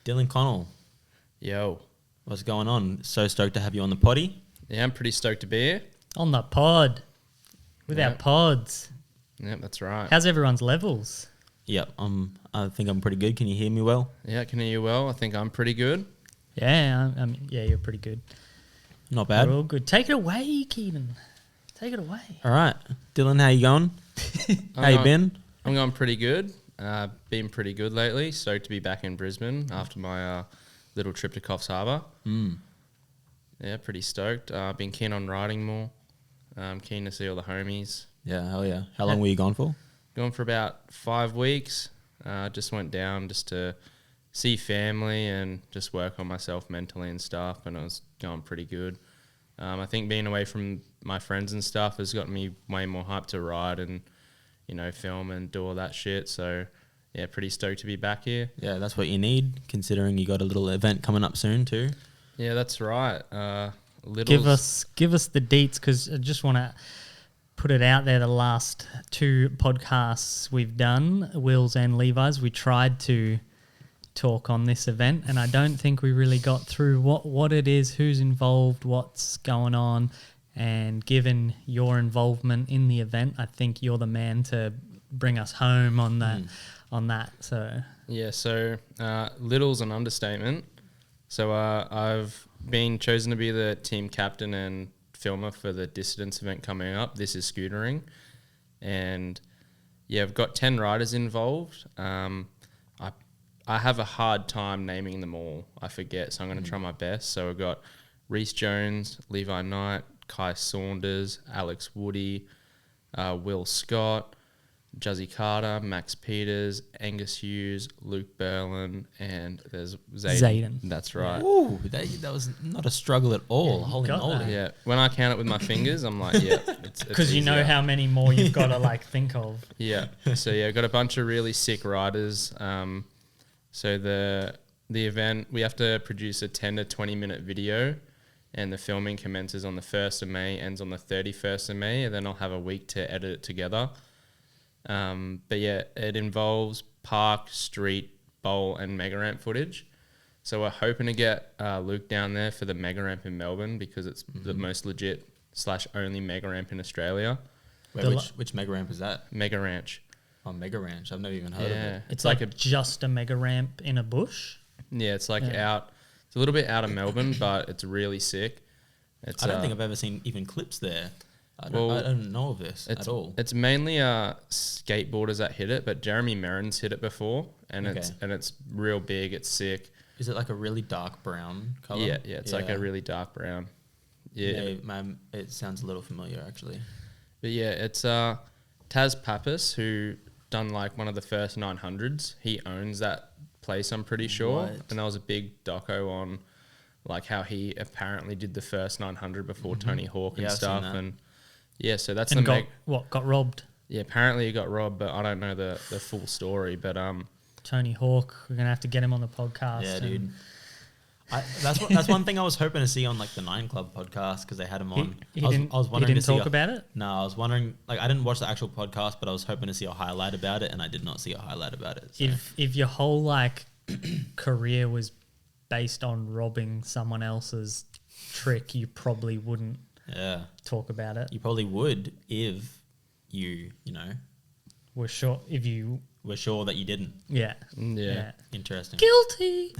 Dylan Connell, Yo. what's going on? So stoked to have you on the potty. Yeah, I'm pretty stoked to be here. On the pod. With our pods. Yeah, that's right. How's everyone's levels? Yep, I think I'm pretty good. Can you hear me well? Yeah, I can hear you well. I think I'm pretty good. Yeah, yeah, you're pretty good. Not bad. We're all good. Take it away, Keaton. Take it away. All right, Dylan, how you going? How you been? I'm going pretty good. Been pretty good lately. Stoked to be back in Brisbane after my little trip to Coffs Harbour. Yeah, pretty stoked. Been keen on riding more. Keen to see all the homies. Yeah, hell yeah. How long were you gone for? Gone for about 5 weeks. Just went down just to see family and just work on myself mentally and stuff, and it was going pretty good. I think being away from my friends and stuff has got me way more hyped to ride and, you know, film and do all that shit. So, yeah, pretty stoked to be back here. Yeah, that's what you need, considering you got a little event coming up soon too. Yeah, that's right. Give us the deets, because I just want to put it out there. The last 2 podcasts we've done, Will's and Levi's, we tried to talk on this event, and I don't think we really got through what it is, who's involved, what's going on. And given your involvement in the event, I think you're the man to bring us home on that. So yeah, so little's an understatement. So I've been chosen to be the team captain and filmer for the Dissidence event coming up. This is Scootering, and yeah, I've got 10 riders involved. I have a hard time naming them all. I forget, so I'm going to try my best. So we've got Reece Jones, Levi Knight, Kai Saunders, Alex Woody, Will Scott, Juzzy Carter, Max Peters, Angus Hughes, Luke Berlin, and there's Zayden. That's right. Ooh, that was not a struggle at all. Holy moly. Yeah, when I count it with my fingers, I'm like, yeah. because you know how many more you've got to think of. Yeah. So yeah, I've got a bunch of really sick riders. So the event, we have to produce a 10 to 20 minute video, and the filming commences on the 1st of May, ends on the 31st of May, and then I'll have a week to edit it together. But yeah, it involves park, street, bowl, and mega ramp footage. So we're hoping to get Luke down there for the mega ramp in Melbourne, because it's the most legit / only mega ramp in Australia. Wait, which mega ramp is that? Mega Ranch. Oh, Mega Ranch. I've never even heard of it. It's like just a mega ramp in a bush. Yeah, it's out. It's a little bit out of Melbourne, but it's really sick. I don't think I've ever seen even clips there. I don't know of this at all. It's mainly skateboarders that hit it, but Jeremy Merrin's hit it before, and it's real big. It's sick. Is it like a really dark brown color? Yeah, it's like a really dark brown. Yeah, it sounds a little familiar actually. But yeah, it's Taz Pappas, who done like one of the first 900s. He owns that place, I'm pretty sure. What? And there was a big doco on like how he apparently did the first 900 before Tony Hawk and stuff. And yeah, so that's got robbed. Yeah, apparently he got robbed, but I don't know the full story. But Tony Hawk, we're gonna have to get him on the podcast. Yeah, dude. That's one thing I was hoping to see on like the 9 Club podcast, because they had him on. He didn't talk about it? No, I was wondering, like, I didn't watch the actual podcast, but I was hoping to see a highlight about it, and I did not see a highlight about it. So. If your whole career was based on robbing someone else's trick, you probably wouldn't talk about it. You probably would if you were sure that you didn't. Yeah. Interesting. Guilty.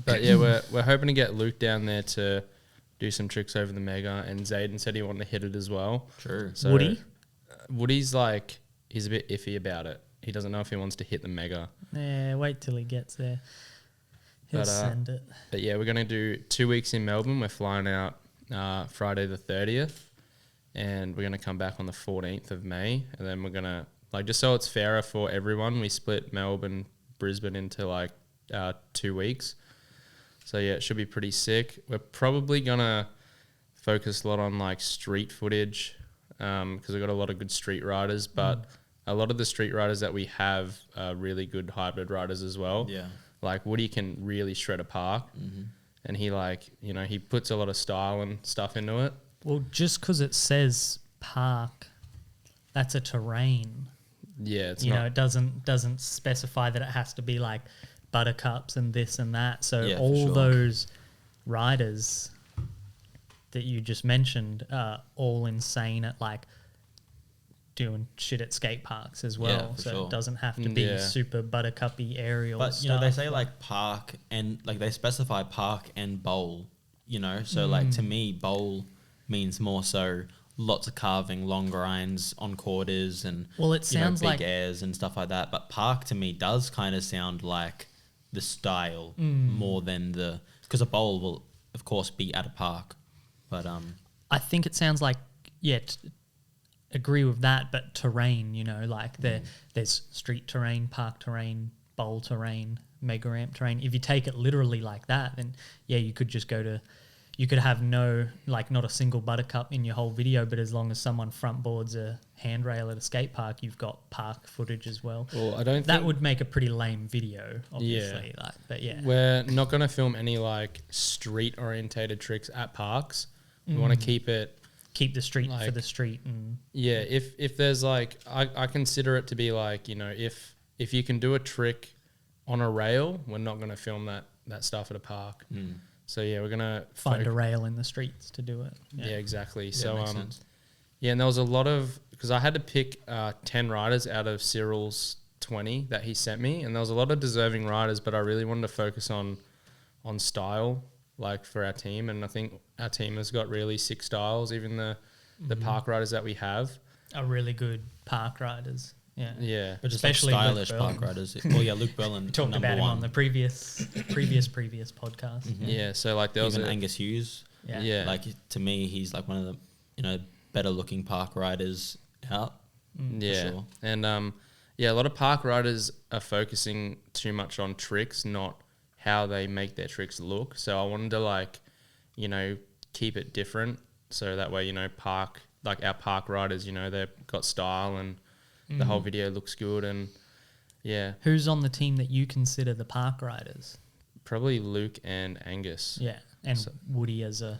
But yeah, we're hoping to get Luke down there to do some tricks over the mega, and Zayden said he wanted to hit it as well. Sure. So Woody? Woody's he's a bit iffy about it. He doesn't know if he wants to hit the mega. Yeah, wait till he gets there. He'll send it. But yeah, we're going to do 2 weeks in Melbourne. We're flying out Friday the 30th, and we're going to come back on the 14th of May, and then we're going to, just so it's fairer for everyone, we split Melbourne, Brisbane into 2 weeks. So yeah, it should be pretty sick. We're probably gonna focus a lot on street footage, because we've got a lot of good street riders, but a lot of the street riders that we have are really good hybrid riders as well. Yeah. Like Woody can really shred a park, and he he puts a lot of style and stuff into it. Well, just because it says park, that's a terrain. Yeah, it's it doesn't specify that it has to be buttercups and this and that. So Yeah, for all sure. those riders that you just mentioned are all insane at like doing shit at skate parks as well. Yeah, for So sure. it doesn't have to be Yeah. super buttercuppy aerial But stuff. you know, they say like park and like they specify park and bowl. You know, so like to me, bowl means more so lots of carving, long grinds on quarters, and Well, it sounds big like- airs and stuff like that. But park to me does kind of sound like the style more than the, because a bowl will of course be at a park, but I think it sounds like, agree with that, but terrain, you know, like there's street terrain, park terrain, bowl terrain, mega ramp terrain. If you take it literally like that, then yeah, you could just you could have not a single buttercup in your whole video, but as long as someone front boards a handrail at a skate park, you've got park footage as well. Well, I don't That think would make a pretty lame video, obviously. But yeah. we're not going to film any like street orientated tricks at parks. We want to keep Keep the street for like- the street. And yeah. If there's like, I consider it to be like, you know, if you can do a trick on a rail, we're not going to film that stuff at a park. So yeah, we're gonna find a rail in the streets to do it. Yeah, exactly. yeah, So makes sense. yeah, and there was a lot of, because I had to pick 10 riders out of Cyril's 20 that he sent me, and there was a lot of deserving riders, but I really wanted to focus on style, like for our team, and I think our team has got really sick styles. Even the park riders that we have, Are really good park riders. Yeah. yeah, but just Especially like Luke stylish park Berlin. riders. Well, yeah, Luke Berlin We talked number about him one. on the previous podcast. yeah. So like there was Even Angus Hughes. Yeah. Yeah. Like to me, he's like one of the better looking park riders out. Yeah, sure. and yeah, a lot of park riders are focusing too much on tricks, not how they make their tricks look. So I wanted to like, keep it different, so that way our park riders, they've got style and the whole video looks good. And yeah, Who's on the team that you consider the park riders? probably Luke and Angus. Yeah. And So- Woody as a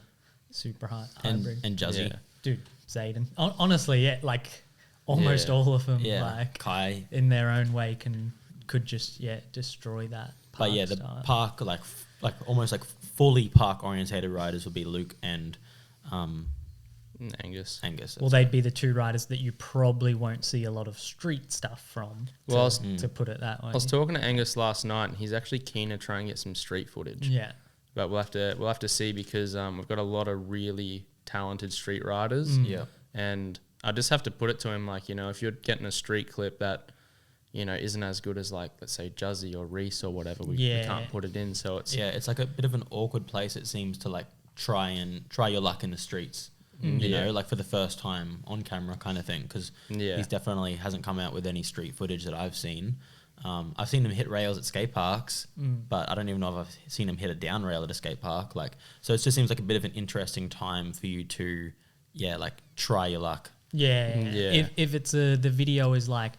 super And hybrid. and Juzzy. Yeah. Dude, Zayden. Honestly, yeah, like almost Yeah. all of them, Yeah. like Kai. in their own way, could just destroy that. But yeah, the style. park like almost like fully park orientated riders would be Luke and And Angus. Angus. Well, they'd be the two riders that you probably won't see a lot of street stuff from. Well, I to put it that way. I was talking to Angus last night, and he's actually keen to try and get some street footage. Yeah. But we'll have to see, because we've got a lot of really talented street riders. Yeah. And I just have to put it to him, like, if you're getting a street clip that, isn't as good as, like, let's say Juzzy or Reese or whatever, we can't put it in. So it's Yeah, it's like a bit of an awkward place, it seems, to like try your luck in the streets. You know, like for the first time on camera kind of thing, because he's definitely hasn't come out with any street footage that I've seen. I've seen him hit rails at skate parks, but I don't even know if I've seen him hit a down rail at a skate park. Like, so it just seems like a bit of an interesting time for you to, like try your luck. Yeah. Yeah. If it's the video is like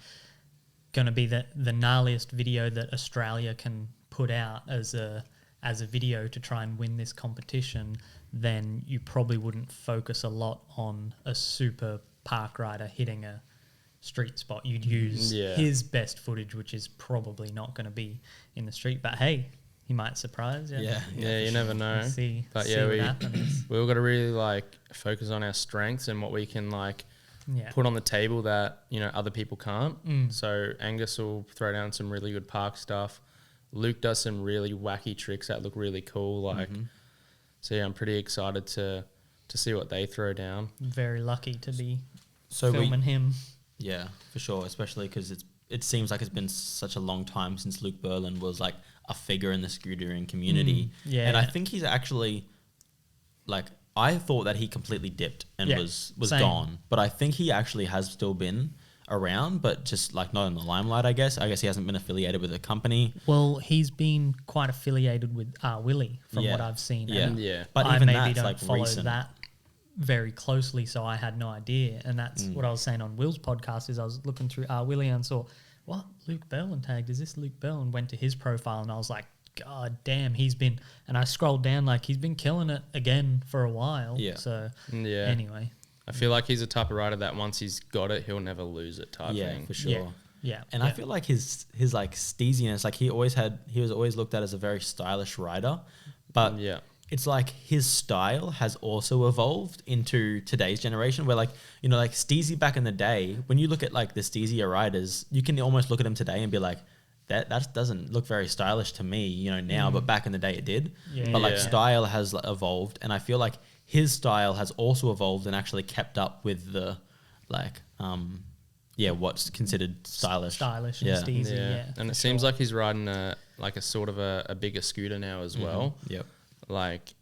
going to be the gnarliest video that Australia can put out as a video to try and win this competition, then you probably wouldn't focus a lot on a super park rider hitting a street spot. You'd use his best footage, which is probably not going to be in the street. But hey, he might surprise. Yeah, you never know. See, But see yeah, what happens. we've got to really like focus on our strengths and what we can like Yeah. put on the table that other people can't. So Angus will throw down some really good park stuff. Luke does some really wacky tricks that look really cool. Like, so yeah, I'm pretty excited to see what they throw down. Very lucky to be So filming him. Yeah, for sure, especially because it seems like it's been such a long time since Luke Berlin was like a figure in the scootering community. yeah. And I think he's actually like, I thought that he completely dipped and Yeah, was same. gone, but I think he actually has still been around, but just like not in the limelight, I guess. I guess he hasn't been affiliated with a company. Well, he's been quite affiliated with Willie from Yeah. what I've seen. Yeah. And Yeah. But I even maybe that's don't like follow recent. that very closely, so I had no idea. And that's what I was saying on Will's podcast is I was looking through Willie and saw, what, Luke Berlin tagged? Is this Luke Berlin? Went to his profile and I was like, God damn, he's been... And I scrolled down, like, he's been killing it again for a while. Yeah. So, Yeah. anyway. I feel like he's the type of rider that once he's got it, he'll never lose it type Yeah, thing. for sure. Yeah. Yeah. And I feel like his like steeziness, like he was always looked at as a very stylish rider, but it's like his style has also evolved into today's generation where like, you know, like steezy back in the day, when you look at like the steezier riders, you can almost look at them today and be like, that doesn't look very stylish to me, you know, now, but back in the day it did. Yeah. But like style has evolved, and I feel like his style has also evolved and actually kept up with the like, what's considered stylish. And steezy, yeah. And it seems like he's riding a sort of a bigger scooter now as well. Yep. Like,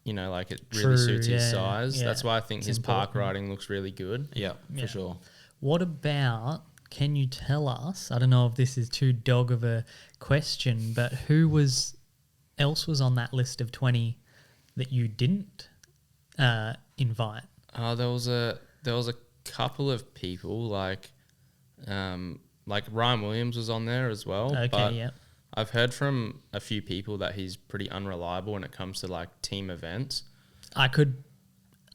you know, like it really suits his size. Yeah. That's why I think his park riding looks really good. Yeah, for sure. What about, can you tell us, I don't know if this is too dog of a question, but who else was on that list of 20 that you didn't invite? There was a couple of people like Ryan Williams was on there as well. Okay, but yeah. I've heard from a few people that he's pretty unreliable when it comes to like team events. I could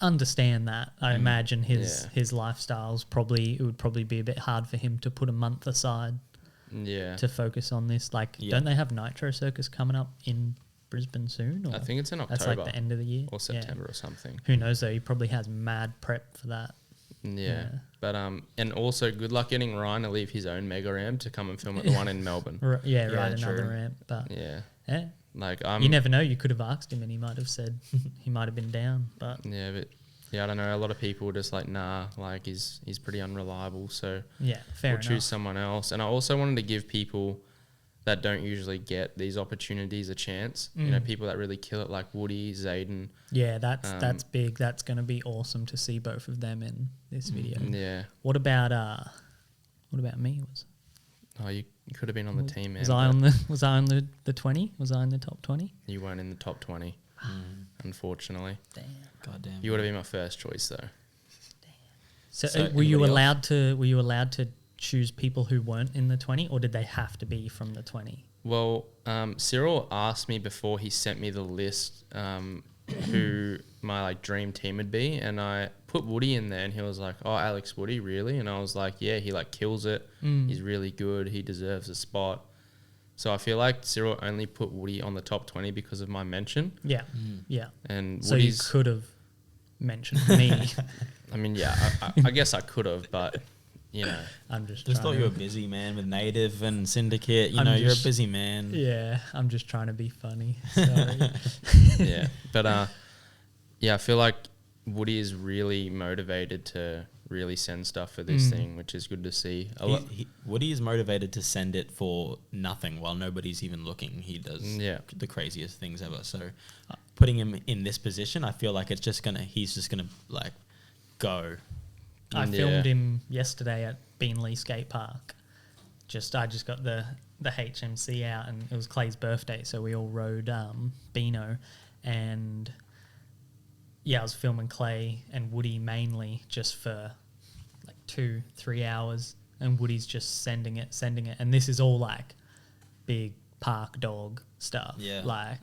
understand that. I imagine his lifestyle's it would probably be a bit hard for him to put a month aside to focus on this. Like, don't they have Nitro Circus coming up in Brisbane soon? Or I think it's in October. That's like the end of the year. Or September or something. Who knows though? He probably has mad prep for that. Yeah. But and also good luck getting Ryan to leave his own mega ramp to come and film at the one in Melbourne. Ride another ramp. But yeah. Like you never know. You could have asked him and he might have said he might have been down. But I don't know. A lot of people were just like, nah, like he's pretty unreliable. So fair we'll choose someone else. And I also wanted to give people that don't usually get these opportunities a chance. You know, people that really kill it, like Woody, Zayden. Yeah, that's big. That's going to be awesome to see both of them in this video. Yeah. What about me? You could have been on the team, man. Was I on the 20? Was I in the top 20? You weren't in the top 20, unfortunately. Damn. Goddamn. You would have been my first choice though. Damn. So were you allowed to choose people who weren't in the 20, or did they have to be from the 20? Well, Cyril asked me before he sent me the list who my like dream team would be, and I put Woody in there, and he was like, "Oh, Alex Woody, really?" And I was like, "Yeah, he like kills it. He's really good. He deserves a spot." So I feel like Cyril only put Woody on the top 20 because of my mention. Yeah, And so you could have mentioned me. I mean, I guess I could have, but you know, I'm just thought you were busy, man, with Native and Syndicate. You're a busy man. Yeah, I'm just trying to be funny. Sorry. Yeah, but I feel like Woody is really motivated to really send stuff for this thing, which is good to see. Woody is motivated to send it for nothing while nobody's even looking. He does the craziest things ever. So putting him in this position, I feel like he's just gonna like go. I filmed him yesterday at Beanley Skate Park. I just got the HMC out, and it was Clay's birthday, so we all rode Beano, and I was filming Clay and Woody mainly just for like 2-3 hours, and Woody's just sending it, and this is all like big park dog stuff. I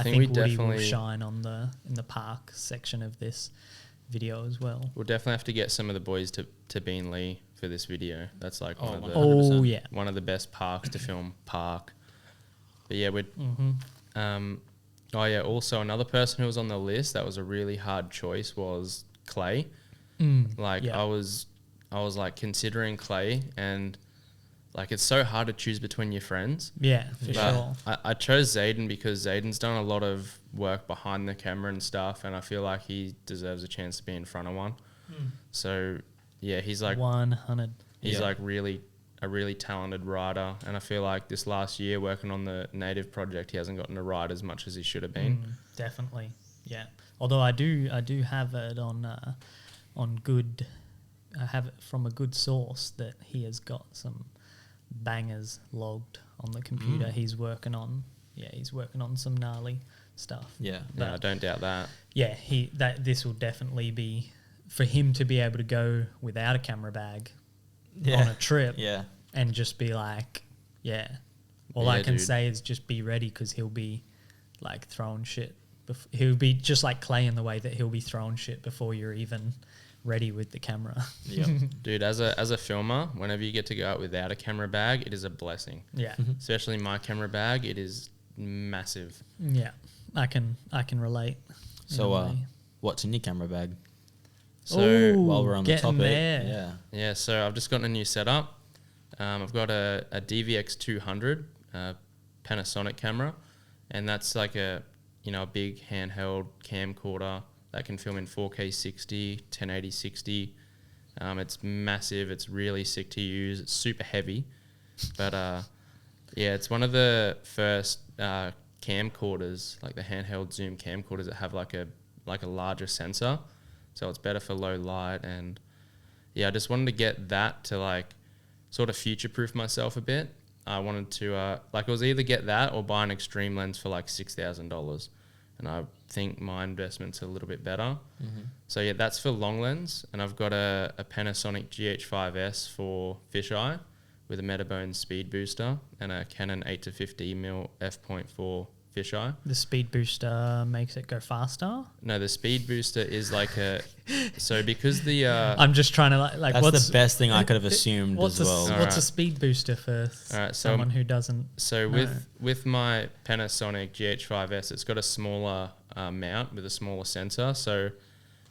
think we Woody definitely will shine in the park section of this video as well. We'll definitely have to get some of the boys to Beanley for this video. That's like one of the best parks to film park. But yeah, also another person who was on the list that was a really hard choice was Clay. I was like considering Clay, and like it's so hard to choose between your friends. Yeah, for sure. I chose Zayden because Zayden's done a lot of work behind the camera and stuff, and I feel like he deserves a chance to be in front of one. So yeah, he's like 100. He's like a really talented rider, and I feel like this last year working on the Native project, he hasn't gotten to ride as much as he should have been. Definitely, yeah. Although I do have it on good. I have it from a good source that he has got some bangers logged on the computer. He's working on some gnarly stuff. But I don't doubt that. This will definitely be for him to be able to go without a camera bag on a trip and just be like, all I can say is just be ready, because he'll be like throwing shit. He'll be just like Clay in the way that he'll be throwing shit before you're even ready with the camera. Yeah. Dude, as a filmer, whenever you get to go out without a camera bag, it is a blessing. Yeah. Especially my camera bag, it is massive. Yeah. I can relate. So what's in your camera bag? So Ooh, while we're on the getting topic, there. yeah, so I've just gotten a new setup. I've got a DVX 200 Panasonic camera, and that's like a big handheld camcorder that can film in 4K 60, 1080 60. It's massive. It's really sick to use. It's super heavy, but it's one of the first camcorders, like the handheld zoom camcorders, that have like a larger sensor, so it's better for low light. And I just wanted to get that to like sort of future-proof myself a bit. I wanted to it was either get that or buy an extreme lens for like $6,000, and I think my investment's a little bit better. So that's for long lens, and I've got a Panasonic GH5S for fisheye with a Metabone speed booster and a Canon 8-50mm f.4 fisheye. The speed booster makes it go faster? No, the speed booster is like so because the I'm just trying to like that's what's the best thing I could have assumed as well. What's a speed booster for someone who doesn't know? with my Panasonic GH5S, it's got a smaller mount with a smaller sensor. So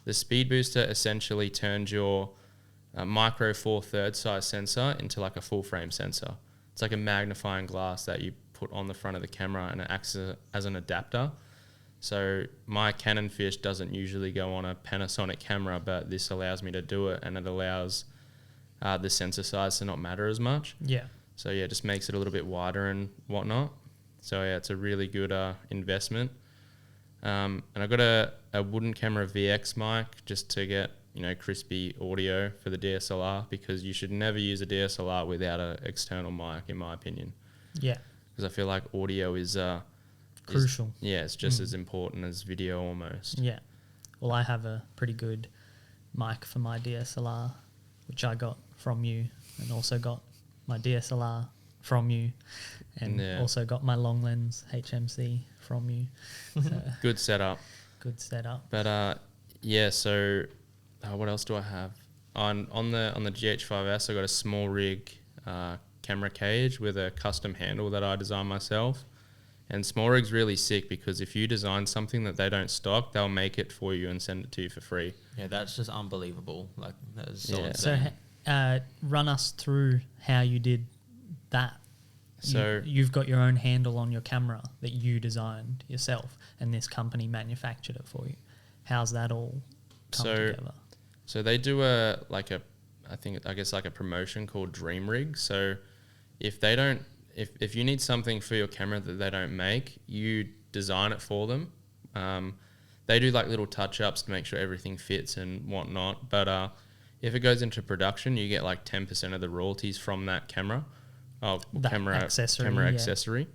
the speed booster essentially turns your micro 4/3 size sensor into like a full frame sensor. It's like a magnifying glass that you put on the front of the camera, and it acts as an adapter. So my Canon fish doesn't usually go on a Panasonic camera, but this allows me to do it, and it allows the sensor size to not matter as much. Yeah. So it just makes it a little bit wider and whatnot. So it's a really good investment. And I've got a wooden camera VX mic just to get crispy audio for the DSLR, because you should never use a DSLR without an external mic, in my opinion. Yeah. Because I feel like audio is crucial. It's just as important as video almost. Yeah. Well, I have a pretty good mic for my DSLR, which I got from you, and also got my DSLR from you, and also got my long lens HMC from you. So Good setup. Good setup. But so what else do I have? On the GH5S, I got a small rig camera cage with a custom handle that I designed myself. And small rig's really sick, because if you design something that they don't stock, they'll make it for you and send it to you for free. Yeah, that's just unbelievable. Like, that is so Yeah. insane. So run us through how you did that. So You've got your own handle on your camera that you designed yourself, and this company manufactured it for you. How's that all come together? So they do a promotion called Dream Rig. So if you need something for your camera that they don't make, you design it for them. They do like little touch-ups to make sure everything fits and whatnot. But if it goes into production, you get like 10% of the royalties from that camera. Camera accessory.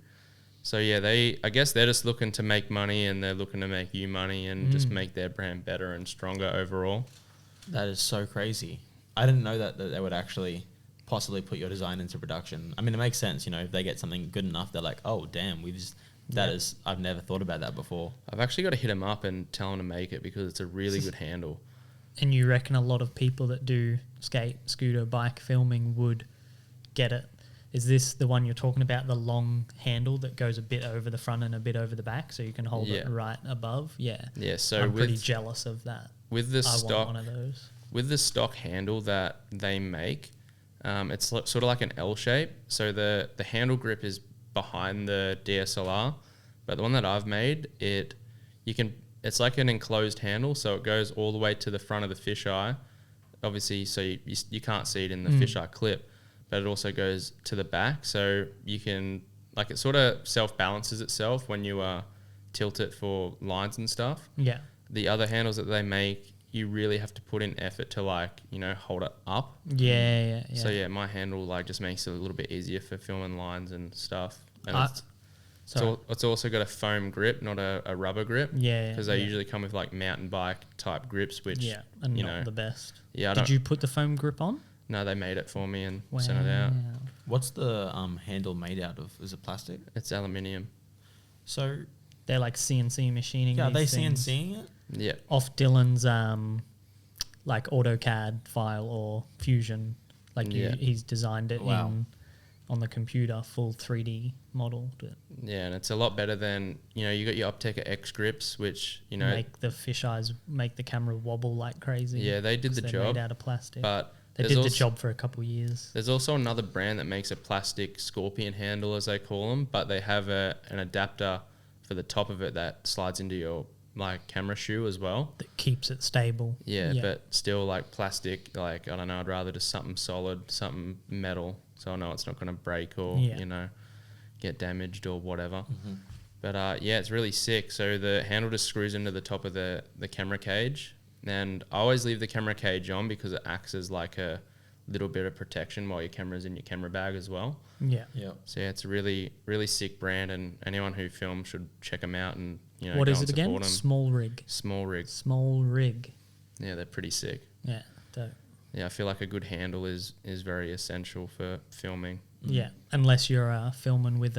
So I guess they're just looking to make money, and they're looking to make you money, and just make their brand better and stronger overall. That is so crazy. I didn't know that they would actually possibly put your design into production. I mean, it makes sense, if they get something good enough, they're like, oh damn, I've never thought about that before. I've actually got to hit them up and tell them to make it, because it's a really good handle. And you reckon a lot of people that do skate, scooter, bike filming would get it? Is this the one you're talking about, the long handle that goes a bit over the front and a bit over the back, so you can hold it right above? Yeah. Yeah, so I'm pretty jealous of that. With the stock, want one of those. With the stock handle that they make, it's sort of like an L shape. So the handle grip is behind the DSLR, but the one that I've made, it's like an enclosed handle, so it goes all the way to the front of the fisheye. Obviously, so you can't see it in the fisheye clip, but it also goes to the back, so you can, it sort of self-balances itself when you tilt it for lines and stuff. Yeah. The other handles that they make, you really have to put in effort to hold it up. Yeah. So my handle just makes it a little bit easier for filming lines and stuff. And it's also got a foam grip, not a rubber grip. Yeah. Because they usually come with mountain bike type grips, which not the best. Yeah. Did you put the foam grip on? No, they made it for me and sent it out. What's the handle made out of? Is it plastic? It's aluminium. So they're like CNC machining. Yeah, are they these things. CNCing it? Yeah. Off Dylan's like AutoCAD file or Fusion. Like he's designed it on the computer, full 3D model. Yeah, and it's a lot better than, you know, you got your Opteka X grips, which, you know, make the fisheyes, make the camera wobble like crazy. Yeah, they did the job. Made out of plastic. But they did the job for a couple of years. There's also another brand that makes a plastic scorpion handle, as they call them, but they have an adapter for the top of it that slides into your like camera shoe as well. That keeps it stable. Yeah, but still like plastic, like, I don't know, I'd rather just something solid, something metal, so I know it's not going to break or, you know, get damaged or whatever. Mm-hmm. But yeah, it's really sick. So the handle just screws into the top of the camera cage, and I always leave the camera cage on because it acts as like a little bit of protection while your camera's in your camera bag as well. Yeah. So yeah, it's a really, really sick brand, and anyone who films should check them out. And, you know, what is it again? Small Rig. Small Rig. Small Rig. Yeah, they're pretty sick. Yeah, dope. Yeah, I feel like a good handle is very essential for filming. Yeah, unless you're filming with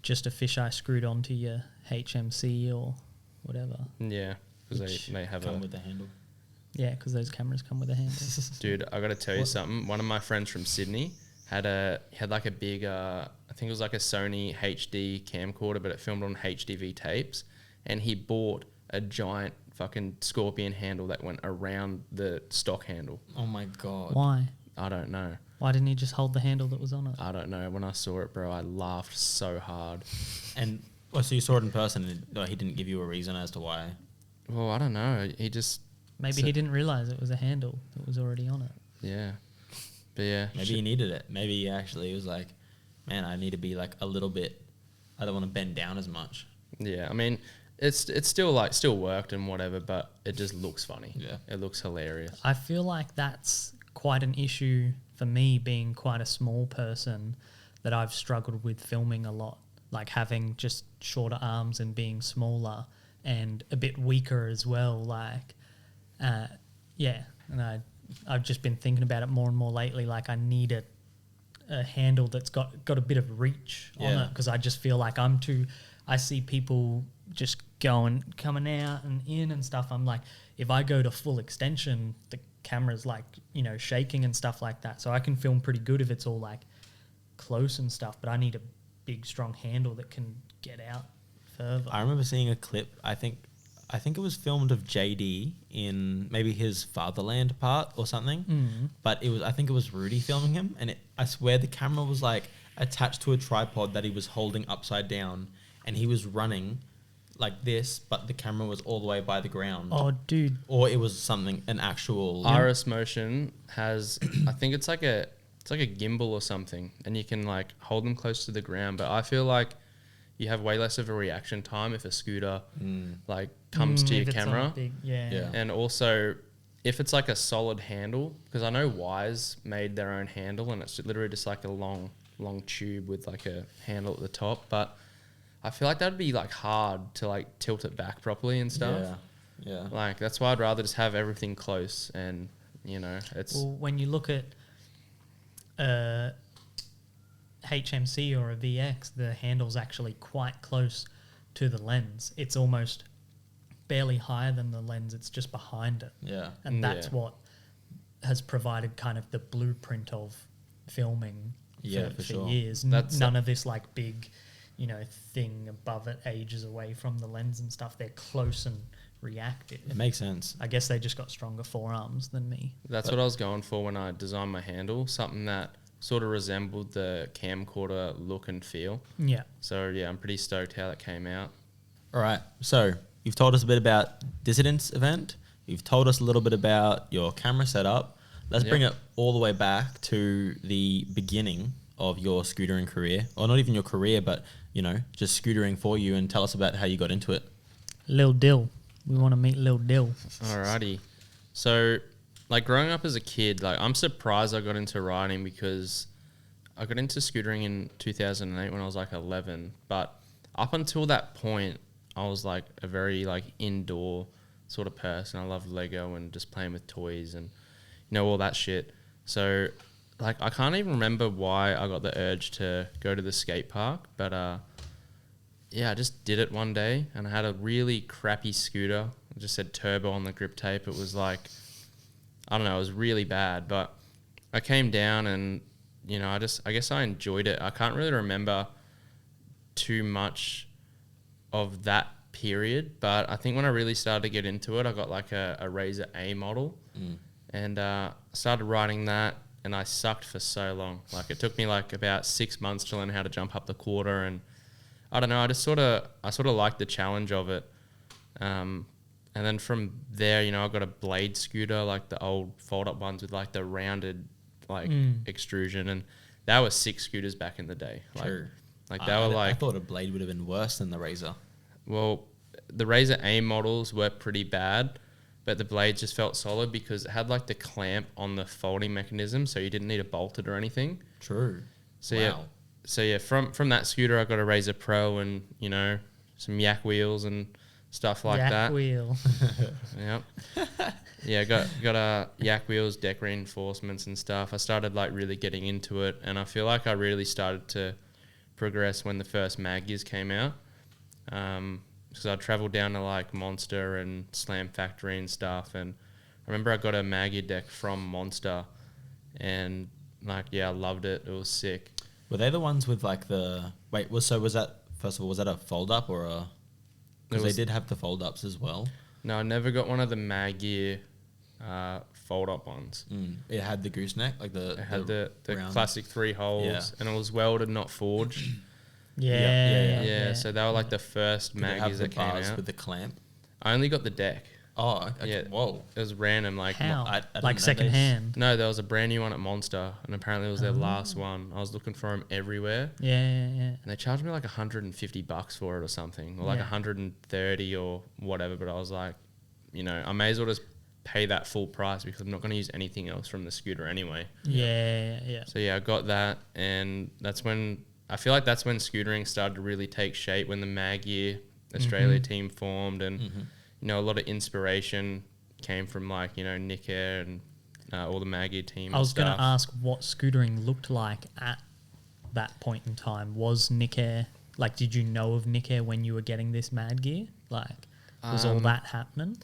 just a fisheye screwed onto your HMC or whatever. Yeah, because they have come with the handle. Yeah, because those cameras come with a handle. Dude, I got to tell you something. One of my friends from Sydney had like a big, I think it was like a Sony HD camcorder, but it filmed on HDV tapes, and he bought a giant fucking scorpion handle that went around the stock handle. Oh my God. Why? I don't know. Why didn't he just hold the handle that was on it? I don't know. When I saw it, bro, I laughed so hard. And so you saw it in person, and he didn't give you a reason as to why? Well, I don't know. He just... Maybe he didn't realise it was a handle that was already on it. Yeah. But yeah. Maybe he needed it. Maybe he actually was like, man, I need to be like a little bit, I don't want to bend down as much. Yeah, I mean, it's still worked and whatever, but it just looks funny. Yeah. It looks hilarious. I feel like that's quite an issue for me, being quite a small person, that I've struggled with filming a lot. Like having just shorter arms and being smaller and a bit weaker as well. Like, yeah, and I've just been thinking about it more and more lately. Like I need a handle that's got a bit of reach on it, because I just feel like I see people just coming out and in and stuff. I'm like, if I go to full extension, the camera's like, you know, shaking and stuff like that. So I can film pretty good if it's all like close and stuff, but I need a big strong handle that can get out further. I remember seeing a clip, I think it was filmed of JD in maybe his Fatherland part or something, but I think it was Rudy filming him, and I swear the camera was like attached to a tripod that he was holding upside down, and he was running like this, but the camera was all the way by the ground. Oh, dude. Or it was an actual... RS Motion has, I think it's like a gimbal or something, and you can like hold them close to the ground, but I feel like you have way less of a reaction time if a scooter like comes to your camera. Yeah. And also, if it's like a solid handle, because I know Wise made their own handle, and it's literally just like a long tube with like a handle at the top, but I feel like that'd be like hard to like tilt it back properly and stuff. Yeah. Like that's why I'd rather just have everything close, and you know, it's... Well, when you look at HMC or a VX, the handle's actually quite close to the lens. It's almost barely higher than the lens. It's just behind it. Yeah. And that's what has provided kind of the blueprint of filming for sure. years. None of this like big, you know, thing above it ages away from the lens and stuff. They're close and reactive. It makes sense. I guess they just got stronger forearms than me. That's what I was going for when I designed my handle, something that sort of resembled the camcorder look and feel. Yeah. So yeah, I'm pretty stoked how that came out. All right. So you've told us a bit about Dissidence event. You've told us a little bit about your camera setup. Let's bring it all the way back to the beginning of your scootering career, or not even your career, but, you know, just scootering for you, and tell us about how you got into it. Lil Dill. We want to meet Lil Dill. Alrighty. So, like, growing up as a kid, like, I'm surprised I got into riding, because I got into scootering in 2008 when I was like 11. But up until that point, I was like a very like indoor sort of person. I love Lego and just playing with toys and, you know, all that shit. So, like, I can't even remember why I got the urge to go to the skate park, but yeah, I just did it one day, and I had a really crappy scooter, It just said turbo on the grip tape. It was like, I don't know, it was really bad. But I came down and, you know, I guess I enjoyed it. I can't really remember too much of that period, but I think when I really started to get into it, I got like a Razor A model and started riding that, and I sucked for so long. Like it took me like about 6 months to learn how to jump up the quarter, and I don't know, I sort of liked the challenge of it. And then from there, you know, I got a blade scooter, like the old fold-up ones with like the rounded like extrusion, and that was 6 scooters back in the day. True. Like they were like, I thought a blade would have been worse than the Razor. Well, the Razor A models were pretty bad, but the blades just felt solid because it had like the clamp on the folding mechanism, so you didn't need to bolt it or anything. True. So wow. yeah, from that scooter, I got a Razor Pro and, you know, some yak wheels and stuff like that. Yak wheel. Yep. Yeah, got yak wheels, deck reinforcements and stuff. I started like really getting into it, and I feel like I really started to progress when the first mag gears came out. Because I travelled down to like Monster and Slam Factory and stuff, and I remember I got a mag gear deck from Monster, and like, yeah, I loved it. It was sick. Were they the ones with like the was that, first of all, was that a fold up or a? Because they did have the fold ups as well. No, I never got one of the mag gear fold up ones. It had the gooseneck, like It had the round. classic 3 holes, and it was welded, not forged. Yeah. So they were like the first Did it mag have gears the that came bars out. with the clamp. I only got the deck. Oh, okay. Yeah. Whoa. It was random. Like, How? I didn't Like know second these. hand. no, there was a brand new one at Monster, and apparently it was their last one. I was looking for them everywhere, Yeah. and they charged me like $150 for it or something, or like Yeah. 130 or whatever. But I was like, you know, I may as well just pay that full price because I'm not going to use anything else from the scooter anyway. Yeah. So yeah, I got that, and that's when I feel like that's when scootering started to really take shape, when the Mag Year Australia team formed, and you know, a lot of inspiration came from like, you know, Nick Air and all the Mag Year team. I was going going to ask what scootering looked like at that point in time. Was Nick Air, like, did you know of Nick Air when you were getting this Mad Gear? Like, was all that happening?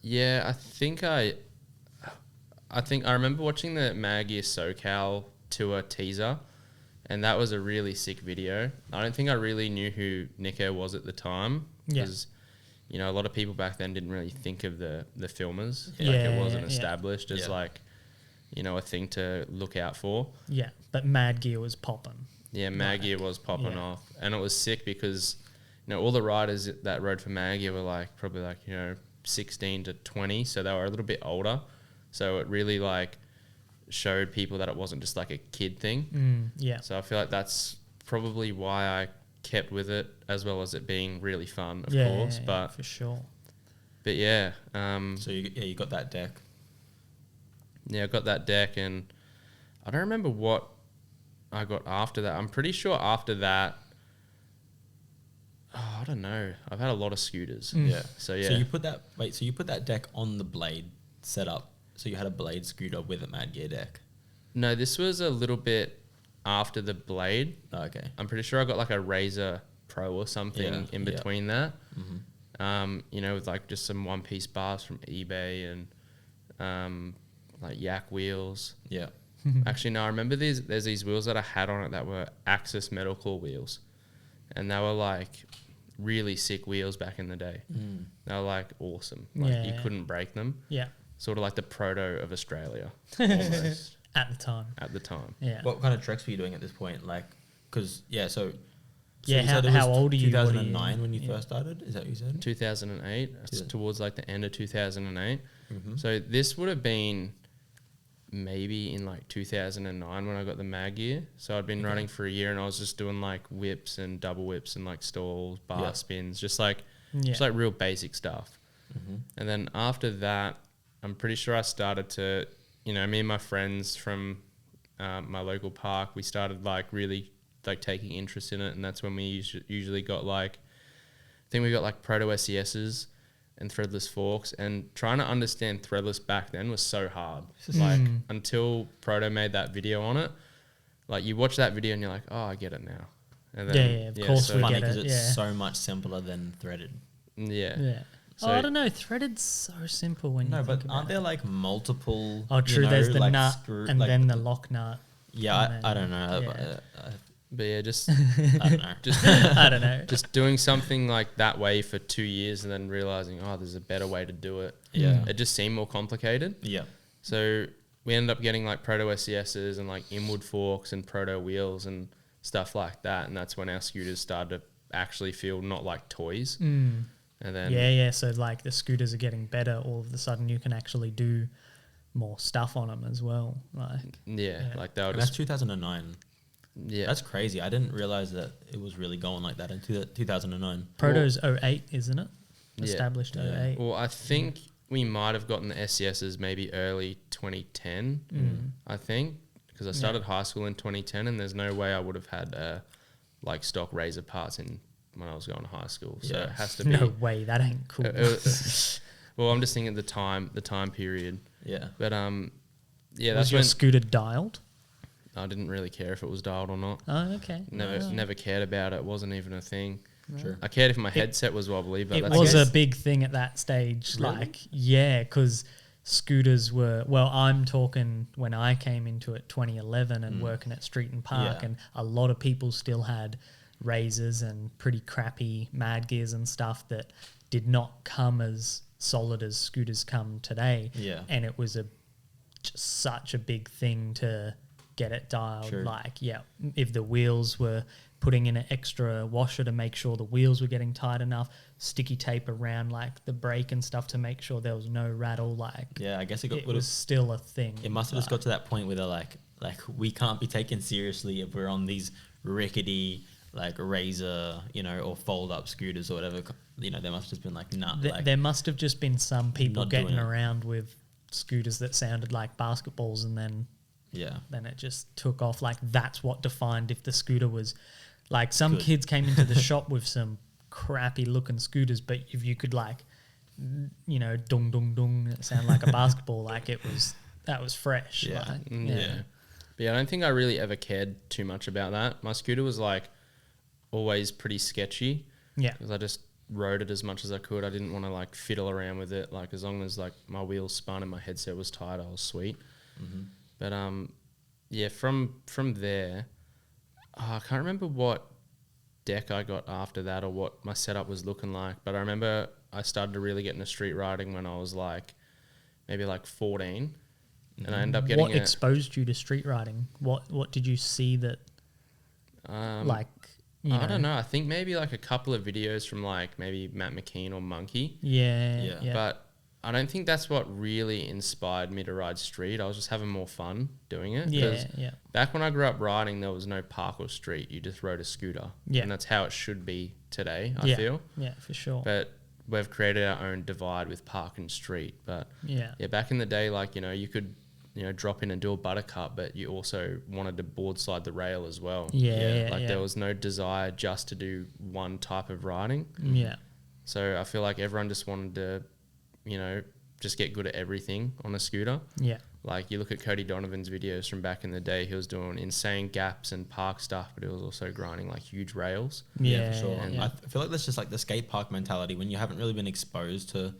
Yeah, I think I remember watching the Mag Gear SoCal tour teaser, and that was a really sick video. I don't think I really knew who Nick Air was at the time, because you know, a lot of people back then didn't really think of the filmers. Like, it wasn't established as like, you know, a thing to look out for. Yeah, but Mad Gear was popping. Yeah, Mag Gear was popping off, and it was sick because, you know, all the riders that rode for Mag Gear were like probably like, you know, 16 to 20, so they were a little bit older. So it really like showed people that it wasn't just like a kid thing. So I feel like that's probably why I kept with it, as well as it being really fun, of course. But for sure. But yeah, so you got that deck. Yeah, I got that deck, and I don't remember what I got after that. I'm pretty sure after that, I don't know. I've had a lot of scooters. Yeah. So yeah. So you put that deck on the blade setup. So you had a blade scooter with a Mad Gear deck. No, this was a little bit after the blade. Oh, okay. I'm pretty sure I got like a Razor Pro or something in between that. You know, with like just some one-piece bars from eBay and like yak wheels. Yeah. Actually, no, I remember there's these wheels that I had on it that were Axis metal core wheels, and they were like really sick wheels back in the day. They were like awesome. Like you couldn't break them. Yeah. Sort of like the proto of Australia, almost. At the time. At the time. Yeah. What kind of treks were you doing at this point? Like, because so yeah, you said it how was old are you? 2009 when you first started? Is that what you said? 2008. It's towards like the end of 2008. So this would have been maybe in like 2009 when I got the Mag Gear. So I'd been running for a year, and I was just doing like whips and double whips and like stalls, bar spins, just like real basic stuff. And then after that, I'm pretty sure I started to, you know, me and my friends from my local park, we started like really like taking interest in it, and that's when we usually got like, I think we got like Proto SESs and threadless forks, and trying to understand threadless back then was so hard. Like until Proto made that video on it, like you watch that video and you're like, oh, I get it now. And then, of course it's we funny get because it. it's so much simpler than threaded. Yeah. So I don't know. Threaded's so simple when you think about it. No, but aren't there like multiple? Oh, true. There's the like nut and like then the lock nut. Yeah, I don't know. Yeah. But yeah, just I don't know. just I don't know. just doing something like that way for 2 years and then realizing, oh, there's a better way to do it. Yeah. It just seemed more complicated. Yeah. So we ended up getting like proto SCSs and like inward forks and proto wheels and stuff like that. And that's when our scooters started to actually feel not like toys. Mm. And then Yeah. So like the scooters are getting better. All of a sudden, you can actually do more stuff on them as well. Like like they were And that's just 2009. yeah. That's crazy. I didn't realize that it was really going like that in 2009. Proto's 08, isn't it? Yeah. Established Yeah. 08. Well, I think we might have gotten the SCSs maybe early 2010. I think because I started high school in 2010, and there's no way I would have had like stock Razor parts in when I was going to high school. So it has to be No way, that ain't cool. well, I'm just thinking the time period. Yeah. But yeah, Was that's your when scooter dialed? I didn't really care if it was dialed or not. Oh, okay. Never cared about it. It wasn't even a thing. Sure. I cared if my headset was wobbly, but It that's was okay. a big thing at that stage. Really? Like, yeah, because scooters were, well, I'm talking when I came into it 2011 and working at Street and Park, Yeah. and a lot of people still had Razors and pretty crappy Mad Gears and stuff that did not come as solid as scooters come today. Yeah. And it was just such a big thing to get it dialed. Sure. Like, yeah, if the wheels were putting in an extra washer to make sure the wheels were getting tight enough, sticky tape around like the brake and stuff to make sure there was no rattle. Like, Yeah, I guess it it was still a thing. It must have just got to that point where they're like we can't be taken seriously if we're on these rickety like Razor, or fold up scooters or whatever. There must have just been like, nah. There must have just been some people not doing getting it. around with scooters that sounded like basketballs, and then it just took off. Like, that's what defined if the scooter was like, some Good. kids came into the shop with some crappy looking scooters, but if you could like, dung dung dung, it sounded like a basketball, like that was fresh. Yeah. Like, Yeah. But yeah, I don't think I really ever cared too much about that. My scooter was like always pretty sketchy. Yeah. Because I just rode it as much as I could. I didn't want to like fiddle around with it. Like, as long as like my wheels spun and my headset was tight, I was sweet. Mm-hmm. But yeah, from there, I can't remember what deck I got after that or what my setup was looking like. But I remember I started to really get into street riding when I was like maybe like 14. And I ended up getting What exposed you to street riding? What did you see that like? I don't know. I think maybe like a couple of videos from like maybe Matt McKean or Monkey. Yeah. But I don't think that's what really inspired me to ride street. I was just having more fun doing it. 'Cause back when I grew up riding, there was no park or street. You just rode a scooter. Yeah. And that's how it should be today, I feel. Yeah, for sure. But we've created our own divide with park and street. But yeah, back in the day, like, you could, drop in and do a buttercup, but you also wanted to board slide the rail as well. There was no desire just to do one type of riding. Yeah. So I feel like everyone just wanted to, just get good at everything on a scooter. Yeah. Like, you look at Cody Donovan's videos from back in the day, he was doing insane gaps and park stuff, but he was also grinding like huge rails. Yeah, for sure. yeah. I feel like that's just like the skate park mentality when you haven't really been exposed to,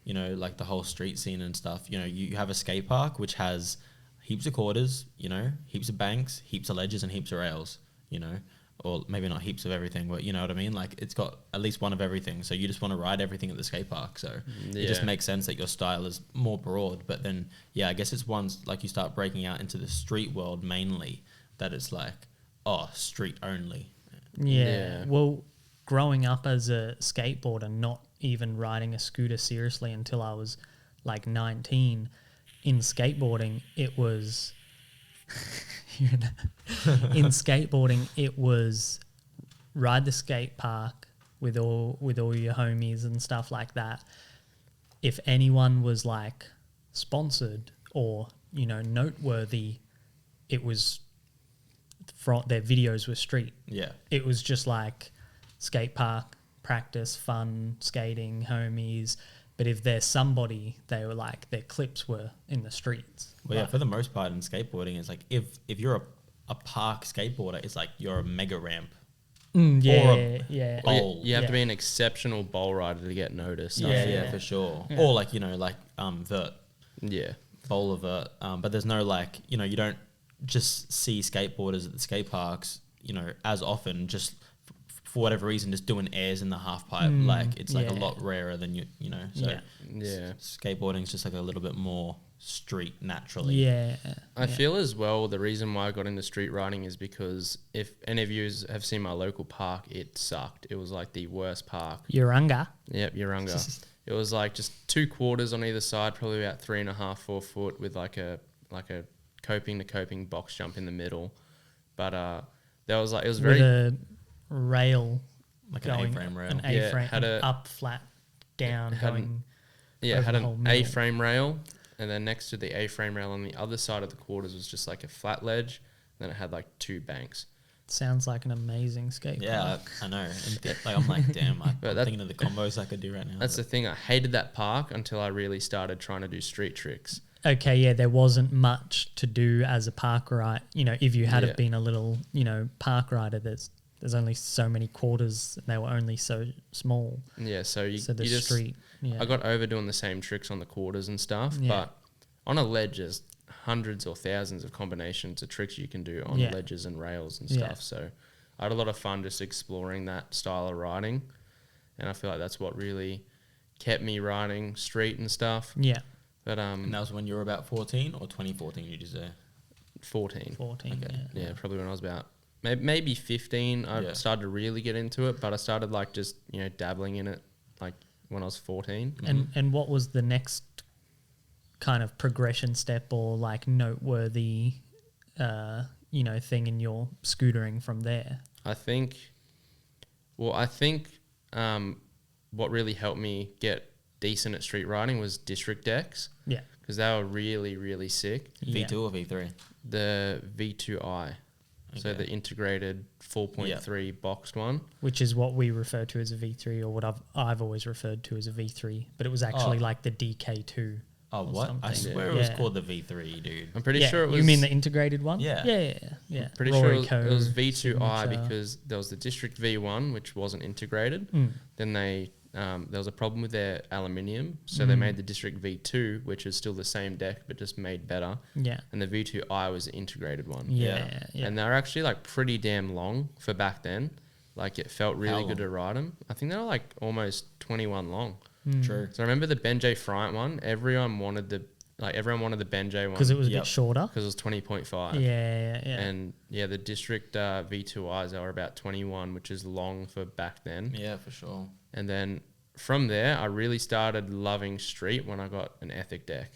like the whole street scene and stuff. You have a skate park which has heaps of quarters, heaps of banks, heaps of ledges, and heaps of rails, or maybe not heaps of everything, but you know what I mean? Like, it's got at least one of everything. So you just want to ride everything at the skate park. So it just makes sense that your style is more broad. But then, I guess it's once like you start breaking out into the street world mainly that it's like, street only. Yeah. Well, growing up as a skateboarder, not even riding a scooter seriously until I was like 19, in skateboarding, it was... in skateboarding, it was ride the skate park with all your homies and stuff like that. If anyone was like sponsored or noteworthy, it was from their videos were street. Yeah. It was just like skate park, practice, fun, skating, homies. But if there's somebody, they were like, their clips were in the streets. Well, for the most part in skateboarding, it's like if you're a park skateboarder, it's like you're a mega ramp. Yeah. bowl. You have to be an exceptional bowl rider to get noticed. Yeah, for sure. Yeah. Or like vert, Yeah. bowler vert. But there's no you don't just see skateboarders at the skate parks, as often. Just for whatever reason, just doing airs in the half pipe. It's a lot rarer than So skateboarding's just like a little bit more street naturally. Yeah. I feel as well the reason why I got into street riding is because if any of you have seen my local park, it sucked. It was like the worst park. Urunga. Yep, Urunga. It was like just 2 quarters on either side, probably about 3.5, 4 foot, with like a coping to coping box jump in the middle. But there was it was very with a rail, like an A-frame rail. An A-frame, had a up, flat, down, going. It had the whole an middle. A-frame rail, and then next to the A-frame rail on the other side of the quarters was just like a flat ledge. And then it had like 2 banks. Sounds like an amazing skate park. I know. And I'm like, damn, I'm thinking of the combos I could do right now. That's the thing. I hated that park until I really started trying to do street tricks. Okay, yeah, there wasn't much to do as a park ride. If you had have been a little, park rider, there's only so many quarters, and they were only so small. Yeah, so the you just, street. Yeah. I got over doing the same tricks on the quarters and stuff, but on a ledge, there's hundreds or thousands of combinations of tricks you can do on ledges and rails and stuff. So I had a lot of fun just exploring that style of riding, and I feel like that's what really kept me riding street and stuff. Yeah. But and that was when you were about 14 or 2014, did you say? 14. 14, Okay. Yeah, probably when I was about maybe 15. I started to really get into it, but I started just dabbling in it when I was 14. And what was the next kind of progression step or noteworthy thing in your scootering from there? I think what really helped me get decent at street riding was district decks. Yeah. Because they were really, really sick. V2 or V3? The V2i. So the integrated 4.3 boxed one. Which is what we refer to as a V3, or what I've always referred to as a V3. But it was actually like the DK2. Oh, what? Something. I swear it was called the V3, dude. I'm pretty sure it was... You mean the integrated one? Yeah. Yeah. Pretty Rory sure it was V2i signature. because there was the District V1, which wasn't integrated. Then there was a problem with their aluminium, so they made the District V2, which is still the same deck but just made better. Yeah. And the V2i was the integrated one. Yeah. And they're actually pretty damn long for back then. It felt really good to ride them. I think they were almost 21 long. True. So I remember the Benjay Friant one. Everyone wanted the Benjay one because it was a bit shorter. Because it was 20.5. Yeah. And the District V2Is are about 21, which is long for back then. Yeah, for sure. And then from there, I really started loving street when I got an Ethic deck.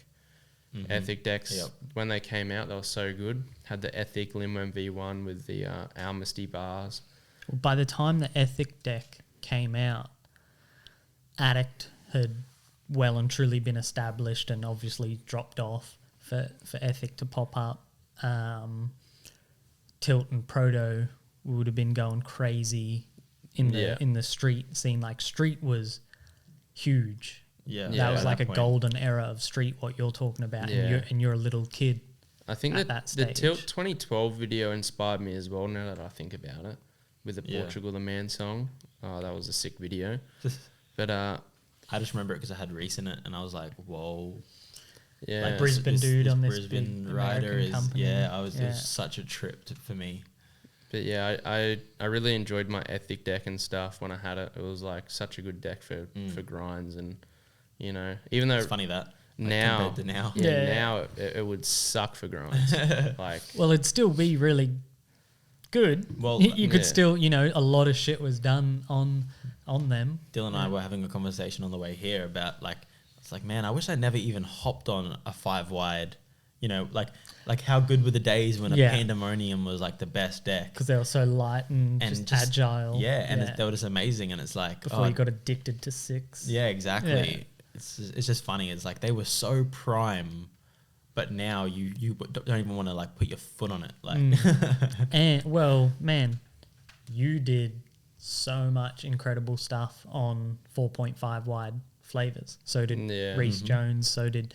Ethic decks, when they came out, they were so good. Had the Ethic Limwem V1 with the Almasty bars. By the time the Ethic deck came out, Addict had well and truly been established and obviously dropped off for Ethic to pop up. Tilt and Proto would have been going crazy in the street scene. Street was huge. Yeah, that was like a point. golden era of street. What you're talking about, and you're a little kid. I think that the Tilt 2012 video inspired me as well. Now that I think about it, with the Portugal the Man song, that was a sick video. But I just remember it because I had Reese in it, and I was like, "Whoa!" Yeah, Like Brisbane dude on this Brisbane big rider American is company. It was such a trip for me. But yeah, I really enjoyed my Ethic deck and stuff when I had it. It was such a good deck for grinds, and even though It's funny that now compared to now. now it would suck for grinds. Well, it'd still be really good. Well, you could still, a lot of shit was done on them. Dylan and I were having a conversation on the way here about it's like, man, I wish I never even hopped on a 5 wide. Like how good were the days when a Pandemonium was the best deck because they were so light and just agile. Yeah, and they were just amazing. And it's before you got addicted to 6. Yeah, exactly. Yeah. It's just funny. It's they were so prime, but now you don't even want to put your foot on it. And well, man, you did so much incredible stuff on 4.5 wide flavors. So did Reese Jones. So did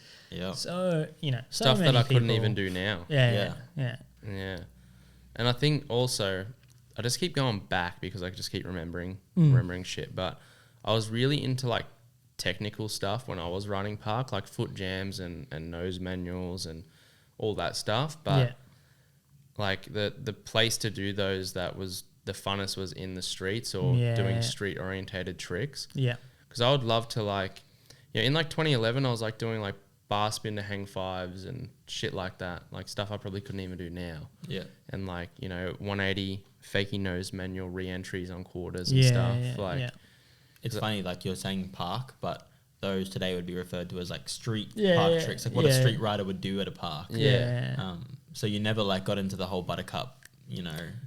so stuff many that I couldn't people. even do now. Yeah. And I think also I just keep going back because I just keep remembering shit. But I was really into like technical stuff when I was riding park, like foot jams and nose manuals and all that stuff. But like the place to do those that was the funnest was in the streets or doing street orientated tricks. Yeah. Because I would love to like, in like 2011, I was like doing like bar spin to hang fives and shit like that, like stuff I probably couldn't even do now. Yeah. And like, 180 fakie nose manual re-entries on quarters and stuff. It's funny, like you're saying park, but those today would be referred to as like street park tricks, like what a street rider would do at a park. So you never like got into the whole buttercup,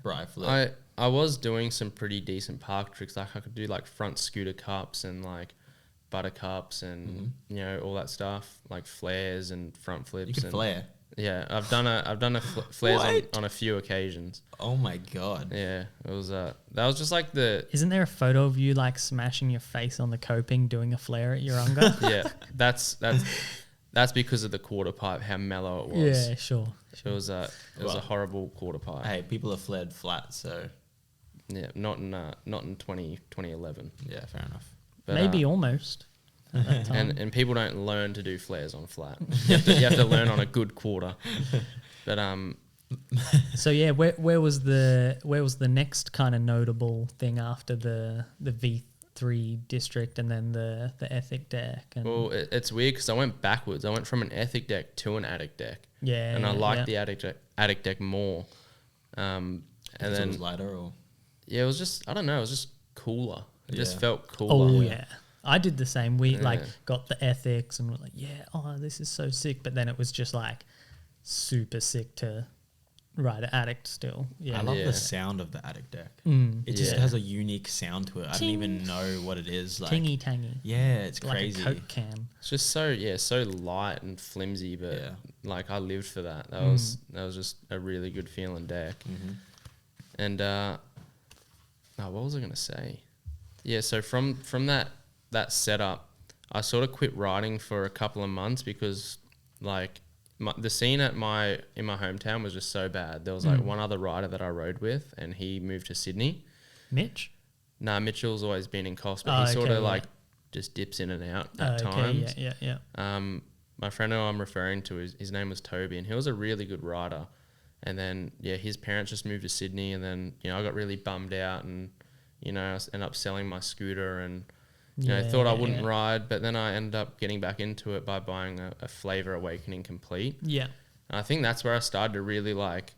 bri flip. I was doing some pretty decent park tricks. Like I could do like front scooter cups and like buttercups and all that stuff, like flares and front flips. You could flare. Yeah, I've done flares on a few occasions. Oh my god. Yeah, it was that was just like the. Isn't there a photo of you like smashing your face on the coping doing a flare at Urunga? Yeah, that's because of the quarter pipe, how mellow it was. Yeah, sure. It was a horrible quarter pipe. Hey, people have flared flat, so yeah, not in 2011. Yeah, fair enough. But maybe almost. And people don't learn to do flares on flat. You have to learn on a good quarter. But So yeah, where was the next kind of notable thing after the V3 district and then the ethic deck? And well, it's weird because I went backwards. I went from an ethic deck to an attic deck. Yeah, and I liked the attic deck more. And then it was lighter, or it was just I don't know. It was just cooler. It just felt cooler. Oh yeah. I did the same. We like got the ethics and we're like, this is so sick. But then it was just like super sick to ride an addict still. Yeah, I love the sound of the attic deck. It just has a unique sound to it. I don't even know what it is. Like tingy tangy. Yeah, it's crazy. Like a Coke can. It's just so light and flimsy, but like I lived for that. That was just a really good feeling deck. And what was I gonna say? Yeah, so from that setup, I sort of quit riding for a couple of months because like the scene in my hometown was just so bad. There was like one other rider that I rode with and he moved to Sydney. Mitch? Nah, Mitchell's always been in Cost, but he sort of like just dips in and out at times. Yeah. My friend who I'm referring to, his name was Toby and he was a really good rider. And then, his parents just moved to Sydney and then, I got really bummed out and, I ended up selling my scooter and, I thought I wouldn't ride, but then I ended up getting back into it by buying a Flavor Awakening Complete. Yeah. And I think that's where I started to really like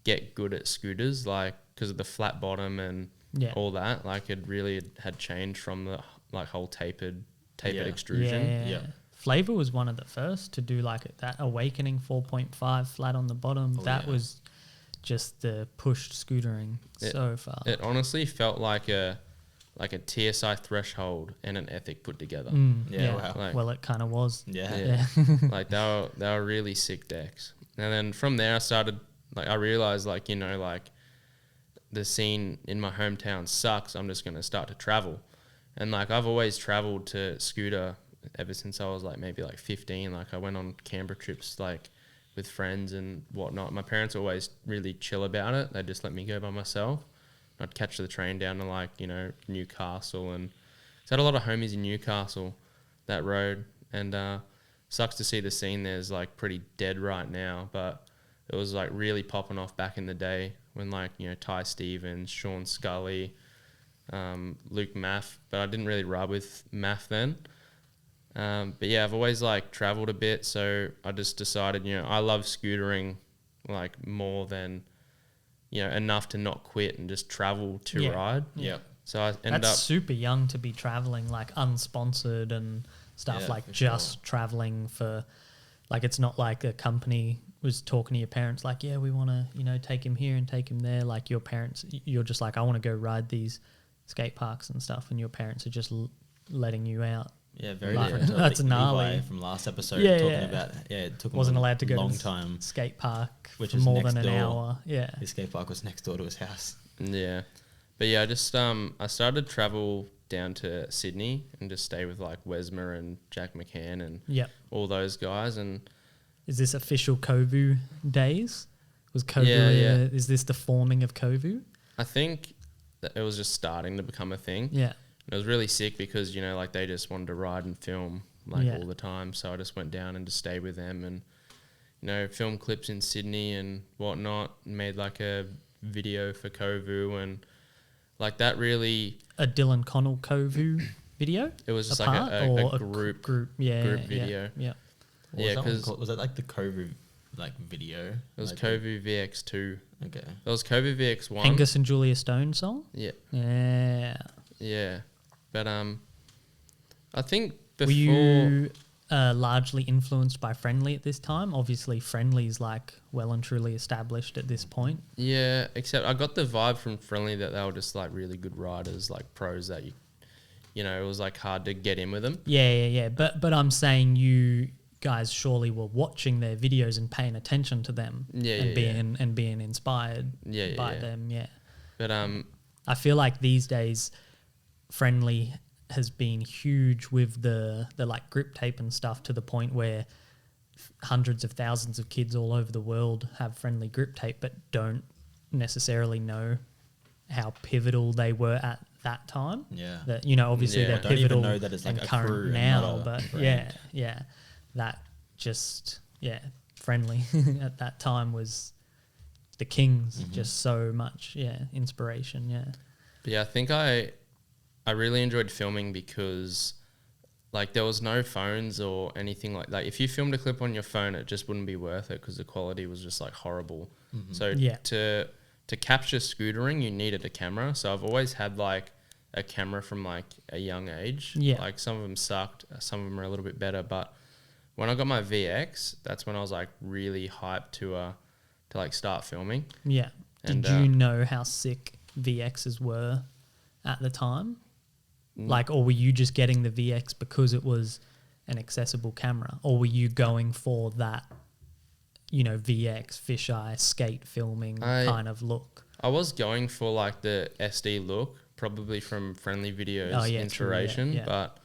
get good at scooters, like because of the flat bottom and all that. Like it really had changed from the like whole tapered extrusion. Yeah. Flavor was one of the first to do like that Awakening 4.5 flat on the bottom. That was just the pushed scootering so far. It honestly felt like a TSI threshold and an ethic put together. Wow. Like, well, it kind of was. Yeah. Like they were really sick decks. And then from there I started, like I realized like, like the scene in my hometown sucks. I'm just going to start to travel. And like I've always traveled to scooter ever since I was like maybe like 15. Like I went on Canberra trips like with friends and whatnot. My parents were always really chill about it. They just let me go by myself. I'd catch the train down to like, Newcastle and so I had a lot of homies in Newcastle that road and sucks to see the scene there's like pretty dead right now, but it was like really popping off back in the day when like, Ty Stevens, Sean Scully, Luke Maff, but I didn't really ride with Maff then. But yeah, I've always like traveled a bit. So I just decided, I love scootering like more than, enough to not quit and just travel to ride. Yeah. So I ended up super young to be traveling like unsponsored and stuff, like just traveling for, like it's not like a company was talking to your parents like, we want to, take him here and take him there. Like your parents, you're just like, I want to go ride these skate parks and stuff, and your parents are just letting you out. Yeah, very different. That's gnarly. Levi from last episode talking about it took him wasn't allowed to go long to the time skate park which for is more next than an door. hour. Yeah, his skate park was next door to his house. Yeah, but yeah, I just I started to travel down to Sydney and just stay with like Wesmer and Jack McCann and all those guys. And is this official Kovu days? Was Kovu? Is this the forming of Kovu? I think that it was just starting to become a thing. Yeah. It was really sick because, you know, like they just wanted to ride and film like all the time. So I just went down and just stayed with them and, you know, film clips in Sydney and whatnot, and made like a video for Kovu, and like that really... A Dylan Connell Kovu video? It was just like a group video. Yeah. Yeah, because... Was that like the Kovu like video? It was like Kovu VX2. Okay. It was Kovu VX1. Angus and Julia Stone song? Yeah. Yeah. Yeah. But I think before... Were you largely influenced by Friendly at this time? Obviously, Friendly's like well and truly established at this point. Yeah, except I got the vibe from Friendly that they were just like really good riders, like pros that you know, it was like hard to get in with them. Yeah. But I'm saying you guys surely were watching their videos and paying attention to them. And being inspired by them. Yeah. But I feel like these days Friendly has been huge with the like grip tape and stuff, to the point where hundreds of thousands of kids all over the world have Friendly grip tape but don't necessarily know how pivotal they were at that time. Yeah. That, you know, obviously they're don't even pivotal know that it's like and a current crew and now, not a but brand. yeah. That just, Friendly at that time was the kings, just so much, inspiration, But yeah, I think I really enjoyed filming because like there was no phones or anything like that. If you filmed a clip on your phone, it just wouldn't be worth it because the quality was just like horrible. So to capture scootering, you needed a camera. So I've always had like a camera from like a young age. Yeah. Like some of them sucked, some of them are a little bit better. But when I got my VX, that's when I was like really hyped to like start filming. Yeah. And, Did you know how sick VXs were at the time? Like, or were you just getting the VX because it was an accessible camera? Or were you going for that, you know, VX, fisheye, skate filming kind of look? I was going for like the SD look, probably from Friendly Videos inspiration, but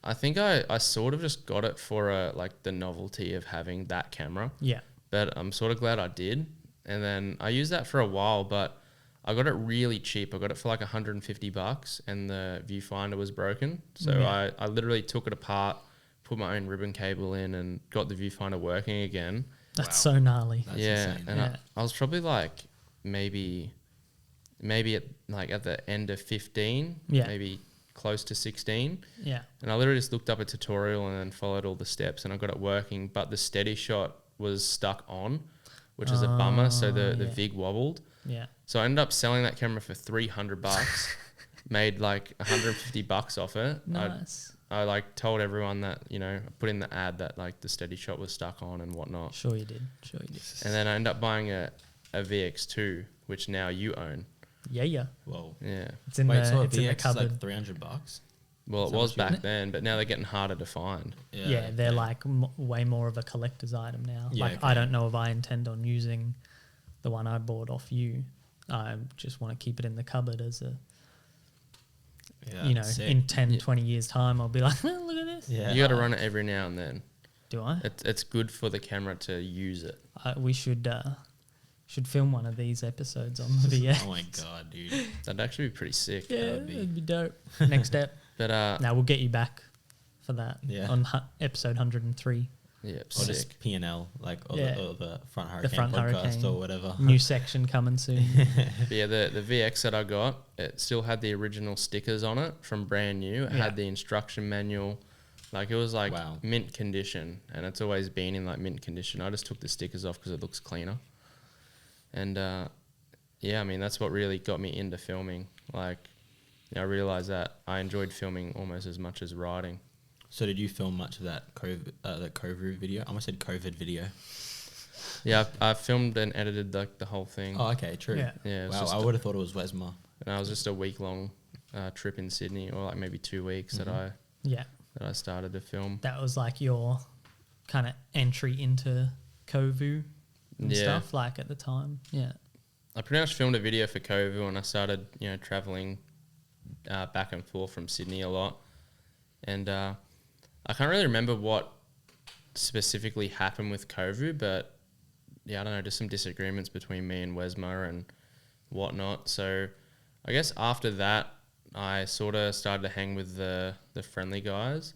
I think I sort of just got it for like the novelty of having that camera. Yeah. But I'm sort of glad I did. And then I used that for a while, but I got it really cheap. I got it for like $150 and the viewfinder was broken. So I literally took it apart, put my own ribbon cable in and got the viewfinder working again. That's so gnarly. That's insane. And I was probably like maybe at the end of 15, maybe close to 16. Yeah. And I literally just looked up a tutorial and then followed all the steps and I got it working, but the steady shot was stuck on, which is a bummer. So the VIG wobbled. Yeah. So I ended up selling that camera for $300, made like $150 off it. Nice. I like told everyone that, you know, I put in the ad that like the steady shot was stuck on and whatnot. Sure you did. And then I ended up buying a VX2, which now you own. Yeah. Whoa. Yeah. It's in the cupboard. Like $300. Well, it was back then, but now they're getting harder to find. Yeah, they're like way more of a collector's item now. Yeah, like I don't know if I intend on using the one I bought off you. I just want to keep it in the cupboard as a, you know, sick. In 10, 20 years time, I'll be like, oh, look at this. Yeah. You got to run it every now and then. Do I? It's good for the camera to use it. We should film one of these episodes on the VX. Oh my God, dude. That'd actually be pretty sick. Yeah, that'd be dope. Next step. But now we'll get you back for that on episode 103. Yeah, or just P&L, like or the Front Hurricane podcast Hurricane, or whatever. New section coming soon. But yeah, the VX that I got, it still had the original stickers on it from brand new. It had the instruction manual. Like it was like mint condition, and it's always been in like mint condition. I just took the stickers off because it looks cleaner. And I mean that's what really got me into filming. Like, I realized that I enjoyed filming almost as much as riding. So did you film much of that COVID video? I almost said COVID video. Yeah, I filmed and edited like the whole thing. Oh, okay, true. Yeah. Wow, I would have thought it was Wesma. And I was just a week-long trip in Sydney, or like maybe 2 weeks that I started to film. That was like your kind of entry into Kovu and stuff, like at the time. Yeah. I pretty much filmed a video for Kovu, and I started, you know, traveling back and forth from Sydney a lot. And I can't really remember what specifically happened with Kovu, but yeah, I don't know, just some disagreements between me and Wesma, and whatnot. So I guess after that, I sort of started to hang with the friendly guys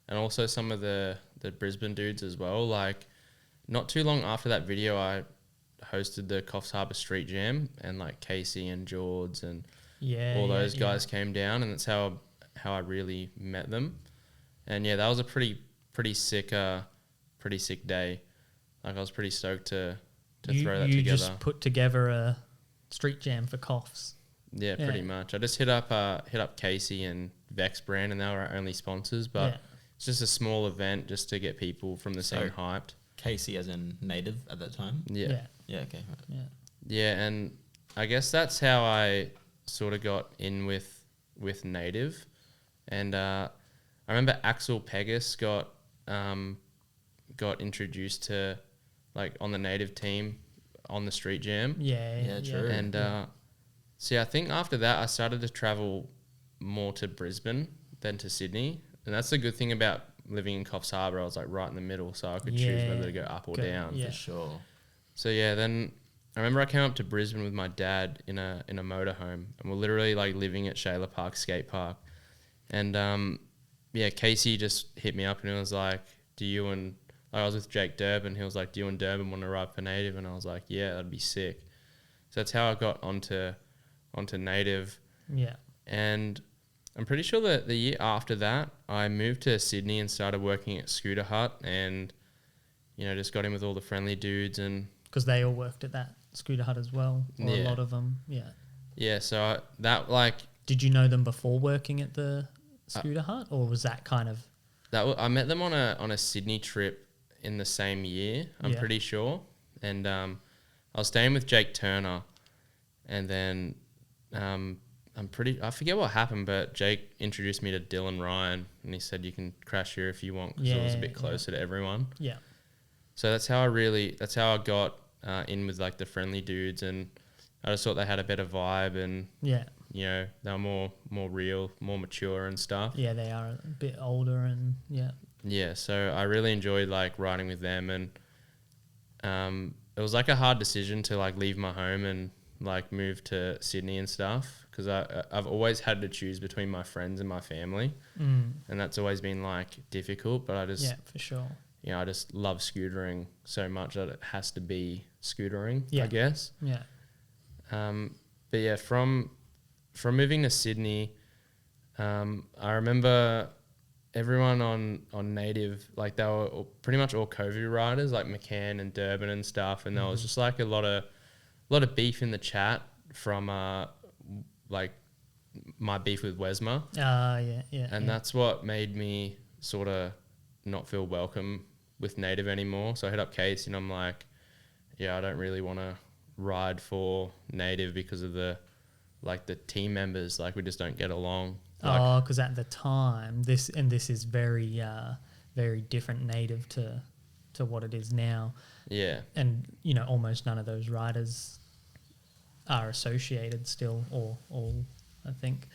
and also some of the Brisbane dudes as well. Like, not too long after that video, I hosted the Coffs Harbour Street Jam, and like Casey and George and all those guys came down, and that's how I really met them. And yeah, that was a pretty sick day. Like, I was pretty stoked to throw that together. You just put together a street jam for Coffs. Yeah, pretty much. I just hit up Casey and Vex Brand, and they were our only sponsors. But it's just a small event just to get people from the same hyped. Casey as in native at that time? Yeah. Yeah, okay. Right. Yeah. Yeah, and I guess that's how I sort of got in with native. And I remember Axel Pegas got introduced to, like, on the native team on the street jam. Yeah, true. And I think after that I started to travel more to Brisbane than to Sydney. And that's the good thing about living in Coffs Harbour. I was like right in the middle, so I could choose whether to go up or down. Yeah, for sure. So yeah, then I remember I came up to Brisbane with my dad in a motorhome, and we're literally like living at Shayla Park skate park. And Casey just hit me up and he was like, I was with Jake Durbin. He was like, do you and Durbin want to ride for native? And I was like, yeah, that'd be sick. So that's how I got onto native. Yeah. And I'm pretty sure that the year after that, I moved to Sydney and started working at Scooter Hut, and just got in with all the friendly dudes. And because they all worked at that Scooter Hut as well, or a lot of them. Yeah. So did you know them before working at the Scooter Hut, or was that kind of I met them on a Sydney trip in the same year, I'm pretty sure. And I was staying with Jake Turner, and then I forget what happened, but Jake introduced me to Dylan Ryan, and he said you can crash here if you want, because it was a bit closer to everyone. Yeah. So that's how I got in with like the friendly dudes, and I just thought they had a better vibe, and they were more real, more mature and stuff. Yeah, they are a bit older, and Yeah, so I really enjoyed like riding with them, and it was like a hard decision to like leave my home and like move to Sydney and stuff, because I've always had to choose between my friends and my family, and that's always been like difficult. But I just for sure. I just love scootering so much that it has to be scootering, I guess. Yeah. But yeah, from moving to Sydney, I remember everyone on native, like they were pretty much all Kovu riders, like McCann and Durbin and stuff, and there was just like a lot of beef in the chat from like my beef with Wesma. And that's what made me sort of not feel welcome with native anymore. So I hit up Casey and I'm like, I don't really want to ride for native because of the team members, like we just don't get along. Because at the time, this is very very different native to what it is now. Yeah. And almost none of those riders are associated still, or all, I think.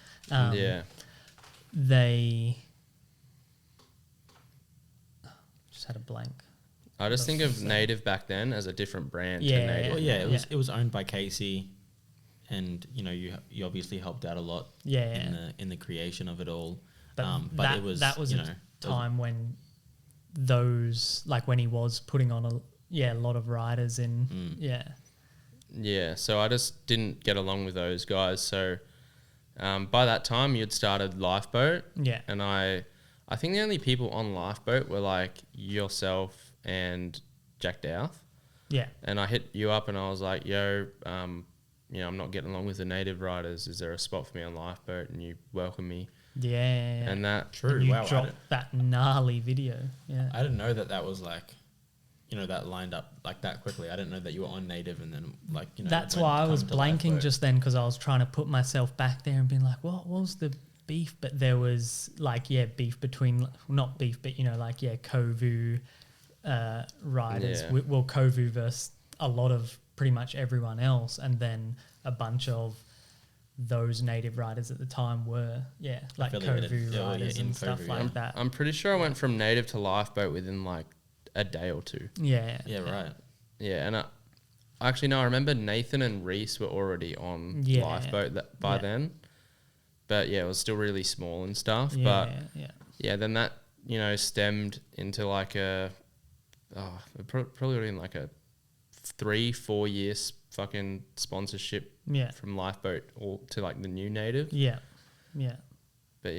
They just had a blank. I just think of native back then as a different brand to native. Well, it was owned by Casey, and you obviously helped out a lot in the creation of it all. But it was a time when those, like when he was putting on a lot of riders in. Yeah, so I just didn't get along with those guys. So by that time, you'd started Lifeboat. Yeah. And I think the only people on Lifeboat were like yourself and Jack Douth. Yeah. And I hit you up and I was like, I'm not getting along with the native riders. Is there a spot for me on Lifeboat? And you welcome me. Yeah. And that... True. And you dropped that gnarly video. Yeah. I didn't know that was like... that lined up like that quickly. I didn't know that you were on native and then That's why I was blanking just then, because I was trying to put myself back there and being like, what was the beef? But there was beef between, not beef, but Kovu riders. Yeah. Well, Kovu versus a lot of pretty much everyone else, and then a bunch of those native riders at the time were like Kovu riders and stuff like that. I'm pretty sure I went from native to Lifeboat within like a day or two. Yeah. Yeah, right. Yeah, and Actually, no, I remember Nathan and Reese were already on Lifeboat by then. But yeah, it was still really small and stuff. Then that, you know, stemmed into like probably in like a 3-4 years fucking sponsorship from Lifeboat all to like the new native. But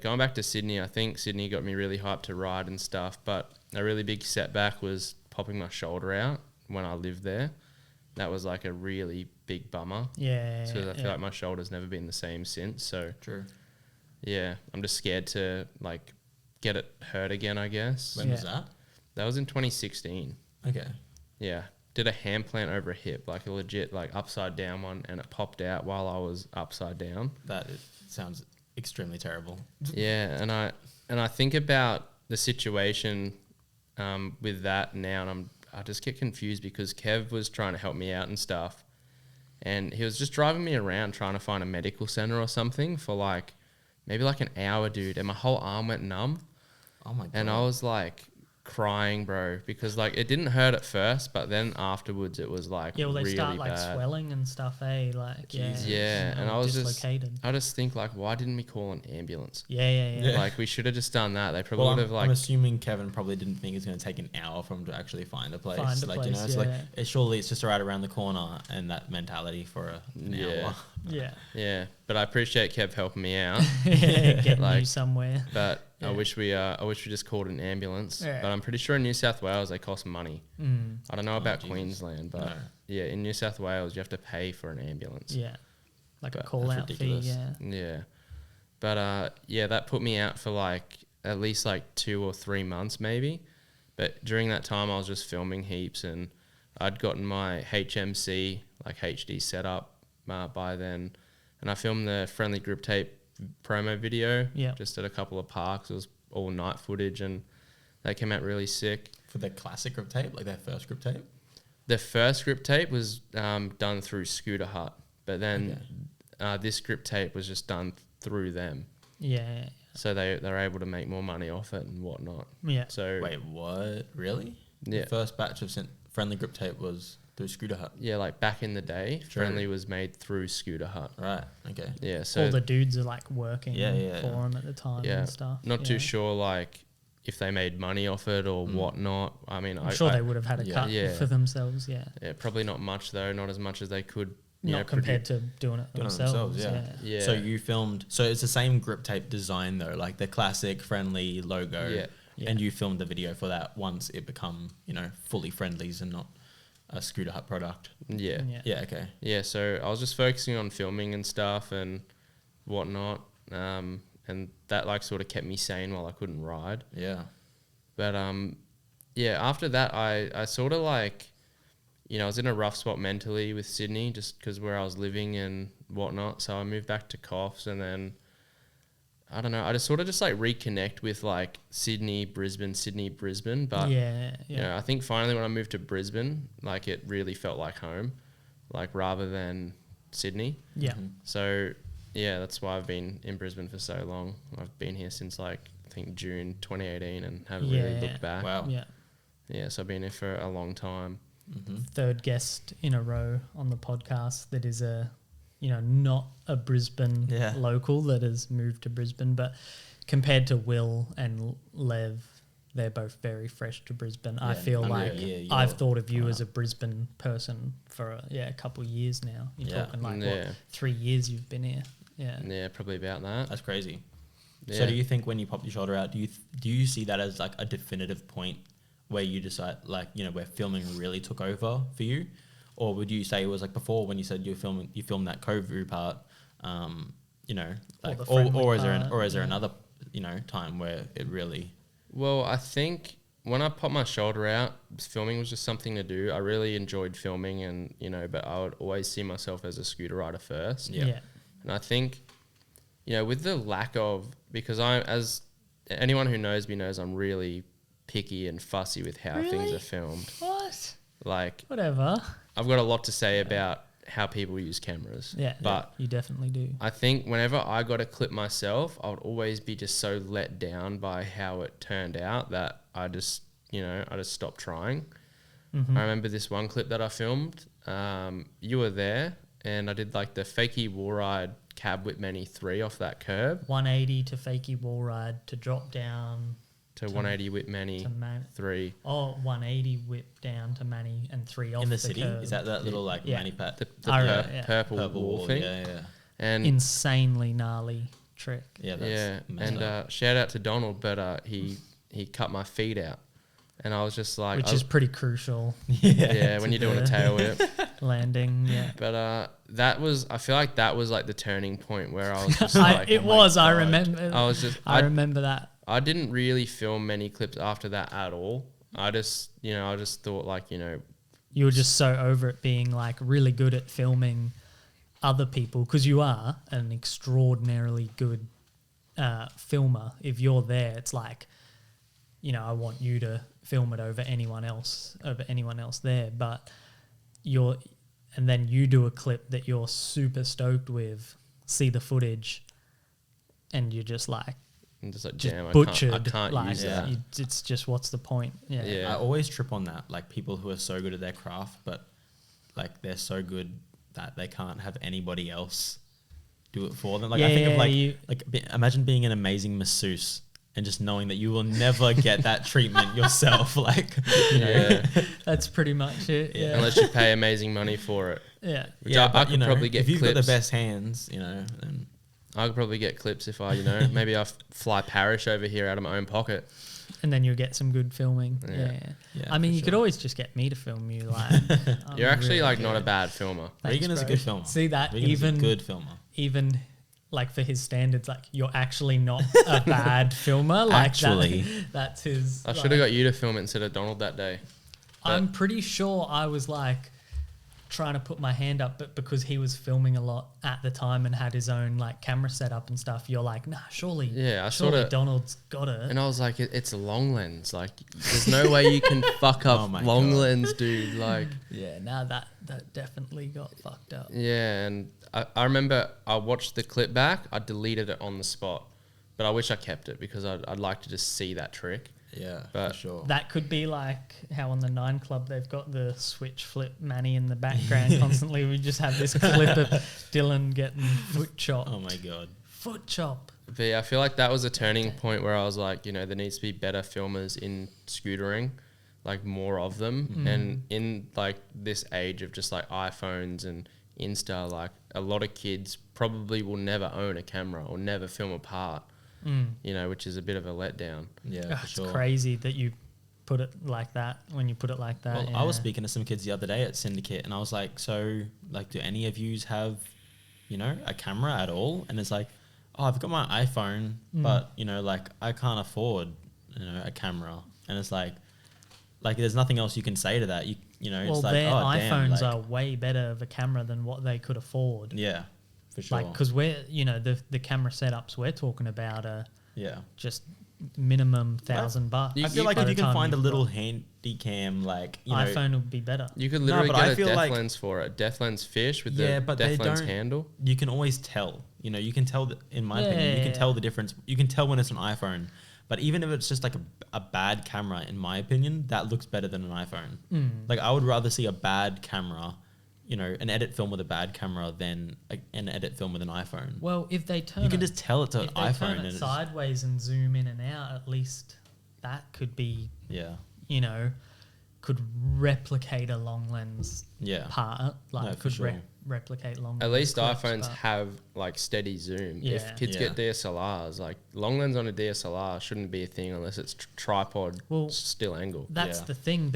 going back to Sydney, I think Sydney got me really hyped to ride and stuff, but a really big setback was popping my shoulder out when I lived there. That was like a really big bummer. Because I feel like my shoulder's never been the same since. So true. Yeah, I'm just scared to like get it hurt again, I guess. When was that? That was in 2016. Okay. Yeah. Did a hand plant over a hip, like a legit like upside down one, and it popped out while I was upside down. Sounds extremely terrible. Yeah, and I think about the situation with that now, and I just get confused because Kev was trying to help me out and stuff, and he was just driving me around trying to find a medical center or something for like maybe like an hour, dude, and my whole arm went numb. Oh my God. And I was like crying, bro, because like it didn't hurt at first, but then afterwards it was like they really start like bad. swelling and stuff, like and I was I just think like, why didn't we call an ambulance? Like we should have just done that. They probably would have like. I'm assuming Kevin probably didn't think it's going to take an hour for him to actually find a place. You know, it's like surely it's just right around the corner, and that mentality for an hour. Yeah, but I appreciate Kev helping me out. Getting you somewhere. But I wish we just called an ambulance. But I'm pretty sure in New South Wales they cost money. I don't know about Queensland, but in New South Wales you have to pay for an ambulance. Like a call out fee. But that put me out for like at least like 2 or 3 months maybe. But during that time I was just filming heaps, and I'd gotten my HMC like HD setup by then, and I filmed the Friendly Grip Tape promo video just at a couple of parks. It was all night footage, and that came out really sick. For the classic grip tape, like their first grip tape? The first grip tape was done through Scooter Hut, but then this grip tape was just done through them. So they're able to make more money off it and whatnot. So wait, what? Really? Yeah. The first batch of Friendly Grip Tape was through Scooter Hut. Yeah, like back in the day, Friendly was made through Scooter Hut. Right. Okay. Yeah. So all the dudes are like working for them at the time and stuff. Not too sure like if they made money off it or whatnot. I mean, I'm sure they would have had a cut for themselves. Yeah, probably not much though. Not as much as they could. Not compared to doing it themselves. Yeah. So you filmed. So it's the same grip tape design though, like the classic Friendly logo. Yeah. And you filmed the video for that once it become, fully Friendlies and not a Scooter Hut product. Yeah. Okay. Yeah. So I was just focusing on filming and stuff and whatnot. And that like sort of kept me sane while I couldn't ride. Yeah. But after that I sort of like, I was in a rough spot mentally with Sydney just because where I was living and whatnot. So I moved back to Coffs, and then I don't know, I just sort of just like reconnect with like Sydney, Brisbane. But I think finally when I moved to Brisbane, like it really felt like home, like rather than Sydney. So that's why I've been in Brisbane for so long. I've been here since like I think June 2018 and haven't really looked back. Wow. So I've been here for a long time. Third guest in a row on the podcast that is not a Brisbane local that has moved to Brisbane, but compared to Will and Lev, they're both very fresh to Brisbane. I feel like I've thought of you as a Brisbane person for a couple of years now. You're talking like 3 years you've been here. Yeah, probably about that. That's crazy. So do you think when you pop your shoulder out, do you see that as like a definitive point where you decide like, where filming really took over for you? Or would you say it was like before when you said you filmed that Kovu part, like, or is there another, time where it really? Well, I think when I popped my shoulder out, filming was just something to do. I really enjoyed filming and, but I would always see myself as a scooter rider first. Yeah. And I think, with the lack of, because as anyone who knows me knows, I'm really picky and fussy with how things are filmed. What? Like, whatever. I've got a lot to say about how people use cameras. But you definitely do. I think whenever I got a clip myself, I would always be just so let down by how it turned out that I just stopped trying. Mm-hmm. I remember this one clip that I filmed. You were there, and I did like the fakie wall ride cab whip many 3 off that curb. 180 to fakie wall ride to drop down. To 180 whip many 3. Oh, 180 whip down to Manny and 3 off in the city. curb. Is that little like Manny pat? The Yeah. purple wall thing. Yeah. And insanely gnarly trick. Yeah, that's messed up. and shout out to Donald, but he cut my feet out, and I was just like, Which is pretty crucial. yeah, when you're doing a tail whip landing. Yeah, but I feel like that was like the turning point where I was just like, I remember. I remember that. I didn't really film many clips after that at all. I just thought like, you were just so over it being like really good at filming other people, because you are an extraordinarily good filmer. If you're there, it's like, I want you to film it over anyone else there. But and then you do a clip that you're super stoked with, see the footage, and you're just like, damn, butchered. I can't like, use that. It's just, what's the point? Yeah. I always trip on that, like people who are so good at their craft, but like they're so good that they can't have anybody else do it for them. Like I think of imagine being an amazing masseuse and just knowing that you will never get that treatment yourself. Like, that's pretty much it. Yeah. Unless you pay amazing money for it. Yeah. I could probably get if you've clips. got the best hands, then I could probably get clips if I, maybe I fly Parish over here out of my own pocket. And then you'll get some good filming. Yeah. I mean, you could always just get me to film you. Like, You're actually really not a bad filmer. Regan is a good filmer. See that? Regan is a good filmer. Even like for his standards, like you're actually not a bad filmer. Like actually, that's his. I should have got you to film it instead of Donald that day. I'm pretty sure I was like trying to put my hand up, but because he was filming a lot at the time and had his own like camera setup and stuff, you're like, nah, surely Donald's got it. And I was like, it's a long lens. Like, there's no way you can fuck up long lens, dude. Like, that definitely got fucked up. Yeah, and I remember I watched the clip back. I deleted it on the spot, but I wish I kept it because I'd like to just see that trick. Yeah, but for sure. That could be like how on the 9 Club they've got the switch flip Manny in the background constantly. We just have this clip of Dylan getting foot chopped. Oh my God. Foot chop. But yeah, I feel like that was a turning point where I was like, there needs to be better filmers in scootering, like more of them. And in like this age of just like iPhones and Insta, like a lot of kids probably will never own a camera or never film a part. Which is a bit of a letdown. Yeah, for sure. It's crazy that you put it like that. When you put it like that, well, I was speaking to some kids the other day at Syndicate, and I was like, "So, like, do any of yous have, a camera at all?" And it's like, "Oh, I've got my iPhone, but like, I can't afford, a camera." And it's like there's nothing else you can say to that. Well, it's like, their iPhones damn, are way better of a camera than what they could afford. Yeah. For sure. Like, because we're, the camera setups we're talking about are just minimum $1,000. I feel like if you can find a little handy cam, like, iPhone would be better. You could literally get a depth lens for it. Depth lens fish with the depth lens handle. You can always tell. You can tell, in my opinion, you can tell the difference. You can tell when it's an iPhone. But even if it's just like a bad camera, in my opinion, that looks better than an iPhone. Like, I would rather see a bad camera, an edit film with a bad camera than an edit film with an iPhone. Well, if they turn you can just tell it's an iPhone. If they turn it sideways and zoom in and out, at least that could be, could replicate a long lens part. Like, could replicate long lens. At least clips, iPhones have like steady zoom. Yeah. If kids get DSLRs, like long lens on a DSLR shouldn't be a thing unless it's tripod still angle. That's the thing.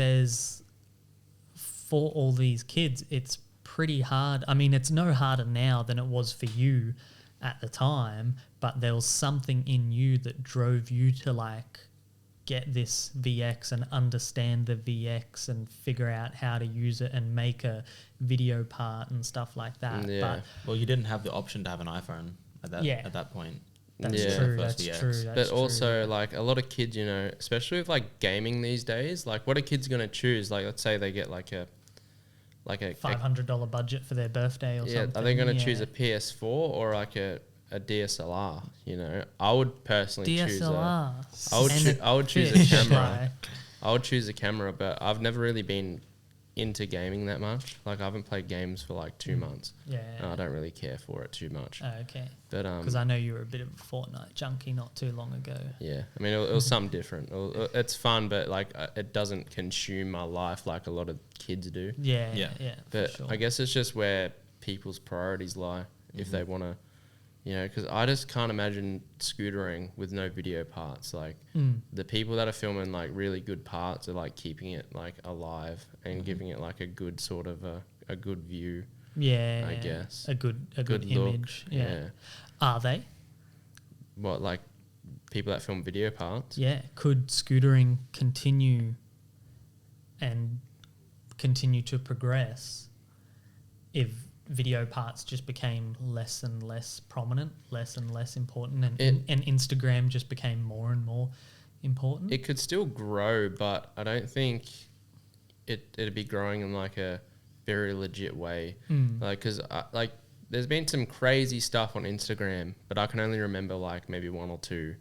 For all these kids, it's pretty hard. I mean, it's no harder now than it was for you at the time, but there was something in you that drove you to like get this VX and understand the VX and figure out how to use it and make a video part and stuff like that. Yeah. Well, you didn't have the option to have an iPhone at that point. That's true. That's true. But also, like, a lot of kids, especially with like gaming these days, like, what are kids gonna choose? Like, let's say they get like a $500 budget for their birthday or something. Are they gonna choose a PS4 or like a DSLR? I would personally choose DSLR. I would choose a camera. I would choose a camera, but I've never really been into gaming that much. Like, I haven't played games for like 2 months. Yeah. And I don't really care for it too much. Oh, okay. But because I know you were a bit of a Fortnite junkie not too long ago. Yeah, I mean, it was something different. It's fun, but like it doesn't consume my life like a lot of kids do. Yeah. But for sure. I guess it's just where people's priorities lie if they want to, you know, because I just can't imagine scootering with no video parts. Like the people that are filming like really good parts are like keeping it like alive and giving it like a good sort of a good view. Yeah, I guess a good look, image. Yeah. Are they? What, like people that film video parts? Yeah. Could scootering continue to progress if video parts just became less and less prominent, less and less important, and Instagram just became more and more important? It could still grow, but I don't think it'd be growing in like a very legit way. Like, because like there's been some crazy stuff on Instagram, but I can only remember like maybe 1 or 2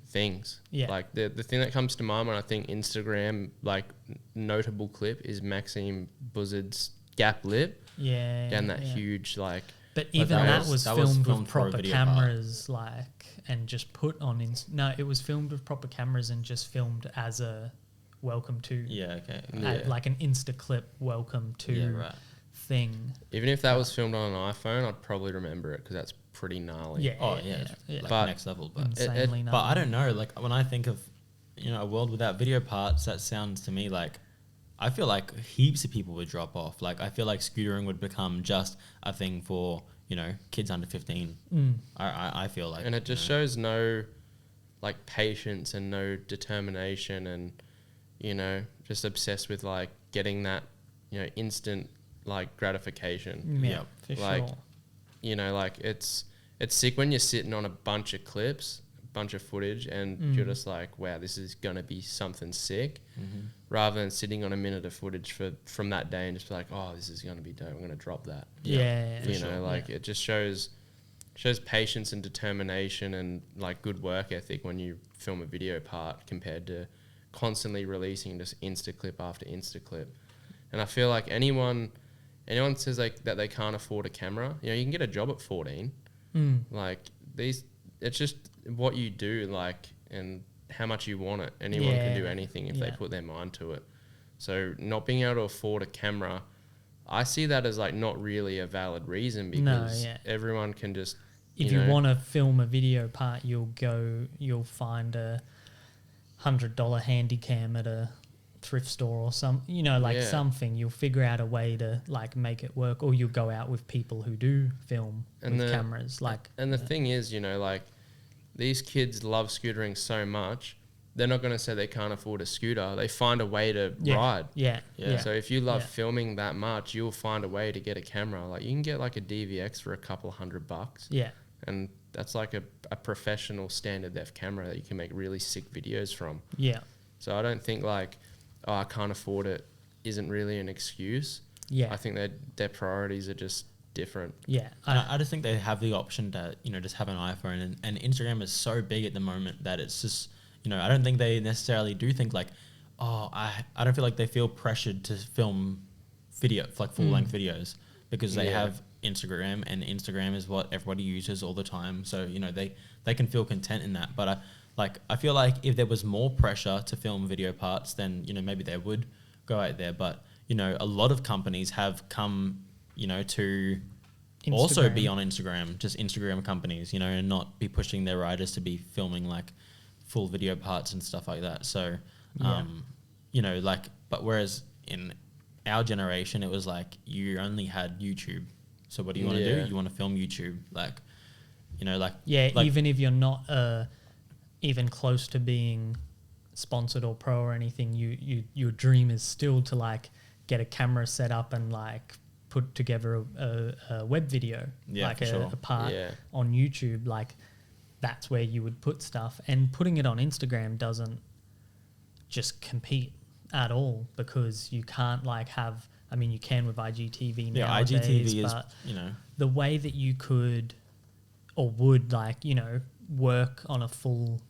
things. Yeah. Like the thing that comes to mind when I think Instagram, like notable clip is Maxime Buzzard's gap lip. Yeah. Down that huge like. But even that was filmed with for a proper video cameras, like, and just put on. No, it was filmed with proper cameras and just filmed as a welcome to. Yeah. Okay. Like an Insta clip welcome to thing. Even if that was filmed on an iPhone, I'd probably remember it because that's pretty gnarly. Yeah. Oh yeah. Like But next level. But Insanely but I don't know. Like when I think of, you know, a world without video parts, that sounds to me like, I feel like heaps of people would drop off. Like I feel like scootering would become just a thing for, you know, kids under 15. I feel like. And it just shows no like patience and no determination and, you know, just obsessed with like getting that, you know, instant like gratification. Yeah, for like, sure. You know, like it's sick when you're sitting on a bunch of clips, bunch of footage, and you're just like, wow, this is gonna be something sick, rather than sitting on a minute of footage from that day and just be like, oh, this is gonna be dope, I'm gonna drop that. Yeah, you know, like it just shows patience and determination and like good work ethic when you film a video part compared to constantly releasing just Insta clip after Insta clip. And I feel like anyone says like that they can't afford a camera, you know, you can get a job at 14. Like it's just what you do, like, and how much you want it. Anyone can do anything if they put their mind to it. So not being able to afford a camera, I see that as like not really a valid reason because everyone can just. If you want to film a video part, you'll find a $100 handy cam at a thrift store or something. You'll figure out a way to like make it work, or you'll go out with people who do film with cameras. And the thing is, you know, like these kids love scootering so much, they're not going to say they can't afford a scooter. They find a way to ride. Yeah. So if you love filming that much, you'll find a way to get a camera. Like you can get like a DVX for a couple $100. Yeah. And that's like a professional standard def camera that you can make really sick videos from. Yeah. So I don't think like, oh, I can't afford it isn't really an excuse. Yeah. I think their priorities are just different. Yeah. I just think they have the option to, you know, just have an iPhone, and Instagram is so big at the moment that it's just, you know, I don't think they necessarily do think like, oh, I don't feel like they feel pressured to film video, like full length videos, because they have Instagram, and Instagram is what everybody uses all the time. So, you know, they can feel content in that. But I feel like if there was more pressure to film video parts, then, you know, maybe they would go out there. But, you know, a lot of companies have come, you know, to also be on Instagram, just Instagram companies, you know, and not be pushing their riders to be filming like full video parts and stuff like that. So, you know, like, but whereas in our generation, it was like you only had YouTube. So what do you want to do? You want to film YouTube, like, you know, like... Yeah, like, even if you're not even close to being sponsored or pro or anything, your dream is still to, like, get a camera set up and, like, put together a web video, like a part on YouTube. Like, that's where you would put stuff. And putting it on Instagram doesn't just compete at all, because you can't, like, have... I mean, you can with IGTV nowadays, IGTV but is, you know... The way that you could or would, like, you know, work on a full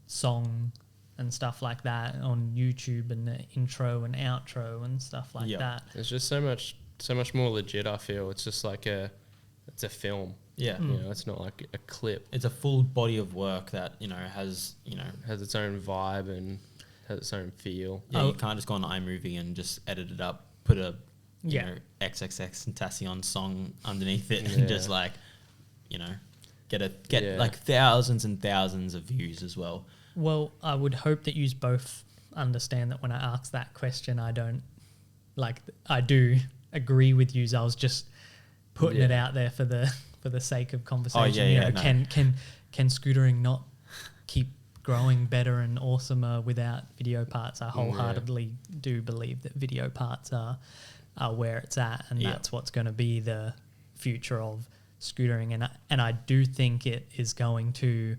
song and stuff like that on YouTube, and the intro and outro and stuff like that. It's just so much more legit. I feel it's just like it's a film. Yeah, you know, it's not like a clip. It's a full body of work that has its own vibe and has its own feel. Yeah, you can't just go on iMovie and just edit it up, put a you know XXX Tentacion song underneath it, and just like get like thousands and thousands of views as well. Well, I would hope that you both understand that when I ask that question, I don't I do agree with you. I was just putting it out there for the sake of conversation. Can scootering not keep growing better and awesomer without video parts? I wholeheartedly do believe that video parts are where it's at, and that's what's going to be the future of scootering. And I do think it is going to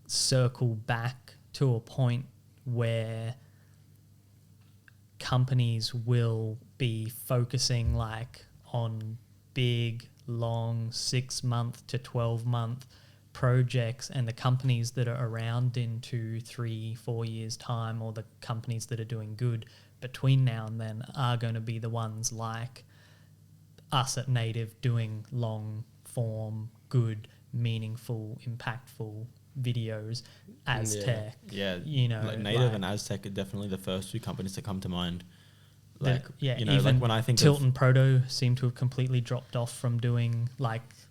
circle back to a point where companies will be focusing on big, long 6-month to 12-month projects, and the companies that are around in 2, 3, 4 years' time, or the companies that are doing good between now and then, are going to be the ones like us at Native, doing long form, good, meaningful, impactful videos. Aztec, Native and Aztec are definitely the first two companies to come to mind. Even when I think Tilt and Proto seem to have completely dropped off from doing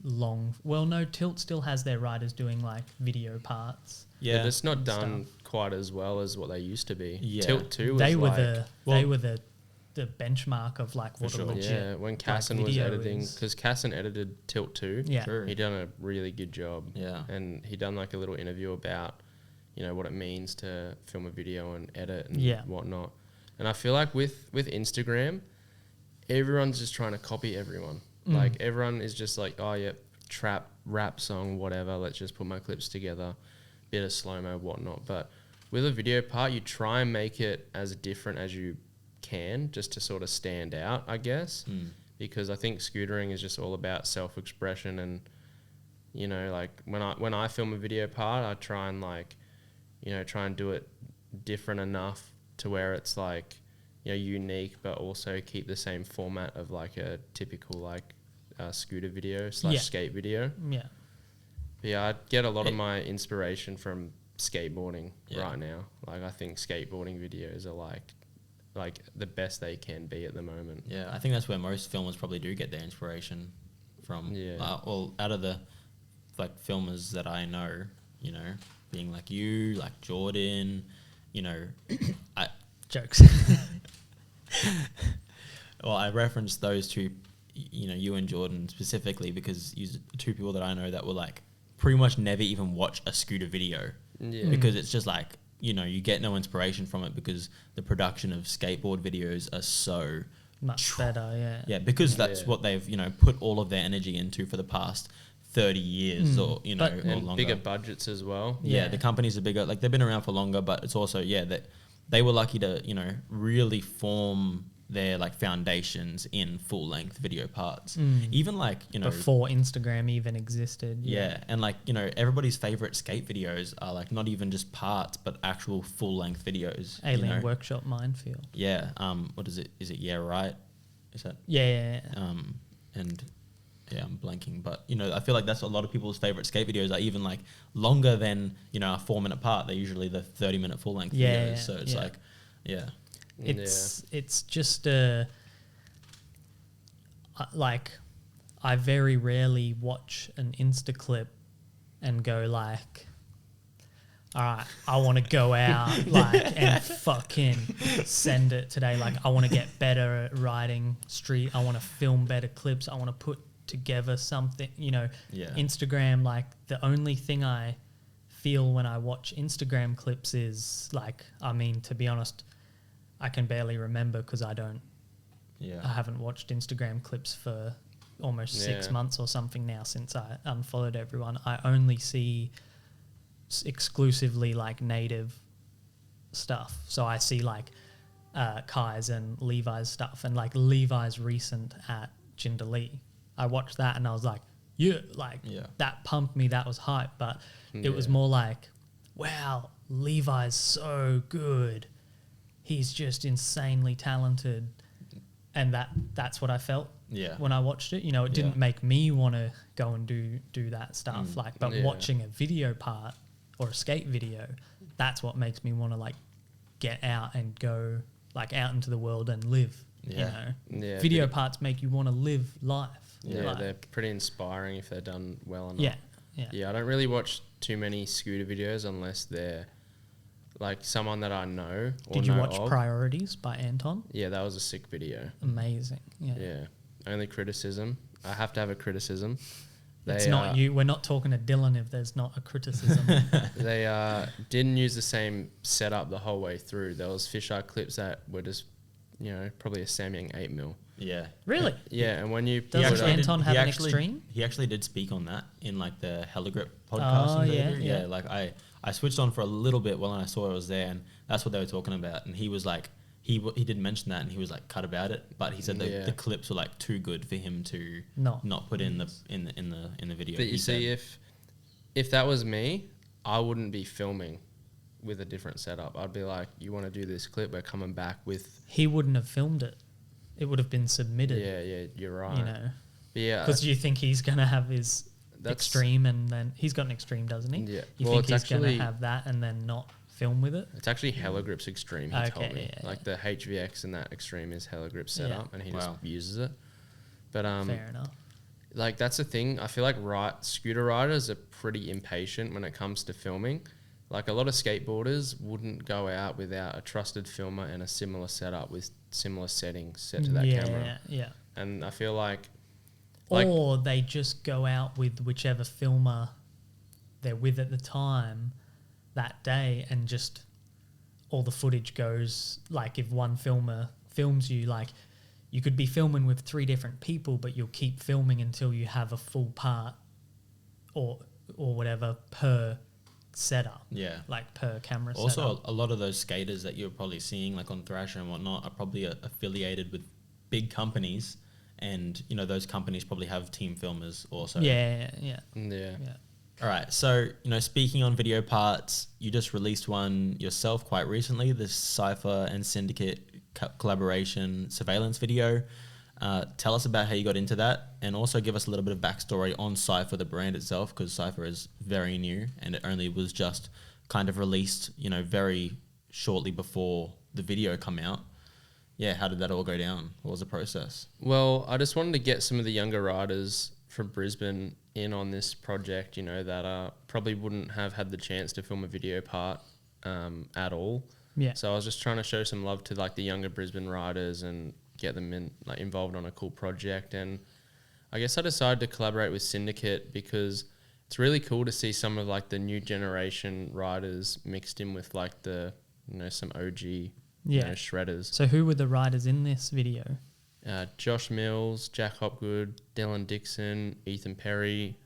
long. Well, no, Tilt still has their riders doing video parts. Yeah, but it's not done quite as well as what they used to be. Yeah. Tilt 2 was they were the benchmark of what a legit. Yeah, when Casson was editing, because Casson edited Tilt 2, he done a really good job. Yeah, and he done a little interview about what it means to film a video and edit and whatnot. And I feel like with Instagram, everyone's just trying to copy everyone. Everyone is just trap, rap song, whatever. Let's just put my clips together, bit of slow-mo, whatnot. But with a video part, you try and make it as different as you can, just to sort of stand out, I guess. Because I think scootering is just all about self-expression, and when I film a video part, I try and do it different enough to where it's unique, but also keep the same format of a typical scooter video / skate video. Yeah. But yeah, I get a lot of my inspiration from skateboarding right now. I think skateboarding videos are the best they can be at the moment. Yeah, I think that's where most filmers probably do get their inspiration from. Yeah. Out of the filmers that I know, being like you, like Jordan, jokes. Well, I referenced those two, you and Jordan specifically, because you're two people that I know that will pretty much never even watch a scooter video. Yeah. Because it's just you get no inspiration from it, because the production of skateboard videos are so much better. Yeah, because that's what they've put all of their energy into for the past 30 years or or longer. Bigger budgets as well. Yeah, the companies are bigger. They've been around for longer, but it's also that they were lucky to really form their foundations in full length video parts. Even before Instagram even existed. Yeah, and everybody's favorite skate videos are not even just parts, but actual full length videos. Alien Workshop Minefield. Yeah. What is it? Is it Yeah Right? Is that? Yeah. And yeah, I'm blanking, but I feel like that's a lot of people's favorite skate videos are even longer than a 4-minute part. They're usually the 30-minute full length videos. So it's it's just I very rarely watch an Insta clip and go all right, I want to go out and fucking send it today. I want to get better at riding street. I want to film better clips. I want to put together something, Instagram, the only thing I feel when I watch Instagram clips is to be honest, I can barely remember, because I haven't watched Instagram clips for almost 6 months or something now, since I unfollowed everyone. I only see exclusively Native stuff. So I see Kai's and Levi's stuff, and Levi's recent at Jindalee. I watched that and I was that pumped me, that was hype, but it was more wow, Levi's so good. He's just insanely talented. And that's what I felt when I watched it. You know, it didn't make me want to go and do that stuff. But watching a video part or a skate video, that's what makes me want to like get out and go like out into the world and live. Yeah. You know, video parts make you want to live life. Yeah, like, they're pretty inspiring if they're done well enough. Yeah, I don't really watch too many scooter videos unless they're like someone that I know. Or Did you know watch of. Priorities by Anton? Yeah, that was a sick video. Amazing. Yeah. Only criticism. I have to have a criticism. It's not you. We're not talking to Dylan if there's not a criticism. They didn't use the same setup the whole way through. There was fisheye clips that were just, you know, probably a Samyang 8mm. Yeah. Really? Yeah, and when you... Does Anton have an extreme? He actually did speak on that in like the Heligrip podcast. Oh, yeah. Like I switched on for a little bit when I saw it was there, and that's what they were talking about. And he was like, he did mention that, and he was like cut about it, but he said the clips were like too good for him to not put in the video. But you see, if that was me, I wouldn't be filming with a different setup. I'd be like, you want to do this clip? We're coming back with... He wouldn't have filmed it. It would have been submitted. Yeah, you're right. You know, because you think he's going to have his extreme, and then he's got an extreme, doesn't he? Yeah. You think he's going to have that and then not film with it? It's actually Heligrip's extreme. He told me the HVX and that extreme is Heligrip's setup, and he just uses it. But fair enough. Like that's the thing. I feel like scooter riders are pretty impatient when it comes to filming. Like a lot of skateboarders wouldn't go out without a trusted filmer and a similar setup with similar settings set to that camera. Yeah. And I feel like... Or they just go out with whichever filmer they're with at the time that day, and just all the footage goes... Like if one filmer films you, like you could be filming with 3 different people, but you'll keep filming until you have a full part or whatever per... setup, like per camera also setup. A lot of those skaters that you're probably seeing like on Thrasher and whatnot are probably affiliated with big companies, and you know those companies probably have team filmers also. Yeah. All right, so you know, speaking on video parts, you just released one yourself quite recently, this Sypher and Syndicate collaboration surveillance video. Tell us about how you got into that, and also give us a little bit of backstory on Sypher, the brand itself, because Sypher is very new and it only was just kind of released, you know, very shortly before the video come out. Yeah, how did that all go down? What was the process? Well, I just wanted to get some of the younger riders from Brisbane in on this project, you know, that probably wouldn't have had the chance to film a video part at all. Yeah. So I was just trying to show some love to like the younger Brisbane riders and get them involved on a cool project. And I guess I decided to collaborate with Syndicate because it's really cool to see some of like the new generation riders mixed in with like the, you know, some OG shredders. So who were the riders in this video? Josh Mills, Jack Hopgood, Dylan Dixon, Ethan Perry,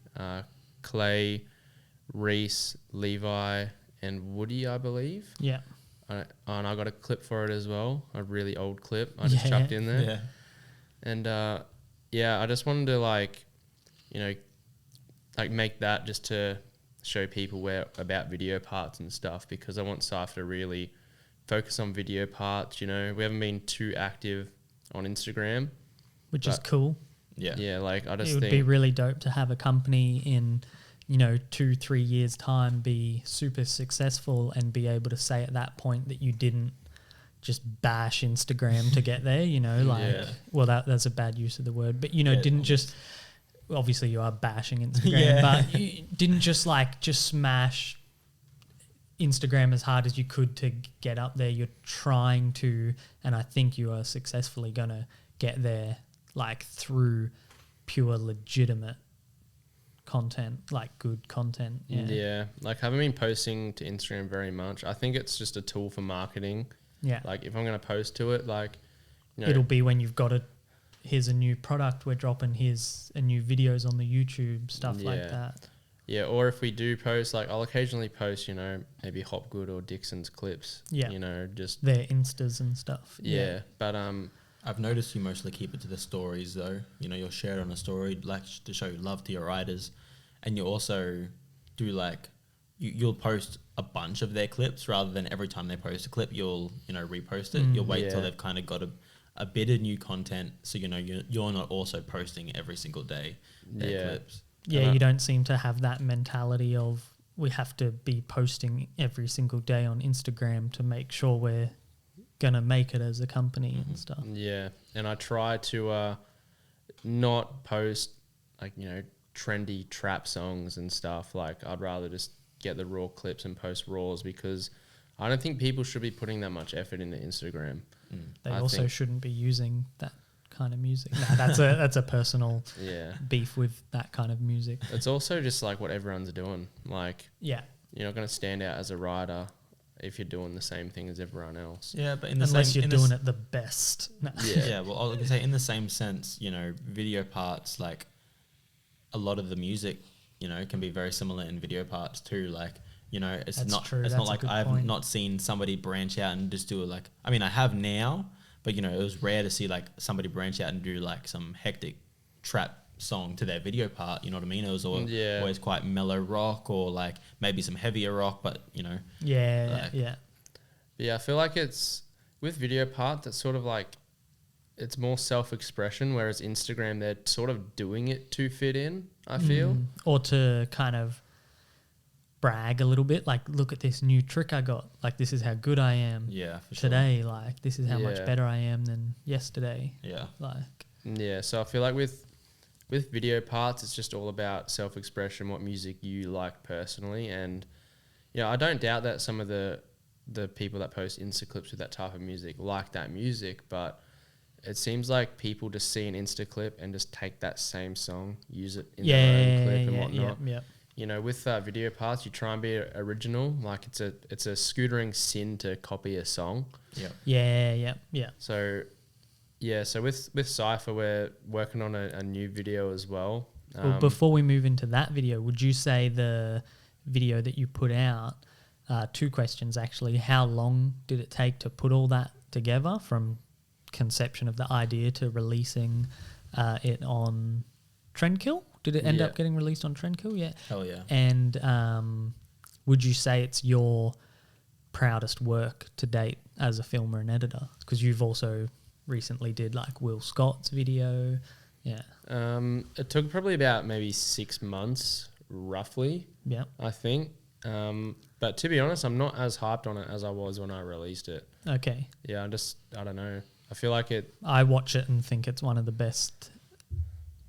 Clay, Reese, Levi, and Woody, I believe. Yeah. And I got a clip for it as well, a really old clip I just chucked in there. Yeah. And I just wanted to like, you know, like make that just to show people about video parts and stuff, because I want Sypher to really focus on video parts. You know, we haven't been too active on Instagram, which is cool. Yeah, like I just think it would be really dope to have a company in, you know, 2-3 years time be super successful and be able to say at that point that you didn't just bash Instagram to get there, you know, like, well, that's a bad use of the word, but, you know, didn't just, obviously you are bashing Instagram, but you didn't just smash Instagram as hard as you could to get up there. You're trying to, and I think you are successfully going to get there, like through pure legitimate content, like good content. Like I haven't been posting to Instagram very much. I think it's just a tool for marketing. Like if I'm going to post to it, like, you know, it'll be when you've got here's a new product we're dropping, here's a new videos on the YouTube, stuff like that. Or if we do post, like I'll occasionally post, you know, maybe Hopgood or Dixon's clips, you know, just their Instas and stuff. But I've noticed you mostly keep it to the stories though. You know, you'll share it on a story, like to show love to your riders, and you also do like you'll post a bunch of their clips rather than every time they post a clip, you'll, repost it. You'll wait till they've kind of got a bit of new content. So, you're not also posting every single day their clips. Yeah, you don't seem to have that mentality of we have to be posting every single day on Instagram to make sure we're going to make it as a company and stuff. Yeah, and I try to not post, like, trendy trap songs and stuff. Like, I'd rather just get the raw clips and post raws, because I don't think people should be putting that much effort into Instagram. They also shouldn't be using that kind of music. No, that's a personal beef with that kind of music. It's also just like what everyone's doing. Like, you're not going to stand out as a rider if you're doing the same thing as everyone else. Yeah, but unless you're doing it the best. No. Yeah, well, I was gonna say, in the same sense, video parts, like, a lot of the music, can be very similar in video parts too. Like, it's That's not true. it's That's not like I've not seen somebody branch out and just do it. Like, I mean, I have now, but it was rare to see like somebody branch out and do like some hectic trap song to their video part. You know what I mean? It was always quite mellow rock, or like maybe some heavier rock, but Yeah, I feel like it's with video part that's sort of like, it's more self-expression, whereas Instagram, they're sort of doing it to fit in, I feel. Or to kind of brag a little bit, like, look at this new trick I got. Like, this is how good I am today. Sure. Like, this is how much better I am than yesterday. Yeah. So I feel like with video parts, it's just all about self-expression, what music you like personally. And, I don't doubt that some of the people that post Insta clips with that type of music like that music, but it seems like people just see an Insta clip and just take that same song, use it in their own clip and whatnot. With video parts, you try and be original. Like, it's a scootering sin to copy a song. Yeah. So with Sypher, we're working on a new video as well. Well, before we move into that video, would you say the video that you put out, 2 questions actually, how long did it take to put all that together from conception of the idea to releasing it on Trendkill? Did it end up getting released on Trendkill? Yeah. Hell yeah. And would you say it's your proudest work to date as a filmer and editor? Because you've also recently did like Will Scott's video. Yeah. It took probably about maybe 6 months, roughly. Yeah. I think. But to be honest, I'm not as hyped on it as I was when I released it. Okay. Yeah, I don't know. I feel like I watch it and think it's one of the best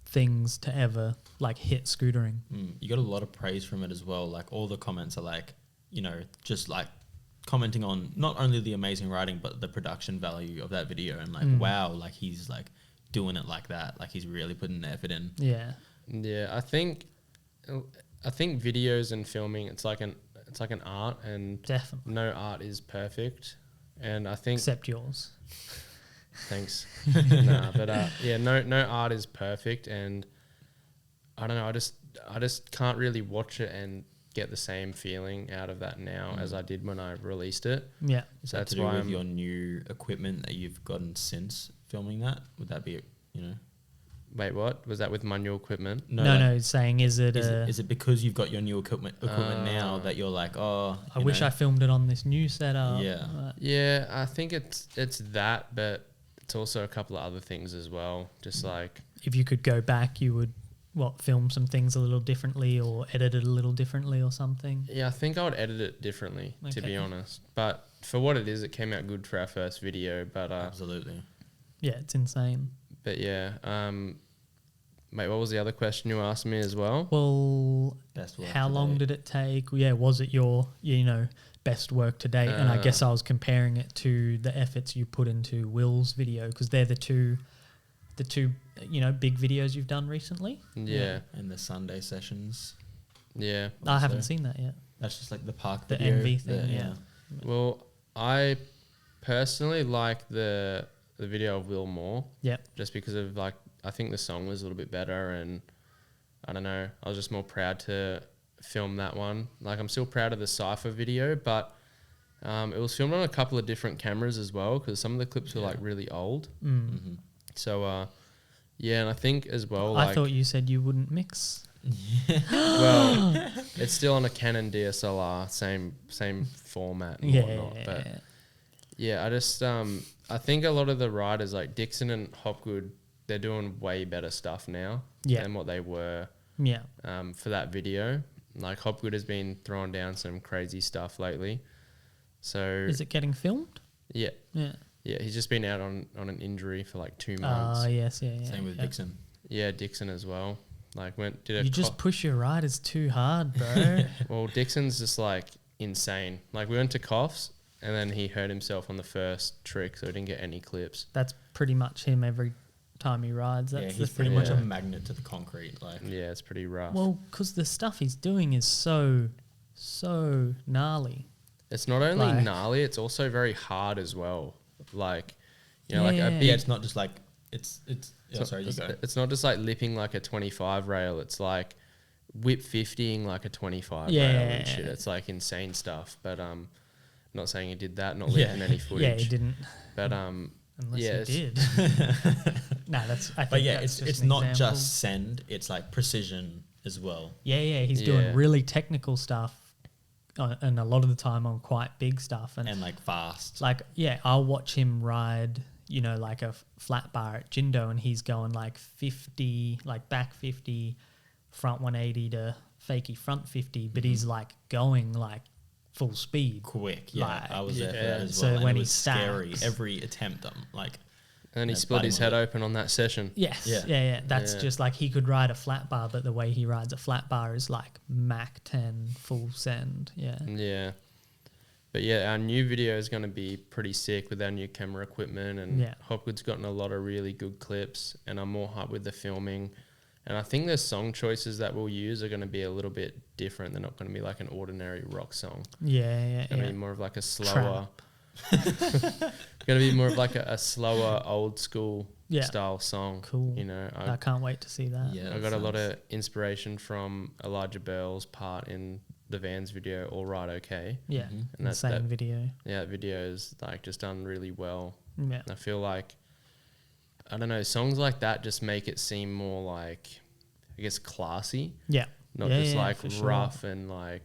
things to ever like hit scootering. You got a lot of praise from it as well. Like, all the comments are like, just like commenting on not only the amazing writing, but the production value of that video. And like, wow, like he's like doing it like that. Like, he's really putting the effort in. Yeah. Yeah. I think videos and filming, it's like an art, and definitely no art is perfect. And I think except yours. Thanks. No art is perfect, and I don't know. I just can't really watch it and get the same feeling out of that now as I did when I released it. Yeah. Is that to do with your new equipment that you've gotten since filming that? Would that be, Wait, what? Was that with my new equipment? No, saying is it because you've got your new equipment now that you're like, I wish I filmed it on this new setup. Yeah. Yeah, I think it's that, but it's also a couple of other things as well. Just like, if you could go back, you would film some things a little differently or edit it a little differently or something? Yeah, I think I would edit it differently, to be honest. But for what it is, it came out good for our first video. But absolutely. Yeah, it's insane. But yeah, mate, what was the other question you asked me as well? Well, how long did it take? Yeah, was it your, best work to date? And I guess I was comparing it to the efforts you put into Will's video, because they're the two big videos you've done recently. Yeah. And the Sunday sessions. Yeah. I haven't seen that yet. That's just like the park the video. MV thing. Yeah. Well, I personally like the video of Will more. Yeah. Just because of like, I think the song was a little bit better, and I don't know, I was just more proud to film that one. Like, I'm still proud of the Sypher video, but it was filmed on a couple of different cameras as well, because some of the clips were like really old. So yeah, and I think as well, I thought you said you wouldn't mix Well, it's still on a Canon DSLR, same format and whatnot. But yeah, I just I think a lot of the riders like Dixon and Hopgood, they're doing way better stuff now than what they were for that video. Like Hopgood has been throwing down some crazy stuff lately. So is it getting filmed? Yeah. Yeah, he's just been out on an injury for like 2 months. Oh, yes, Same with Dixon. Yeah, Dixon as well. Like you just push your riders too hard, bro. Well, Dixon's just like insane. Like we went to Coffs and then he hurt himself on the first trick, so he didn't get any clips. That's pretty much him every time he rides. That's he's pretty much a magnet to the concrete. Like yeah, it's pretty rough. Well, because the stuff he's doing is so gnarly. It's not only gnarly; it's also very hard as well. Like, you know, like a big, it's not just like it's. Sorry, you go. It's not just like lipping like a 25 rail. It's like whip 50ing like a 25 rail and shit. It's like insane stuff. But not saying he did that. Not lipping any footage. Yeah, he didn't. But unless he did. No, that's. I think but yeah, that's it's not just send. It's like precision as well. Yeah. He's doing really technical stuff. And a lot of the time on quite big stuff and like fast. Like I'll watch him ride, you know, like a flat bar at Jindo, and he's going like 50, like back 50, front 180 to fakie front 50, but he's like going like full speed, quick. Yeah, like, I was there for that as so well. when it he was scary, stacks, every attempt, like. And he split his head open on that session. Yes. Yeah. That's just like he could ride a flat bar, but the way he rides a flat bar is like Mach 10 full send. Yeah. Yeah. But yeah, our new video is going to be pretty sick with our new camera equipment. And Hopgood's gotten a lot of really good clips, and I'm more hyped with the filming. And I think the song choices that we'll use are going to be a little bit different. They're not going to be like an ordinary rock song. Yeah. It's going to be more of like a slower... Gonna be more of like a slower old school style song. Cool. You know, I can't wait to see that. Yeah, I got a lot of inspiration from Elijah Bell's part in the Vans video, All Right Okay. Yeah, and that video. Yeah, that video is like just done really well. Yeah, and I feel like, I don't know, songs like that just make it seem more like, I guess, classy. Yeah, not just like rough and like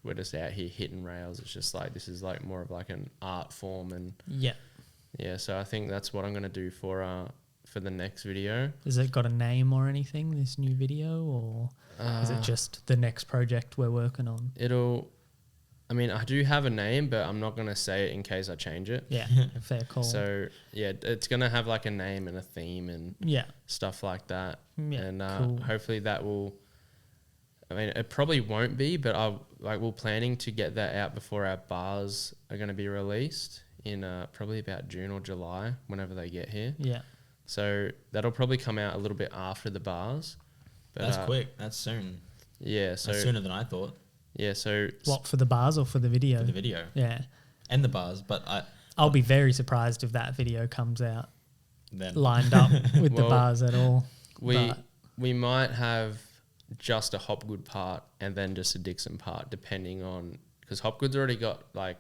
we're just out here hitting rails. It's just like, this is like more of like an art form. And yeah, so I think that's what I'm going to do for the next video. Has it got a name or anything, this new video, or is it just the next project we're working on? I mean, I do have a name, but I'm not going to say it in case I change it. Yeah, fair call. So yeah, it's going to have like a name and a theme and stuff like that. Yeah, and cool. Hopefully that will, I mean, it probably won't be, but we're planning to get that out before our bars are going to be released in probably about June or July, whenever they get here. Yeah. So that'll probably come out a little bit after the bars. But that's quick. That's soon. Yeah. So that's sooner than I thought. Yeah. So what, for the bars or for the video? For the video. Yeah. And the bars, but I'll be very surprised if that video comes out then lined up with the bars at all. We might have just a Hopgood part and then just a Dixon part, depending on, because Hopgood's already got like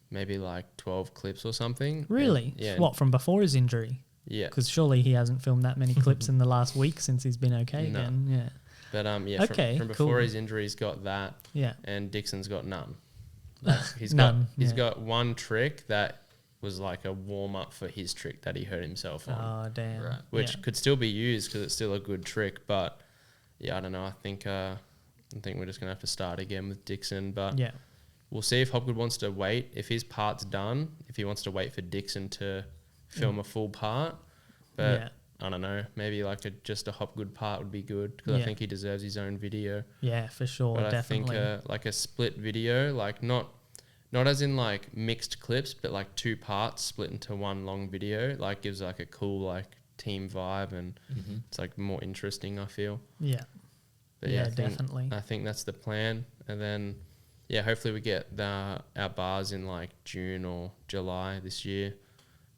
maybe like 12 clips or something. Really? Yeah. What, from before his injury? Yeah. Because surely he hasn't filmed that many clips in the last week since he's been okay again. Yeah. But from before his injury, he's got that. Yeah. And Dixon's got none. Like he's got one trick that was like a warm up for his trick that he hurt himself on. Oh damn! Right. Which could still be used because it's still a good trick, but yeah, I don't know. I think we're just gonna have to start again with Dixon, but we'll see if Hopgood wants to wait. If his part's done, if he wants to wait for Dixon to film a full part, but I don't know. Maybe like just a Hopgood part would be good because I think he deserves his own video. Yeah, for sure. But definitely. I think like a split video, like not as in like mixed clips, but like two parts split into one long video, like gives like a cool like team vibe and it's like more interesting, I feel. Yeah. But definitely. I think that's the plan. And then hopefully we get our bars in like June or July this year.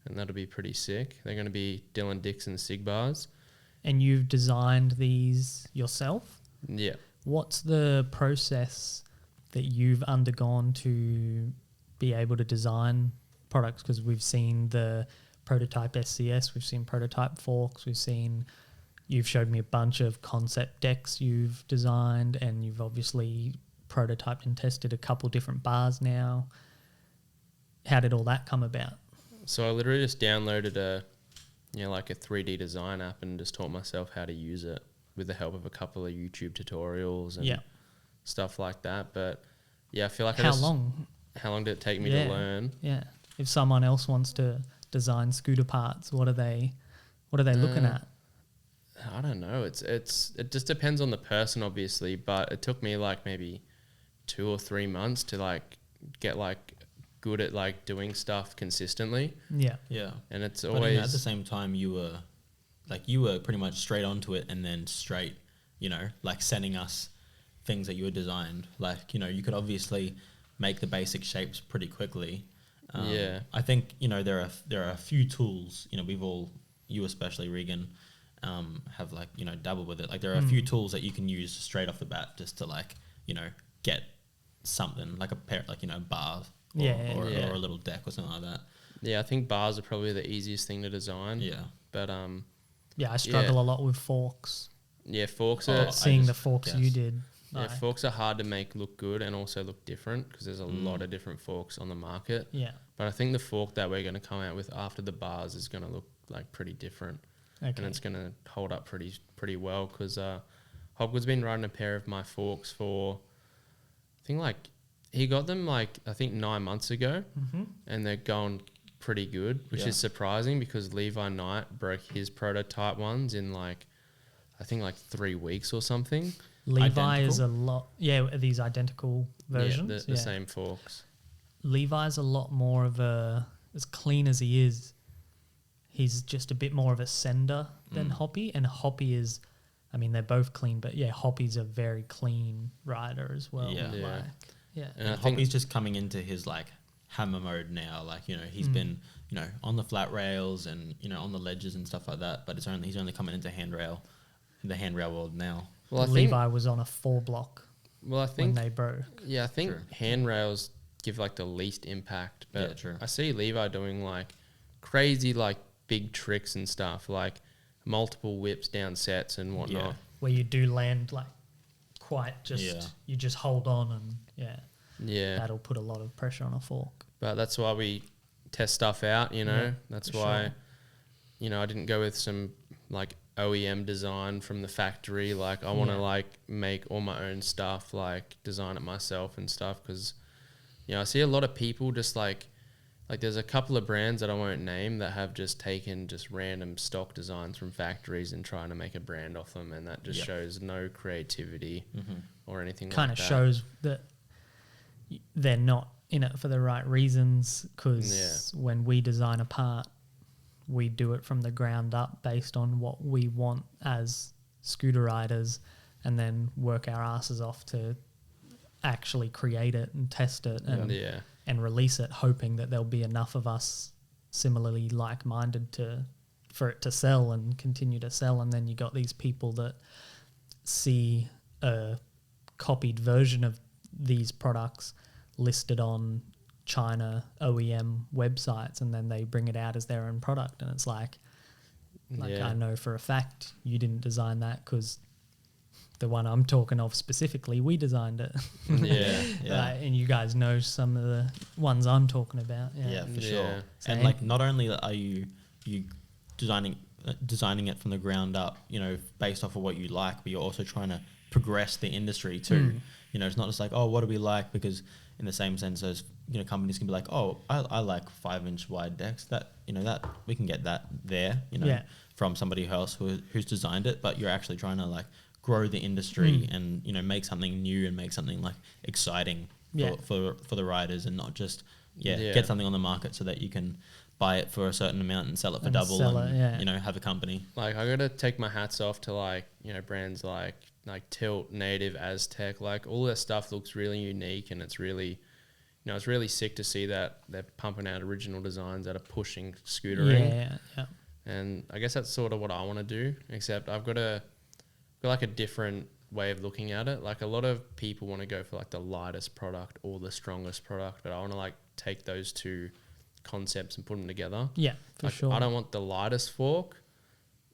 And that'll be pretty sick. They're going to be Dylan Dixon Sig bars. And you've designed these yourself? Yeah. What's the process that you've undergone to be able to design products? Because we've seen the prototype SCS, we've seen prototype forks, we've seen you've showed me a bunch of concept decks you've designed, and you've obviously prototyped and tested a couple different bars now. How did all that come about? So I literally just downloaded like a 3D design app and just taught myself how to use it with the help of a couple of YouTube tutorials and stuff like that. But yeah, I feel like How long did it take me to learn? Yeah. If someone else wants to design scooter parts, what are they looking at? I don't know. It just depends on the person, obviously, but it took me like maybe 2 or 3 months to like get like good at like doing stuff consistently. Yeah. And it's but always at the same time you were pretty much straight onto it, and then straight, like sending us things that you had designed. Like, you could obviously make the basic shapes pretty quickly. I think, there are a few tools, we've all, you especially, Regan, have like, dabbled with it. Like there are a few tools that you can use straight off the bat just to like, get something like a pair, like, bars or a little deck or something like that. Yeah, I think bars are probably the easiest thing to design. Yeah. But I struggle a lot with forks. Yeah, forks are seeing the forks you did. Yeah, forks are hard to make look good and also look different because there's a lot of different forks on the market. Yeah. But I think the fork that we're going to come out with after the bars is going to look like pretty different. Okay. And it's going to hold up pretty well because Hogwarts been riding a pair of my forks for, I think like, he got them like, I think 9 months ago, and they're going pretty good, which is surprising because Levi Knight broke his prototype ones in like, I think like 3 weeks or something. Levi is a lot, are these identical versions? Yeah, the same forks. Levi's a lot more of as clean as he is, he's just a bit more of a sender than Hoppy, and Hoppy is, I mean, they're both clean, but Hoppy's a very clean rider as well. And I think he's just coming into his like hammer mode now. Like, he's been, on the flat rails and, on the ledges and stuff like that, but he's only coming into the handrail world now. Well, I think Levi was on a 4-block. Well, I think when they broke. Yeah, I think handrails give like the least impact. But I see Levi doing like crazy like big tricks and stuff, like multiple whips down sets and whatnot. Yeah. Where you do land like quite just you just hold on and that'll put a lot of pressure on a fork. But that's why we test stuff out, That's why I didn't go with some like OEM design from the factory. Like I want to like make all my own stuff, like design it myself and stuff, because I see a lot of people just like there's a couple of brands that I won't name that have just taken just random stock designs from factories and trying to make a brand off them, and that just shows no creativity or anything like that. Kind of shows that they're not in it for the right reasons, because when we design a part, we do it from the ground up based on what we want as scooter riders, and then work our asses off to actually create it and test it and release it, hoping that there'll be enough of us similarly like-minded for it to sell and continue to sell. And then you got these people that see a copied version of these products listed on China OEM websites, and then they bring it out as their own product, and it's like I know for a fact you didn't design that, because the one I'm talking of specifically, we designed it. And you guys know some of the ones I'm talking about. For sure. So and like, not only are you designing it from the ground up, based off of what you like, but you're also trying to progress the industry too. It's not just like, oh, what do we like? Because in the same sense as, companies can be like, oh, I like 5-inch wide decks, that that we can get that there, from somebody else who's designed it. But you're actually trying to like grow the industry and make something new and make something like exciting for the riders, and not just get something on the market so that you can buy it for a certain amount and sell it for double and have a company. Like, I gotta take my hats off to like brands like Tilt, Native, Aztec. Like, all their stuff looks really unique, and it's really it's really sick to see that they're pumping out original designs that are pushing scootering. And I guess that's sort of what I want to do, except I've got like a different way of looking at it. Like, a lot of people want to go for like the lightest product or the strongest product, but I want to like take those two concepts and put them together. For sure. I don't want the lightest fork,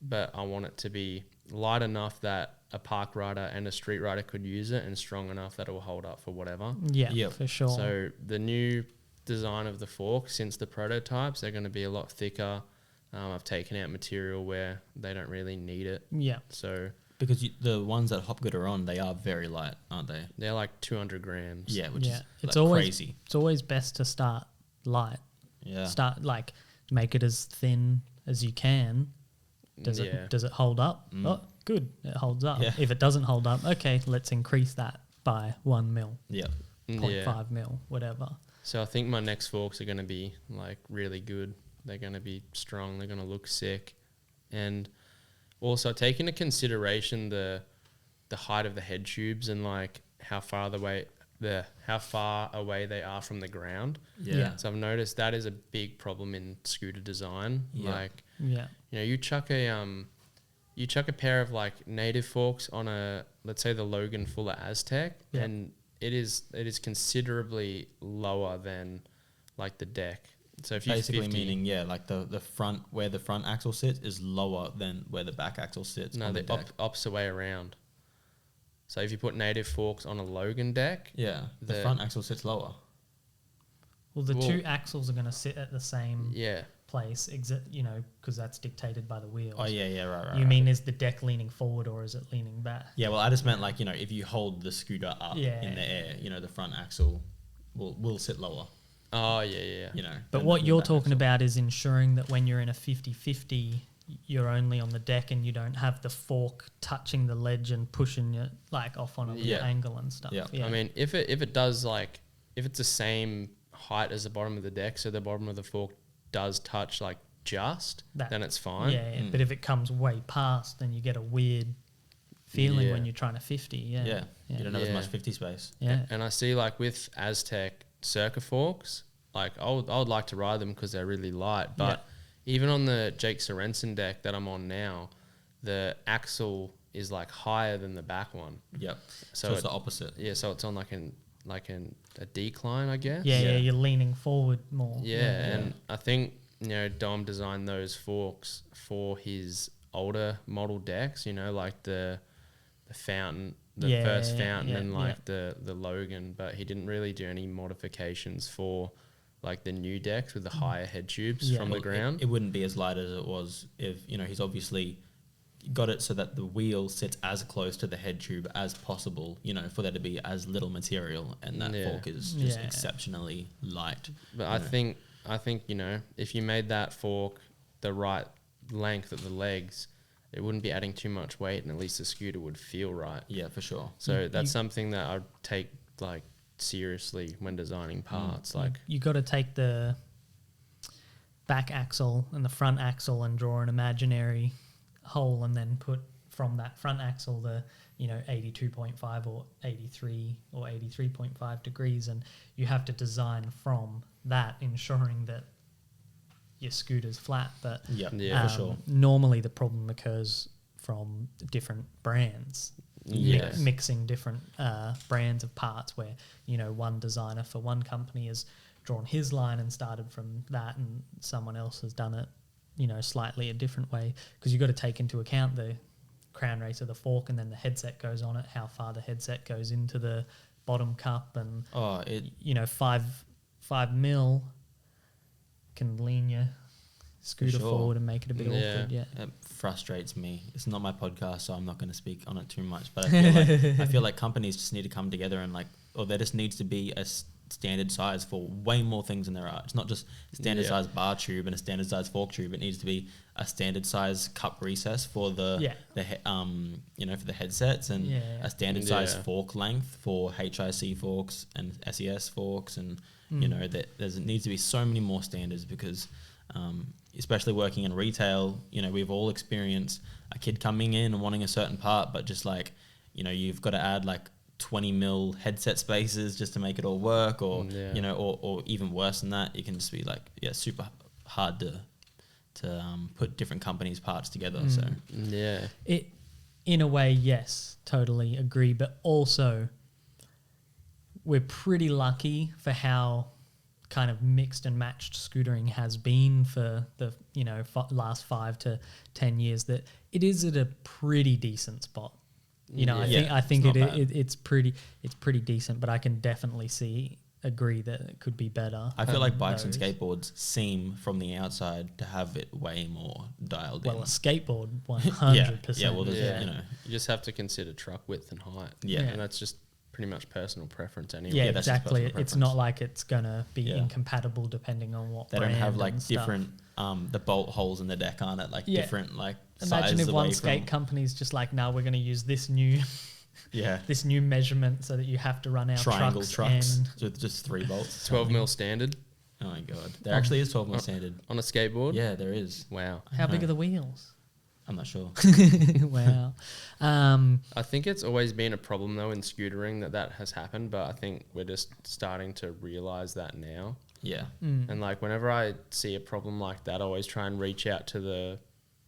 but I want it to be light enough that a park rider and a street rider could use it, and strong enough that it will hold up for whatever. Yeah, for sure. So the new design of the fork, since the prototypes, they're going to be a lot thicker. I've taken out material where they don't really need it. Yeah. So because the ones that Hopgood are on, they are very light, aren't they? they're like 200 grams. Yeah, which is it's like always crazy. It's always best to start light. Yeah. Start like make it as thin as you can. Does it hold up? Oh, good. It holds up. Yeah. If it doesn't hold up, okay, let's increase that by 1 mil. Yeah. 0.5 mil, whatever. So I think my next forks are going to be like really good. They're going to be strong. They're going to look sick. And also take into consideration the height of the head tubes and like how far away they are from the ground. Yeah. So I've noticed that is a big problem in scooter design. Yeah. Like, Yeah. you know, you chuck a pair of like native forks on let's say the Logan Fuller Aztec, and it is considerably lower than like the deck. So if you basically meaning like the front, where the front axle sits is lower than where the back axle sits. No, on the deck. opposite way around. So if you put native forks on a Logan deck, Yeah, the front axle sits lower. Well, the two axles are going to sit at the same place, because that's dictated by the wheels. Oh, yeah, right. You mean is the deck leaning forward or is it leaning back? Yeah, well, I just meant like, if you hold the scooter up in the air, the front axle will sit lower. Oh, yeah. But what you're talking about is ensuring that when you're in a 50-50, you're only on the deck and you don't have the fork touching the ledge and pushing it like off on a little angle and stuff. Yeah. I mean, if it does if it's the same height as the bottom of the deck, so the bottom of the fork does touch like then it's fine. Yeah. But if it comes way past, then you get a weird feeling when you're trying to 50. Yeah. You don't have as much 50 space. Yeah. And I see like with Aztec Circa forks, like I would like to ride them because they're really light, but even on the Jake Sorensen deck that I'm on now, the axle is like higher than the back one. Yep. So it's the opposite. Yeah, so it's on a decline, I guess. Yeah, you're leaning forward more. Yeah, and I think Dom designed those forks for his older model decks. Like the fountain, first fountain, and the Logan, but he didn't really do any modifications for like the new decks with the higher head tubes from the ground. It wouldn't be as light as it was if he's obviously got it so that the wheel sits as close to the head tube as possible, for there to be as little material, and that fork is just exceptionally light. But I think if you made that fork the right length of the legs, it wouldn't be adding too much weight, and at least the scooter would feel right. Yeah, for sure. So that's something that I'd take like seriously when designing parts. Like you got to take the back axle and the front axle and draw an imaginary hole, and then put from that front axle the 82.5 or 83 or 83.5 degrees, and you have to design from that, ensuring that your scooter's flat. But for sure. Normally the problem occurs from different brands. Mixing different brands of parts, where one designer for one company has drawn his line and started from that, and someone else has done it slightly a different way, because you've got to take into account the crown race of the fork, and then the headset goes on it, how far the headset goes into the bottom cup, and 5 mil can lean your scooter forward and make it a bit awkward. It frustrates me. It's not my podcast, so I'm not going to speak on it too much, but I feel like companies just need to come together and there just needs to be a standard size for way more things than there are. It's not just standard size bar tube and a standard size fork tube. It needs to be a standard size cup recess for for the headsets, and a standard size fork length for HIC forks and SES forks, and there needs to be so many more standards, because especially working in retail, we've all experienced a kid coming in and wanting a certain part, but just you've got to add 20 mil headset spaces just to make it all work, or or even worse than that, it can just be super hard to put different companies' parts together. So it, in a way, yes, totally agree, but also we're pretty lucky for how kind of mixed and matched scootering has been for the last 5 to 10 years, that it is at a pretty decent spot. I think it's pretty decent, but I can definitely agree that it could be better. I feel like bikes and skateboards seem from the outside to have it way more dialed in. Well, a skateboard, 100%. Yeah, well, you just have to consider truck width and height. Yeah. And that's just pretty much personal preference anyway. Yeah, that's exactly. It's not like it's going to be incompatible depending on what they brand. They don't have like different, stuff. The bolt holes in the deck aren't it? Like different like imagine sizes if one skate company's just like, no, we're going to use this new this new measurement so that you have to run our triangle trucks and with just 3 bolts. 12 mil standard. Oh my god, there actually is 12 mil standard on a skateboard. Yeah, there is. Wow. How big are the wheels? I'm not sure. Wow. I think it's always been a problem though in scootering that has happened, but I think we're just starting to realize that now. Yeah. And like whenever I see a problem like that, I always try and reach out to the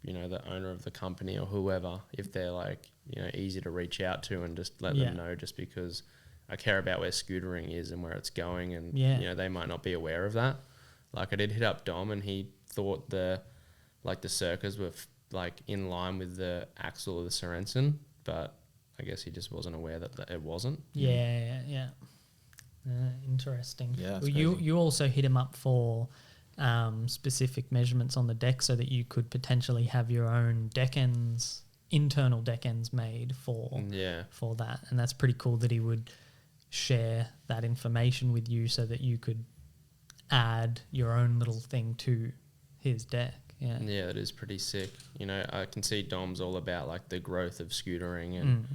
owner of the company or whoever, if they're like, easy to reach out to, and just let them know, just because I care about where scootering is and where it's going, and they might not be aware of that. Like I did hit up Dom, and he thought the circus were like in line with the axle of the Sorensen, but I guess he just wasn't aware that it wasn't. Yeah. Interesting. Yeah. Well, you also hit him up for specific measurements on the deck so that you could potentially have your own deck ends, internal deck ends made for that, and that's pretty cool that he would share that information with you so that you could add your own little thing to his deck. Yeah, it is pretty sick. I can see Dom's all about like the growth of scootering and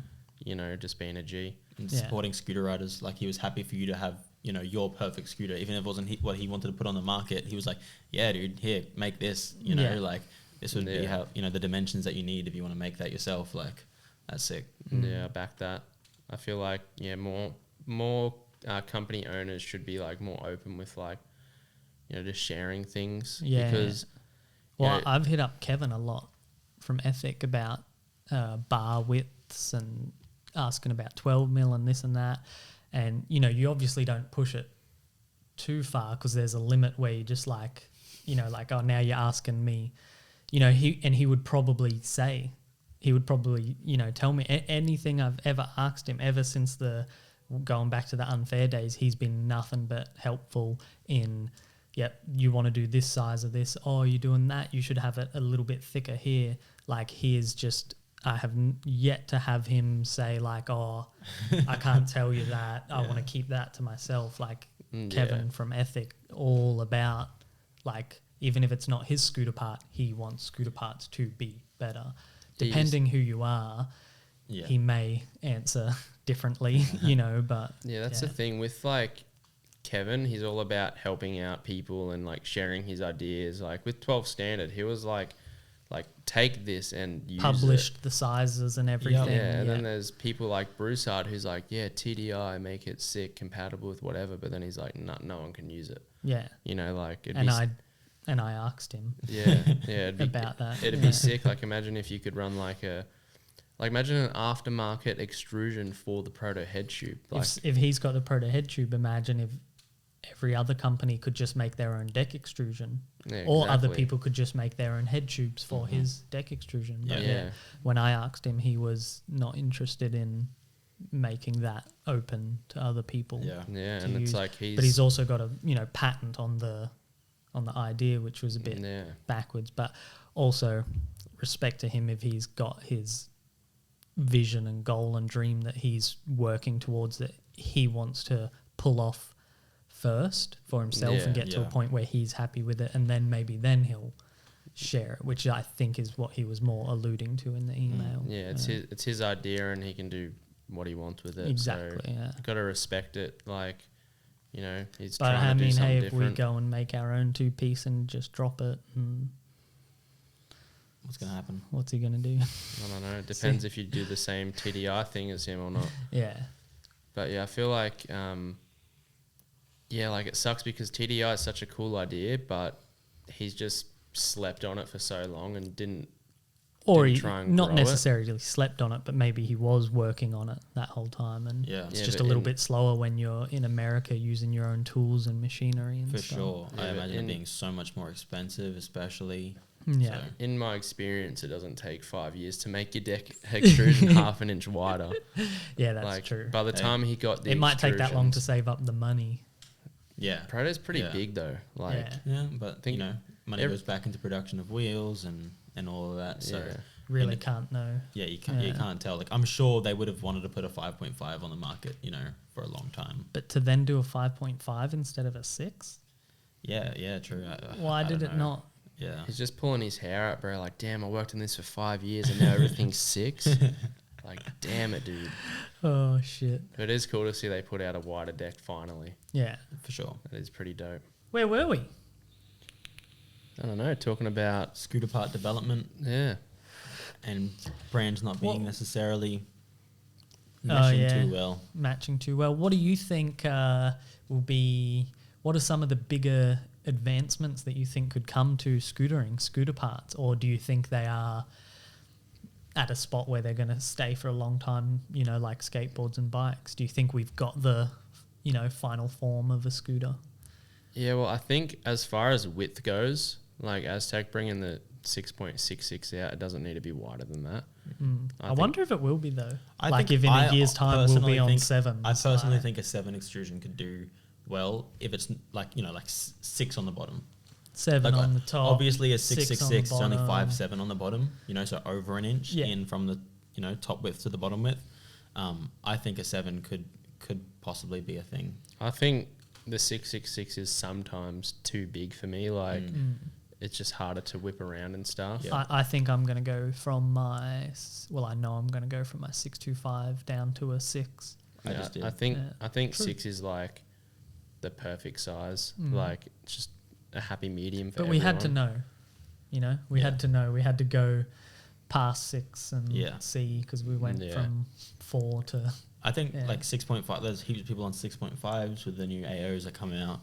just being a G and supporting scooter riders. Like he was happy for you to have your perfect scooter, even if it wasn't what he wanted to put on the market. He was like, yeah dude, here, make this, like this would be how the dimensions that you need if you want to make that yourself. Like that's sick. I back that. I feel like more company owners should be like more open with like just sharing things, because I've hit up Kevin a lot from Ethic about bar widths and asking about 12 mil and this and that. And, you obviously don't push it too far because there's a limit where you just like, oh, now you're asking me, he would probably tell me anything I've ever asked him ever since going back to the unfair days. He's been nothing but helpful in, you want to do this size of this. Oh, you're doing that. You should have it a little bit thicker here. Like I have yet to have him say like, oh, I can't tell you that. I want to keep that to myself. Like Kevin from Ethic, all about like, even if it's not his scooter part, he wants scooter parts to be better. Depending who you are, he may answer differently, but... Yeah, that's the thing with like Kevin. He's all about helping out people and like sharing his ideas. Like with 12 Standard, he was like take this and use published the sizes and everything. And then there's people like Broussard who's like, TDI, make it sick, compatible with whatever, but then he's like, no one can use it. And I asked him about that. It'd be sick. Like imagine if you could run imagine an aftermarket extrusion for the Proto head tube. Like if he's got the Proto head tube, imagine if every other company could just make their own deck extrusion, or other people could just make their own head tubes for his deck extrusion. But when I asked him, he was not interested in making that open to other people. And it's like but he's also got a patent on the idea, which was a bit backwards. But also respect to him if he's got his vision and goal and dream that he's working towards, that he wants to pull off first for himself and get to a point where he's happy with it, and then he'll share it, which I think is what he was more alluding to in the email. It's his idea and he can do what he wants with it. Exactly. So got to respect it. Like he's but trying to do something different. If we go and make our own 2-piece and just drop it, what's going to happen? What's he going to do? I don't know. It depends if you do the same TDI thing as him or not. But I feel like like it sucks because TDI is such a cool idea, but he's just slept on it for so long and didn't Or didn't he try and not grow it. necessarily slept on it, but maybe he was working on it that whole time, and it's Yeah, just a but little bit slower when you're in America using your own tools and machinery and For stuff. sure. Yeah, I but imagine it being so much more expensive, especially. Yeah. So, In my experience, it doesn't take 5 years to make your deck extrusion half an inch wider. Yeah, that's Like true. by the time he got the It might take that long to extrusions- save up the money. yeah. Proto's pretty Yeah. big though. Like Yeah. Yeah, but, think money every- goes back into production of wheels and all of that. So, Yeah. Really it- can't know. yeah, you can't tell. Like, I'm sure they would have wanted to put a 5.5 on the market, for a long time. But to then do a 5.5 instead of a 6? Yeah, true. Why I did don't it know. not? Yeah. he's just pulling his hair out, bro. Like, damn, I worked on this for 5 years and now everything's 6. Like, damn it, dude. Oh, shit. But it is cool to see they put out a wider deck finally. Yeah. For sure. That is pretty dope. Where were we? I don't know, talking about Scooter part development yeah. and brands not being Well- necessarily Oh, meshing yeah. too well. Matching too well. What do you think will be... What are some of the bigger advancements that you think could come to scootering, scooter parts? Or do you think they are at a spot where they're going to stay for a long time, like skateboards and bikes? Do you think we've got the, final form of a scooter? Yeah, well, I think as far as width goes, like Aztec bringing the 6.66 out, it doesn't need to be wider than that. I wonder if it will be, though. I like think if in I a year's time we'll personally be on think- 7. I personally think a 7 extrusion could do well if it's like 6 on the bottom. 7 Like, on the top. Obviously, a 6 on the 666 is only bottom. 5.7 on the bottom. So over an inch Yeah. in from the top width to the bottom width. I think a 7 could possibly be a thing. I think the 666 is sometimes too big for me. Like, it's just harder to whip around and stuff. Yeah. I think I'm going to go from my... Well, I know I'm going to go from my 625 down to a 6. I just did. I think True. 6 is like the perfect size. Like, it's just a happy medium for But we had to everyone. know, We had to know. We had to go past 6 and Yeah. see, because we went Yeah. from 4 to... I think Yeah. like 6.5, there's heaps of people on 6.5s with the new AOs that come out.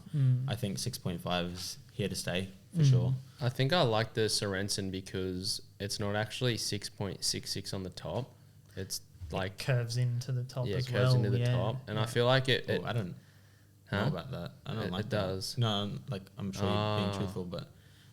I think 6.5 is here to stay for sure. I think I like the Sorensen because it's not actually 6.66 on the top. It's like curves into the top yeah, as it well. curves into the yeah. top, and I feel like it. Oh, I don't Huh? know about that. I don't It- like it that. does. No, I'm sure you're being truthful, but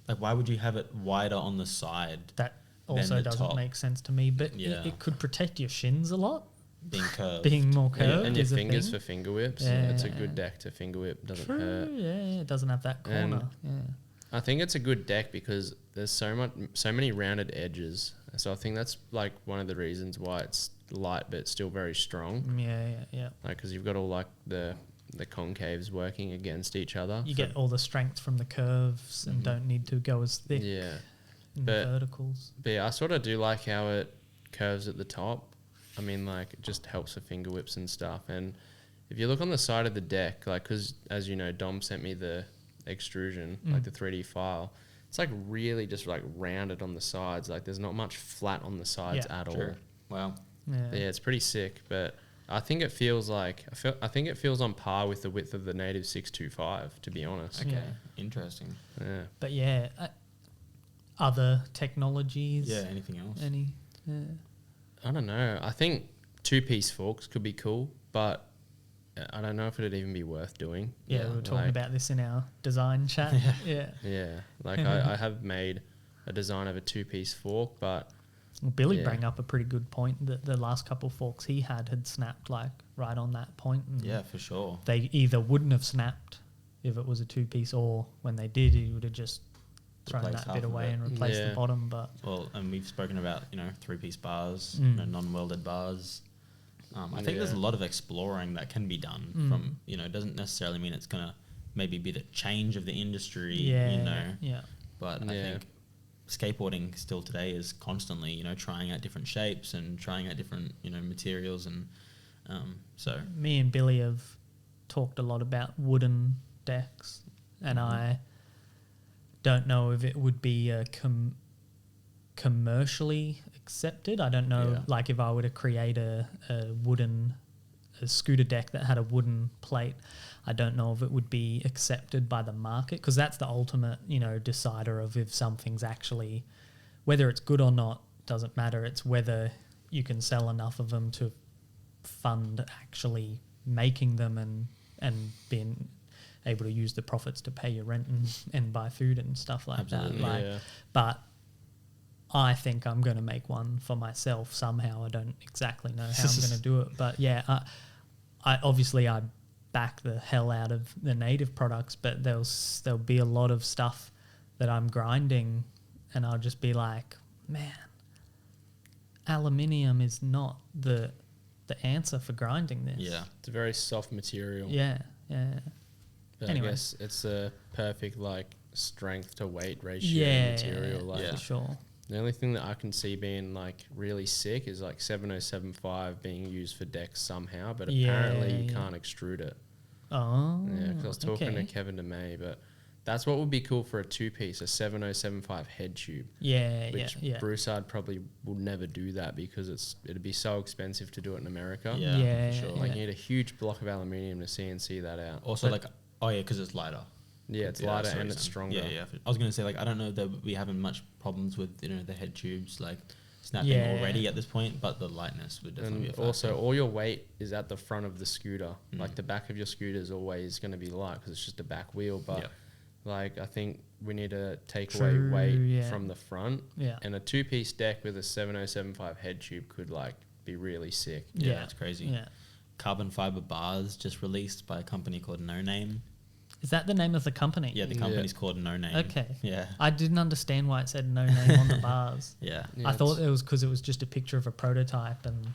like, why would you have it wider on the side? That Then also the doesn't top. make sense to me, but Yeah. it could protect your shins a lot, Being curved. being more curved. and your is a fingers thing. for finger whips. Yeah. It's a good deck to finger whip. Doesn't True, hurt. yeah, it doesn't have that corner. And I think it's a good deck because there's so many rounded edges. So I think that's like one of the reasons why it's light but still very strong. Yeah. Like, because you've got all like the concaves working against each other. You get all the strength from the curves and don't need to go as thick Yeah. in But- the verticals. But yeah, I sort of do like how it curves at the top. I mean, like, it just helps for finger whips and stuff. And if you look on the side of the deck, like, because as you know, Dom sent me the extrusion, like the 3D file. It's like really just like rounded on the sides. Like, there's not much flat on the sides Yeah, at all. Sure. Wow. Yeah. Yeah, it's pretty sick. But I think it feels like I think it feels on par with the width of the native 625. To be honest. Okay. Yeah. Interesting. Yeah. But yeah, other technologies. Yeah. Anything else? Any? Yeah. I don't know. I think 2-piece forks could be cool, but I don't know if it'd even be worth doing. Yeah, we were talking like- about this in our design chat. Yeah. Yeah, like I have made a design of a 2-piece fork, but Well, Billy Yeah. brought up a pretty good point that the last couple of forks he had snapped like right on that point. And Yeah, for sure. they either wouldn't have snapped if it was a 2-piece, or when they did, he would have just thrown Replaced that half bit of away it. and replaced Yeah. the bottom. But Well, and we've spoken about 3-piece bars, non-welded bars. I think there's a Yeah. lot of exploring that can be done from it doesn't necessarily mean it's gonna maybe be the change of the industry. yeah, But I Yeah. think skateboarding still today is constantly trying out different shapes and trying out different materials, and so me and Billy have talked a lot about wooden decks, and I don't know if it would be commercially accepted. I don't know, Yeah. like if I were to create a scooter deck that had a wooden plate, I don't know if it would be accepted by the market, because that's the ultimate, decider of if something's actually, whether it's good or not doesn't matter. It's whether you can sell enough of them to fund actually making them and being able to use the profits to pay your rent and buy food and stuff like Absolutely, that. Like, but I think I'm going to make one for myself somehow. I don't exactly know how I'm going to do it, but yeah, I obviously I back the hell out of the native products, but there'll be a lot of stuff that I'm grinding, and I'll just be like, man, aluminium is not the answer for grinding this. Yeah. It's a very soft material. Yeah. But Anyway. I guess it's a perfect like strength to weight ratio material. Like for sure. the only thing that I can see being like really sick is like 7075 being used for decks somehow, but apparently you can't extrude it. Oh. Yeah, because I was talking to Kevin DeMay, but that's what would be cool for a 2-piece, a 7075 head tube. Yeah, which yeah. Broussard probably would never do that because it'd be so expensive to do it in America. Yeah, for sure. Like you need a huge block of aluminium to CNC that out. Also, because it's lighter. Yeah, it's lighter and it's stronger. Yeah. I was going to say, I don't know that we having much problems with, the head tubes, snapping already at this point, but the lightness would definitely be a factor. Also, all your weight is at the front of the scooter. Like, the back of your scooter is always going to be light because it's just a back wheel, but... I think we need to take away weight from the front. Yeah. And a 2-piece deck with a 7075 head tube could, be really sick. Yeah, it's crazy. Yeah. Carbon fiber bars just released by a company called No Name. Is that the name of the company? Yeah, the company's called No Name. Okay. Yeah. I didn't understand why it said No Name on the bars. Yeah. I thought it was because it was just a picture of a prototype and...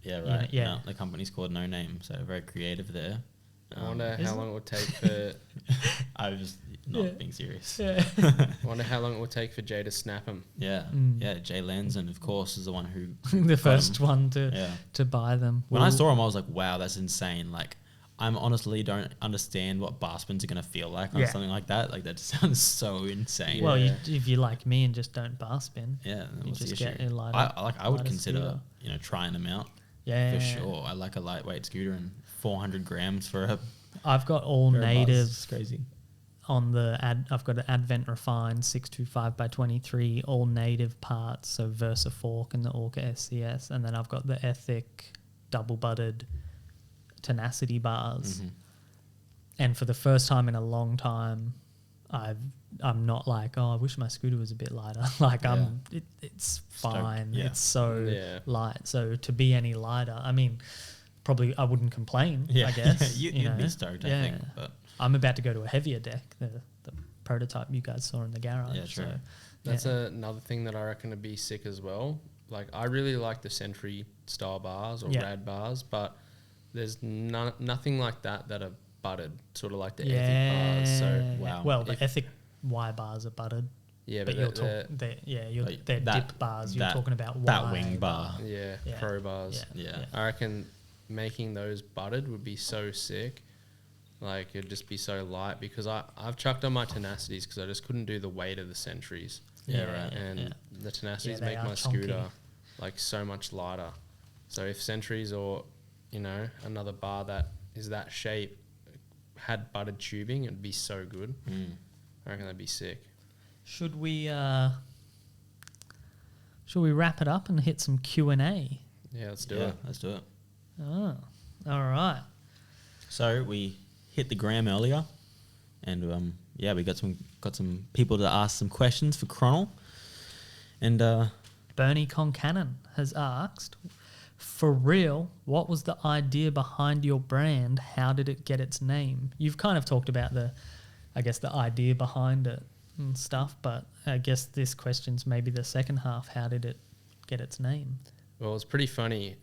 Yeah, right. Yeah. No, the company's called No Name, so very creative there. I wonder how long it would take for... I was just not being serious. Yeah. I wonder how long it would take for Jay to snap him. Yeah. Yeah, Jay Lanzon, of course, is the one who... the first one to buy them. When I saw him, I was like, wow, that's insane. I'm honestly don't understand what bar spins are going to feel like on something like that. That sounds so insane. Well, if you're like me and just don't bar spin, you just the get issue? a lighter, I would consider, trying them out. Yeah. For sure. I like a lightweight scooter and 400 grams for a... I've got all native. It's crazy. On I've got an Advent Refined 625x23, all native parts, so Versa Fork and the Orca SCS, and then I've got the Ethic double butted Tenacity bars. And for the first time in a long time, I'm not like, I wish my scooter was a bit lighter. It's fine. Yeah. It's so light. So to be any lighter, I mean, probably I wouldn't complain. I guess you'd be stoked. I think. But I'm about to go to a heavier deck, the prototype you guys saw in the garage. Yeah, true. So, That's another thing that I reckon would be sick as well. I really like the Sentry style bars or rad bars, but there's nothing like that are butted, sort of like the Ethic bars. So wow. Well, the Ethic Y bars are butted. Yeah, but they're dip bars. You're talking about that wing bar. Yeah, pro bars. Yeah. I reckon making those butted would be so sick. It'd just be so light because I've chucked on my Tenacities because I just couldn't do the weight of the Sentries. And the Tenacities make my scooter so much lighter. So if Sentries or another bar that is that shape had butted tubing, it'd be so good. I reckon that'd be sick. Should we wrap it up and hit some Q&A? Yeah, let's do it. Let's do it. Oh, all right. So we hit the gram earlier, and we got some people to ask some questions for Cronel. And Bernie Concannon has asked, for real, what was the idea behind your brand? How did it get its name? You've kind of talked about the idea behind it and stuff, but I guess this question's maybe the second half. How did it get its name? Well, it's pretty funny.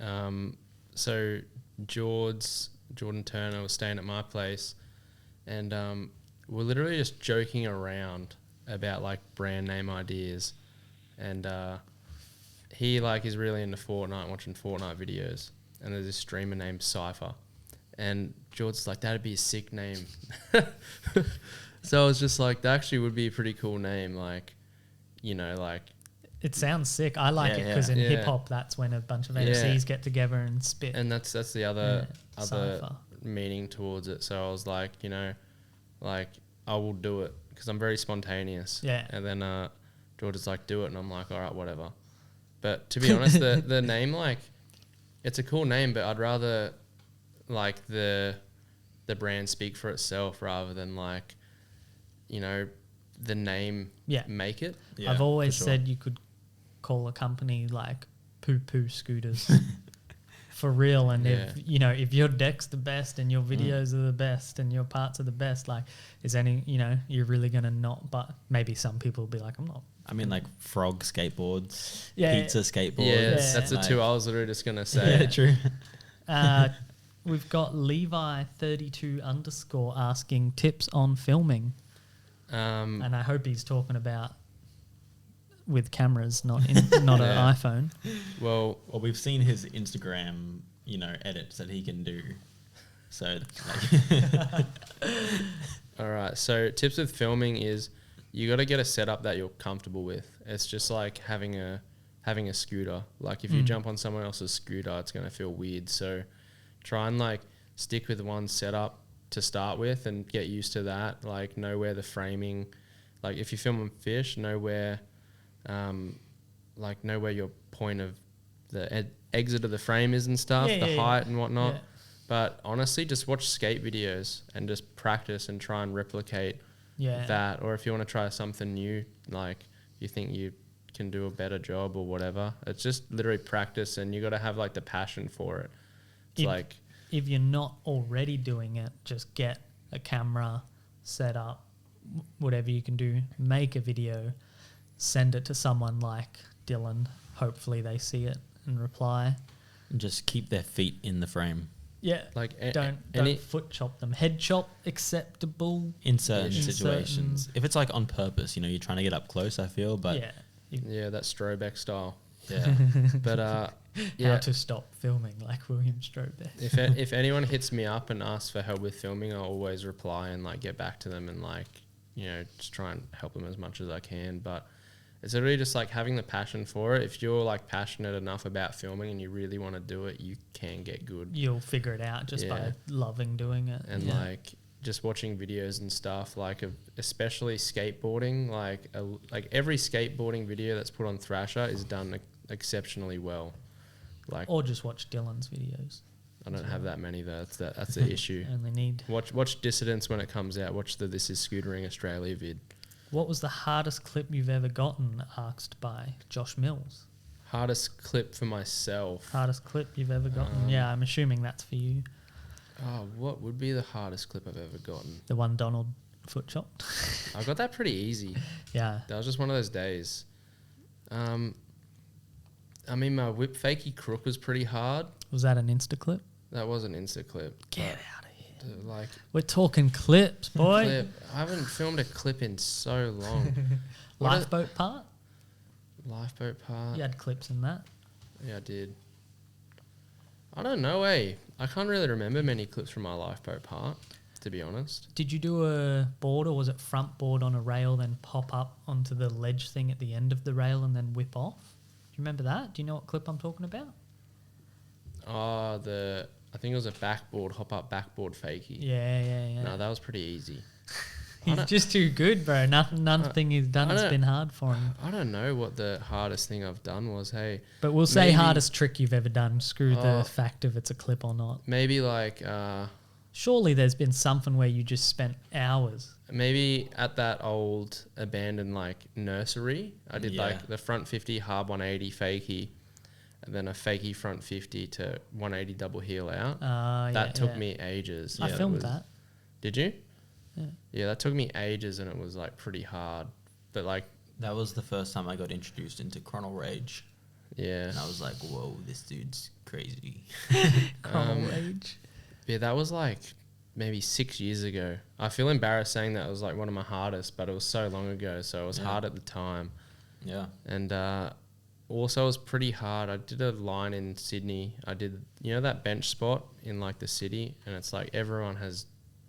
So Jordan Turner was staying at my place, and we're literally just joking around about brand name ideas, and he is really into Fortnite, watching Fortnite videos, and there's this streamer named Sypher, and George's like, that'd be a sick name. So I was just like, that actually would be a pretty cool name, It sounds sick. I like it because in hip hop, that's when a bunch of MCs get together and spit. And that's the other Cypher. meaning towards it. So I was like, I will do it because I'm very spontaneous. Yeah. And then George is like, do it, and I'm like, all right, whatever. But to be honest, the name, like, it's a cool name, but I'd rather like the brand speak for itself rather than like, you know, the name make it. Yeah, I've always said you could call a company like Poo Poo Scooters for real. And if, you know, if your deck's the best and your videos are the best and your parts are the best, like, is any, you know, you're really going to not, but maybe some people will be like, I'm not. I mean, like frog skateboards, pizza skateboards. Yeah, that's the two I was literally just going to say. Yeah, true. We've got Levi32_ asking tips on filming. And I hope he's talking about with cameras, not an iPhone. Well, we've seen his Instagram, you know, edits that he can do. So, like all right. So tips with filming is you got to get a setup that you're comfortable with. It's just like having a scooter. Like if you jump on someone else's scooter, it's going to feel weird. So try and like stick with one setup to start with and get used to that. Like know where the framing, like if you film on fish, know where your point of the exit of the frame is and stuff, height and whatnot. Yeah. But honestly, just watch skate videos and just practice and try and replicate that. Or if you want to try something new, like you think you can do a better job or whatever, it's just literally practice, and you got to have like the passion for it. It's if you're not already doing it, just get a camera, set up, whatever you can do, make a video, send it to someone like Dylan. Hopefully they see it and reply. And just keep their feet in the frame. Yeah, like don't foot chop them. Head chop acceptable in certain situations. If it's like on purpose, you know, you're trying to get up close, I feel, but that Strobeck style. Yeah, but how to stop filming like William Strobeck. If anyone hits me up and asks for help with filming, I'll always reply and like get back to them and like, you know, just try and help them as much as I can. But it's really just like having the passion for it. If you're like passionate enough about filming and you really want to do it, you can get good. You'll figure it out just by loving doing it. And like just watching videos and stuff, like especially skateboarding, like every skateboarding video that's put on Thrasher is done exceptionally well. Like, or just watch Dylan's videos. I don't have that many though. That's the issue. Only need watch Dissidence when it comes out. Watch the This Is Scootering Australia vid. What was the hardest clip you've ever gotten? Asked by Josh Mills. Hardest clip for myself. Hardest clip you've ever gotten? Yeah, I'm assuming that's for you. Oh, what would be the hardest clip I've ever gotten? The one Donald foot chopped. I got that pretty easy. Yeah. That was just one of those days. I mean, my whip fakie crook was pretty hard. Was that an Insta clip? That was an Insta clip. Get out of here. Like, we're talking clips, boy. I haven't filmed a clip in so long. Lifeboat part? Lifeboat part. You had clips in that. Yeah, I did. I don't know, I can't really remember many clips from my lifeboat part, to be honest. Did you do a board, or was it front board on a rail, then pop up onto the ledge thing at the end of the rail and then whip off? Do you remember that? Do you know what clip I'm talking about? Oh, I think it was a backboard, hop up backboard fakie. Yeah. No, that was pretty easy. He's just too good, bro. Nothing he's done has been hard for him. I don't know what the hardest thing I've done was, But we'll say hardest trick you've ever done. Screw the fact if it's a clip or not. Maybe like... surely there's been something where you just spent hours. Maybe at that old abandoned like nursery, I did like the front 50 hard 180 fakie, and then a fakie front 50 to 180 double heel out. That took me ages. I filmed that. Did you? Yeah, that took me ages, and it was like pretty hard. But like that was the first time I got introduced into Chronal Rage. Yeah, and I was like, whoa, this dude's crazy. Chronal Rage. Yeah, that was like maybe 6 years ago. I feel embarrassed saying that it was like one of my hardest, but it was so long ago, so it was hard at the time. Yeah. And also it was pretty hard. I did a line in Sydney. I did, you know, that bench spot in like the city, and it's like everyone has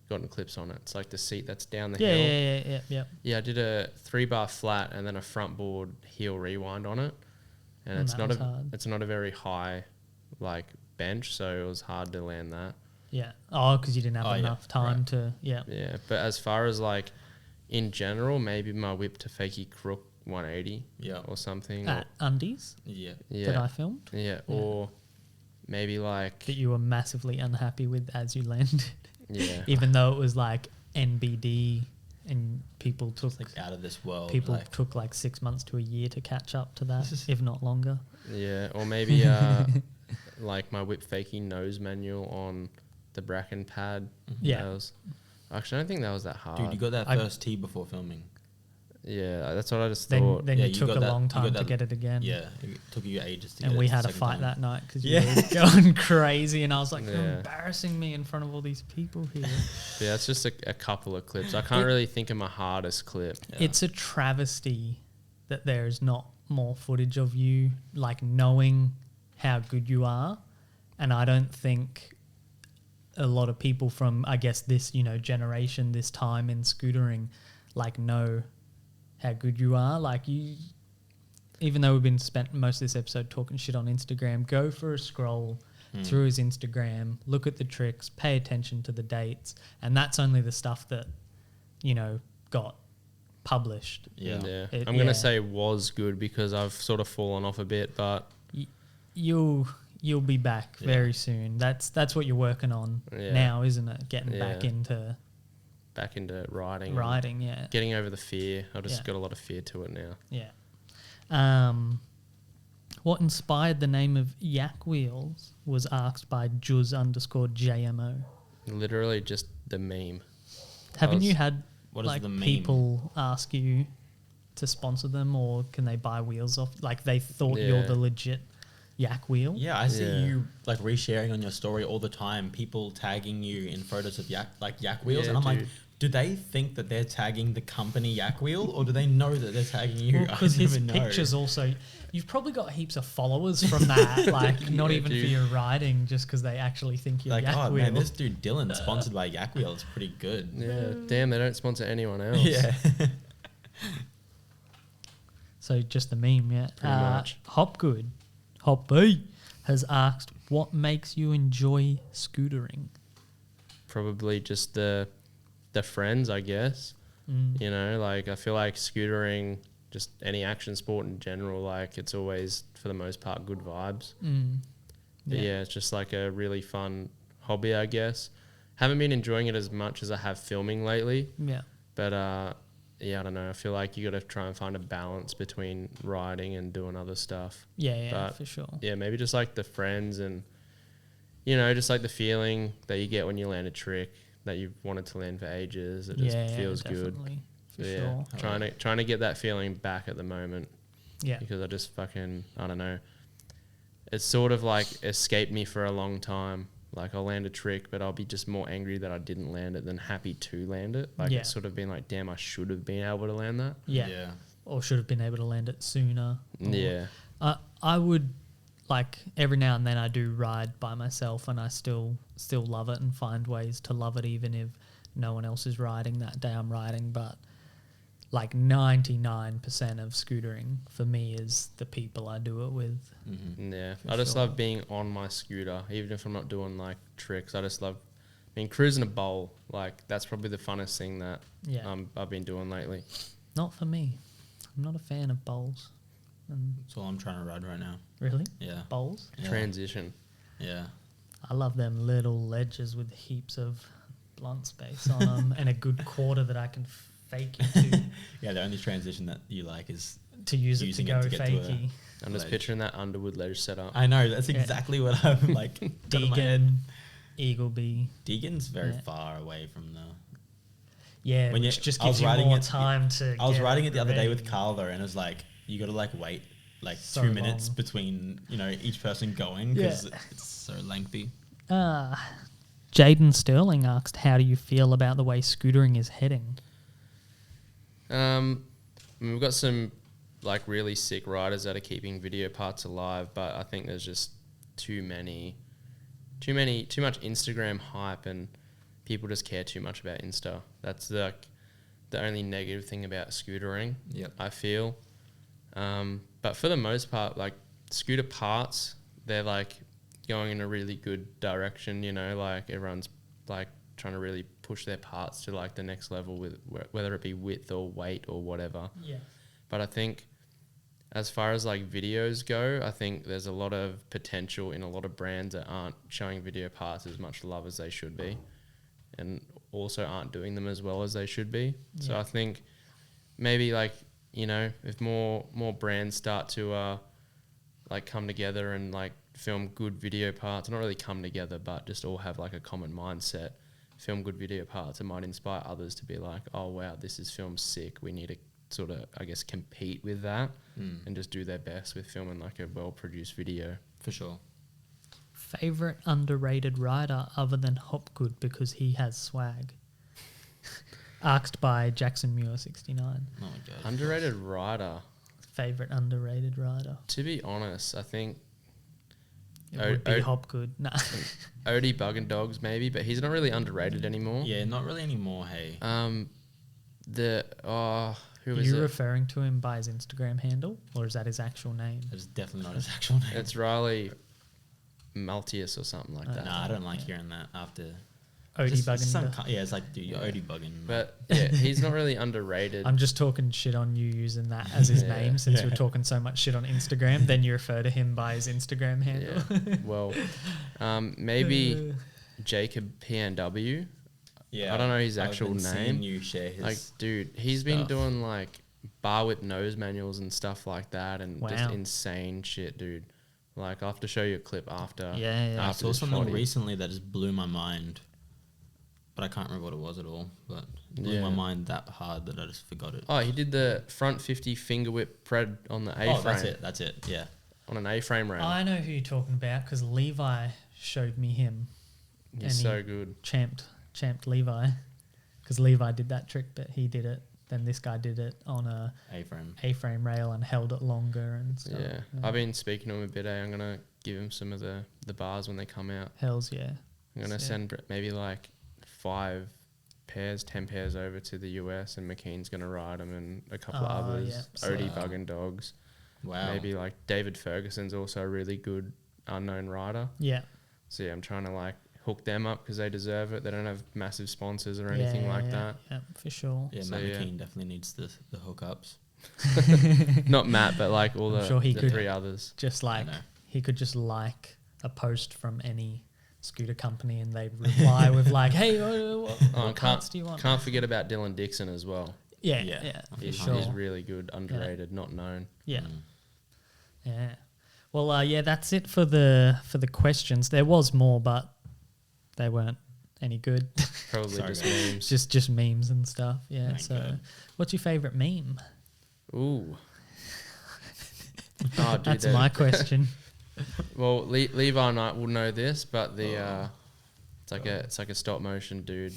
gotten clips on it. It's like the seat that's down the hill. Yeah. Yeah, I did a 3-bar flat and then a front board heel rewind on it. And it's not a very high like bench, so it was hard to land that. Yeah. Oh, because you didn't have enough time to... Yeah. Yeah, but as far as like in general, maybe my whip to fakie crook 180 or something. At Undies that I filmed. Yeah, or maybe like... That you were massively unhappy with as you landed. Yeah. Even though it was like NBD and people took... like out of this world. People took like 6 months to a year to catch up to that, if not longer. Yeah, or maybe like my whip fakie nose manual on the Bracken pad. Yeah. Actually, I don't think that was that hard. Dude, you got that first tee before filming. Yeah, that's what I just thought. Then you took a long time to get it again. Yeah, it took you ages to get it. And we had a fight that night because you were going crazy, and I was like, you're embarrassing me in front of all these people here. Yeah, it's just a couple of clips. I can't really think of my hardest clip. Yeah. It's a travesty that there is not more footage of you, like knowing how good you are. And I don't think a lot of people from, I guess, this, generation, this time in scootering, like know how good you are. Like you, even though we've been spent most of this episode talking shit on Instagram, go for a scroll through his Instagram, look at the tricks, pay attention to the dates. And that's only the stuff that, got published. Yeah. I'm going to say was good because I've sort of fallen off a bit, but you'll be back very soon. That's what you're working on now, isn't it? Getting back into riding. Riding, yeah. Getting over the fear. I've just got a lot of fear to it now. Yeah. What inspired the name of Yak Wheels was asked by Juz_JMO. Literally just the meme. Haven't you had the meme? People ask you to sponsor them, or can they buy wheels off? Like they thought you're the legit Yak Wheel. Yeah, I see you like resharing on your story all the time. People tagging you in photos of Yak Wheels, and I'm like, do they think that they're tagging the company Yak Wheel, or do they know that they're tagging you? Because his pictures also, you've probably got heaps of followers from that. Like not even for your riding, just because they actually think you're Yak Wheel. Man, this dude Dylan sponsored by Yak Wheel. It's pretty good. Yeah, damn, they don't sponsor anyone else. Yeah. So just the meme, yeah. Pretty much. Hopby has asked, what makes you enjoy scootering? Probably just the friends, I guess. I feel like scootering, just any action sport in general, like it's always for the most part good vibes. But it's just like a really fun hobby, I guess. Haven't been enjoying it as much as I have filming lately. But I don't know, I feel like you got to try and find a balance between riding and doing other stuff. But for sure. Yeah, maybe just like the friends and just like the feeling that you get when you land a trick that you've wanted to land for ages. It just feels good. For sure. Trying to get that feeling back at the moment. Yeah. Because I just fucking, I don't know. It's sort of like escaped me for a long time. Like I'll land a trick, but I'll be just more angry that I didn't land it than happy to land it. Like it's sort of been like, damn, I should have been able to land that. Yeah. Or should have been able to land it sooner. Yeah. I would, like, every now and then I do ride by myself, and I still love it and find ways to love it even if no one else is riding that day I'm riding. But like 99% of scootering for me is the people I do it with. Yeah, I just love being on my scooter, even if I'm not doing like tricks. I just love cruising a bowl. Like that's probably the funnest thing that I've been doing lately. Not for me. I'm not a fan of bowls. That's all I'm trying to ride right now. Really? Yeah. Bowls? Yeah. Transition. Yeah. I love them little ledges with heaps of blunt space on them and a good quarter that I can fake it to. Yeah, the only transition that you like is to use it to go fakey. I'm just picturing that Underwood ledge setup. I know, that's exactly what I'm like. Deegan, Eagleby. Deegan's very far away from the... Yeah, when which just gives you more time to... I was riding it the other day with Carl though, and it was like, you got to like wait like so 2 minutes between, each person going because it's so lengthy. Jaden Sterling asked, how do you feel about the way scootering is heading? We've got some like really sick riders that are keeping video parts alive, but I think there's just too much Instagram hype, and people just care too much about Insta. That's the only negative thing about scootering. I feel. But for the most part, like scooter parts, they're like going in a really good direction. Like everyone's like trying to really push their parts to like the next level with whether it be width or weight or whatever. But I think as far as like videos go, I think there's a lot of potential in a lot of brands that aren't showing video parts as much love as they should be, and also aren't doing them as well as they should be. Yeah. So I think maybe like, you know, if more brands start to like come together and like film good video parts, not really come together, but just all have like a common mindset, film good video parts, it might inspire others to be like, oh wow, this is filmed sick. We need to sort of, I guess, compete with that and just do their best with filming like a well-produced video. For sure. Favorite underrated rider other than Hopgood because he has swag? Asked by Jackson Muir 69. Oh my god. Underrated rider. Favorite underrated rider. To be honest, I think it would be Hopgood. No. Odie Bug and Dogs maybe, but he's not really underrated anymore. Yeah, not really anymore. Hey. Who is it? Are you referring to him by his Instagram handle, or is that his actual name? It's definitely not his actual name. It's Riley Maltius or something like that. No, I don't like hearing that after. Odie Buggin. Yeah, it's like, dude, you're Odie Buggin. But yeah, he's not really underrated. I'm just talking shit on you using that as his name since we're talking so much shit on Instagram. Then you refer to him by his Instagram handle. Yeah. Well, maybe Jacob PNW. Yeah, I don't know his actual name. You share his like, dude, he's been doing like bar whip nose manuals and stuff like that, and just insane shit, dude. Like, I'll have to show you a clip after. Yeah. I saw something recently that just blew my mind, but I can't remember what it was at all. But it blew my mind that hard that I just forgot it. Oh, he did the front 50 finger whip pred on the A frame. That's it. Yeah, on an A frame rail. I know who you're talking about because Levi showed me him. He's so good. Champed Levi because Levi did that trick, but he did it. Then this guy did it on a A-frame rail and held it longer and stuff. Yeah. I've been speaking to him a bit. I'm going to give him some of the bars when they come out. Hells yeah. I'm going to send maybe like 10 pairs over to the US, and McKean's going to ride them, and a couple of others. Yeah. Odie Bug and Dogs. Wow. Maybe like David Ferguson's also a really good unknown rider. Yeah. So yeah, I'm trying to like hook them up because they deserve it. They don't have massive sponsors or anything like that. Yeah, for sure. Yeah, so Matt McKean definitely needs the hookups. Not Matt, but like all the three others. Just like he could just like a post from any scooter company and they'd reply with like, "Hey, what parts do you want?" Can't forget about Dylan Dixon as well. Yeah. He's really good, underrated, not known. Yeah. Yeah. Well, that's it for the questions. There was more, but they weren't any good. Probably just memes. just memes and stuff. Yeah. What's your favorite meme? Ooh. Oh, dude, that's my question. Well, Levi and I will know this, but it's like a stop motion dude,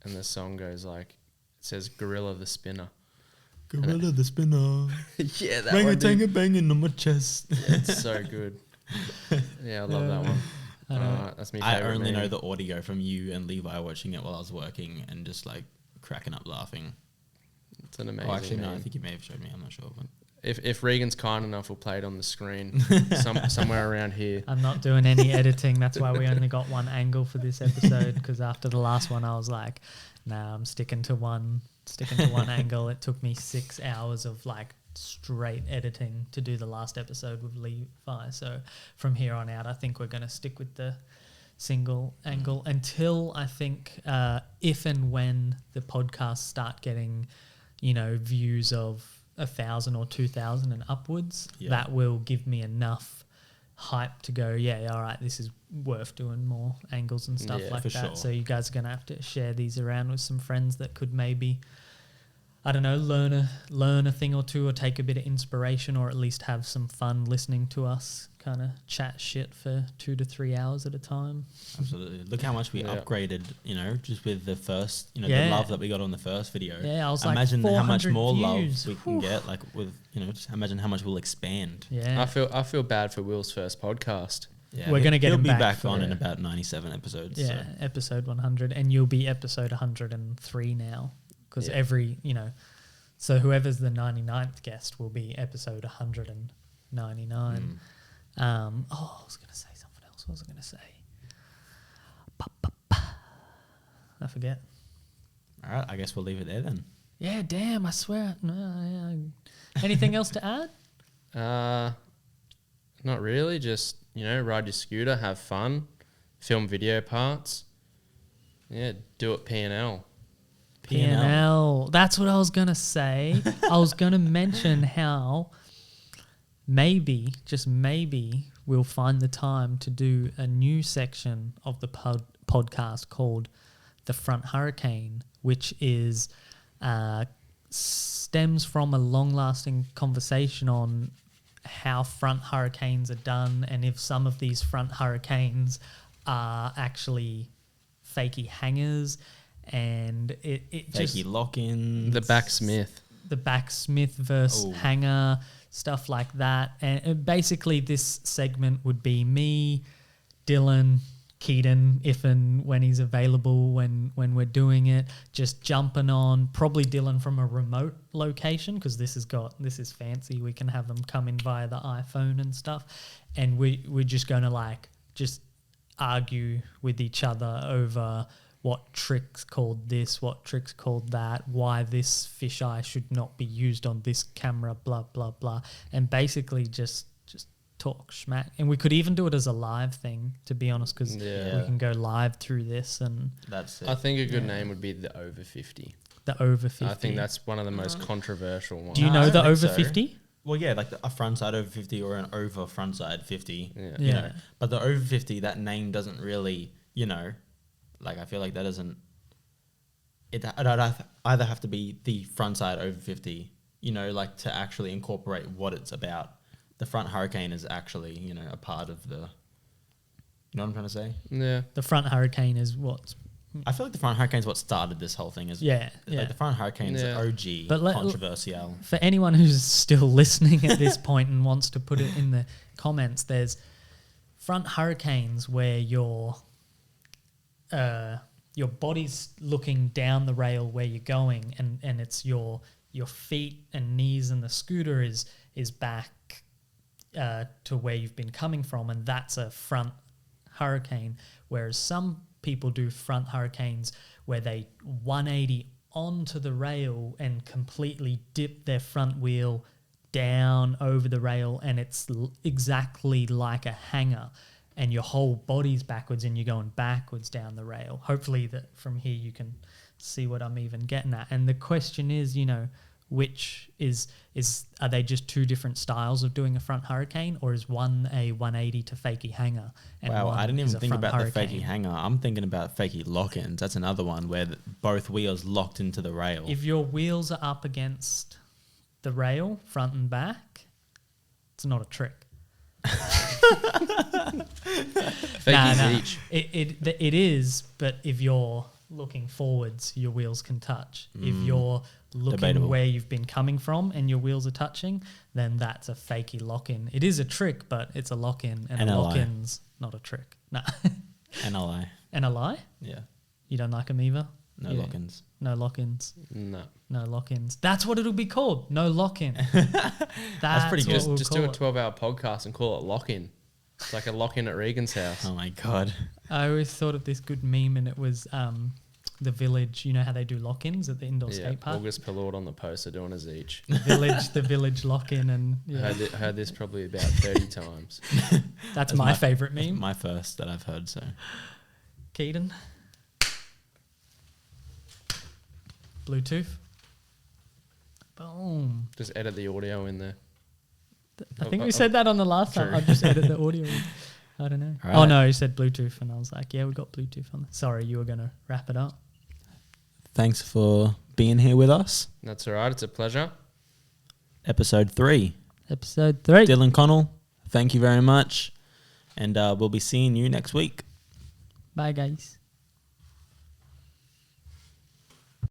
and the song goes like, it says "Gorilla the Spinner." Gorilla the Spinner. Yeah, that one. Bang a banging on my chest. It's so good. Yeah, I love that one. That's my favorite. I only know the audio from you and Levi watching it while I was working and just like cracking up laughing. It's an amazing. Oh, actually, no, I think you may have showed me. I'm not sure. But if Regan's kind enough, we'll play it on the screen somewhere around here. I'm not doing any editing. That's why we only got one angle for this episode. Because after the last one, I was like, "Nah, I'm sticking to one angle." It took me 6 hours of like straight editing to do the last episode with Levi. So from here on out, I think we're going to stick with the single angle until I think if and when the podcasts start getting, views of 1,000 or 2,000 and upwards, that will give me enough hype to go, all right, this is worth doing more angles and stuff like that. Sure. So you guys are going to have to share these around with some friends that could maybe, I don't know, learn a thing or two, or take a bit of inspiration, or at least have some fun listening to us kind of chat shit for 2 to 3 hours at a time. Absolutely. Look how much we upgraded, just with the first, the love that we got on the first video. Yeah, I was imagine like, how much more views. love we can get, like with, just imagine how much we'll expand. Yeah. I feel bad for Will's first podcast. Yeah, we're going to get him back on in about 97 episodes. Yeah, so. Episode 100, and you'll be episode 103 now. Because so whoever's the 99th guest will be episode 199. I was going to say something else. What was I going to say? I forget. All right, I guess we'll leave it there then. Yeah, damn, I swear. No, yeah. Anything else to add? Not really. Just, ride your scooter, have fun, film video parts. Yeah, do it P&L. P&L. That's what I was going to say. I was going to mention how maybe, just maybe, we'll find the time to do a new section of the podcast called The Front Hurricane, which is stems from a long-lasting conversation on how front hurricanes are done and if some of these front hurricanes are actually fakey hangers and it just... Fakey lock-ins. The backsmith versus hanger, stuff like that. And basically this segment would be me, Dylan, Keaton, if and when he's available, when we're doing it, just jumping on, probably Dylan from a remote location, because this is fancy. We can have them come in via the iPhone and stuff. And we're just going to just argue with each other over what tricks called this, what tricks called that, why this fisheye should not be used on this camera, blah, blah, blah. And basically just talk schmack. And we could even do it as a live thing, to be honest, because we can go live through this. And that's it. I think a good name would be the Over 50. The Over 50. I think that's one of the most controversial ones. Do you know the Over 50? Well, yeah, like a frontside over 50 or an over frontside 50. Yeah. You know, but the over 50, that name doesn't really, I feel like that doesn't. It'd either have to be the frontside over 50, to actually incorporate what it's about. The front hurricane is actually, a part of the. You know what I'm trying to say? Yeah. The front hurricane is what's. I feel like the front hurricane is what started this whole thing. The front hurricane is OG, but controversial. For anyone who's still listening at this point and wants to put it in the comments, there's front hurricanes where your body's looking down the rail where you're going, and it's your feet and knees, and the scooter is back to where you've been coming from, and that's a front hurricane. Whereas some people do front hurricanes where they 180 onto the rail and completely dip their front wheel down over the rail, and it's exactly like a hanger, and your whole body's backwards and you're going backwards down the rail. Hopefully that from here you can see what I'm even getting at. And the question is, which are they just two different styles of doing a front hurricane, or is one a 180 to fakie hanger? And wow, I didn't even think about hurricane? The fakie hanger. I'm thinking about fakie lock-ins. That's another one where both wheels locked into the rail. If your wheels are up against the rail, front and back, it's not a trick. Each. It is, but if you're looking forwards, your wheels can touch. If you're looking where you've been coming from and your wheels are touching, then that's a fakey lock-in. It is a trick, but it's a lock-in, and a lock-in's not a trick. No. And a lie. And a lie? Yeah. You don't like them either? No lock-ins. No lock-ins. No lock-ins. That's what it'll be called. No lock-in. That's pretty good. Just do a 12-hour podcast and call it lock-in. It's like a lock-in at Regan's house. Oh my God. I always thought of this good meme, and it was the village. You know how they do lock-ins at the indoor skate park? August Pillard on the poster doing his each. The village lock-in. And heard this probably about 30 times. That's my favourite meme. That's my first that I've heard, so. Keaton. Bluetooth. Boom. Just edit the audio in there. I think we said that on the last time. I'll just edit the audio. I don't know. Right. Oh, no, you said Bluetooth, and I was like, yeah, we got Bluetooth on. Sorry, you were going to wrap it up. Thanks for being here with us. That's all right. It's a pleasure. Episode 3. Dylan Connell, thank you very much. And we'll be seeing you next week. Bye, guys.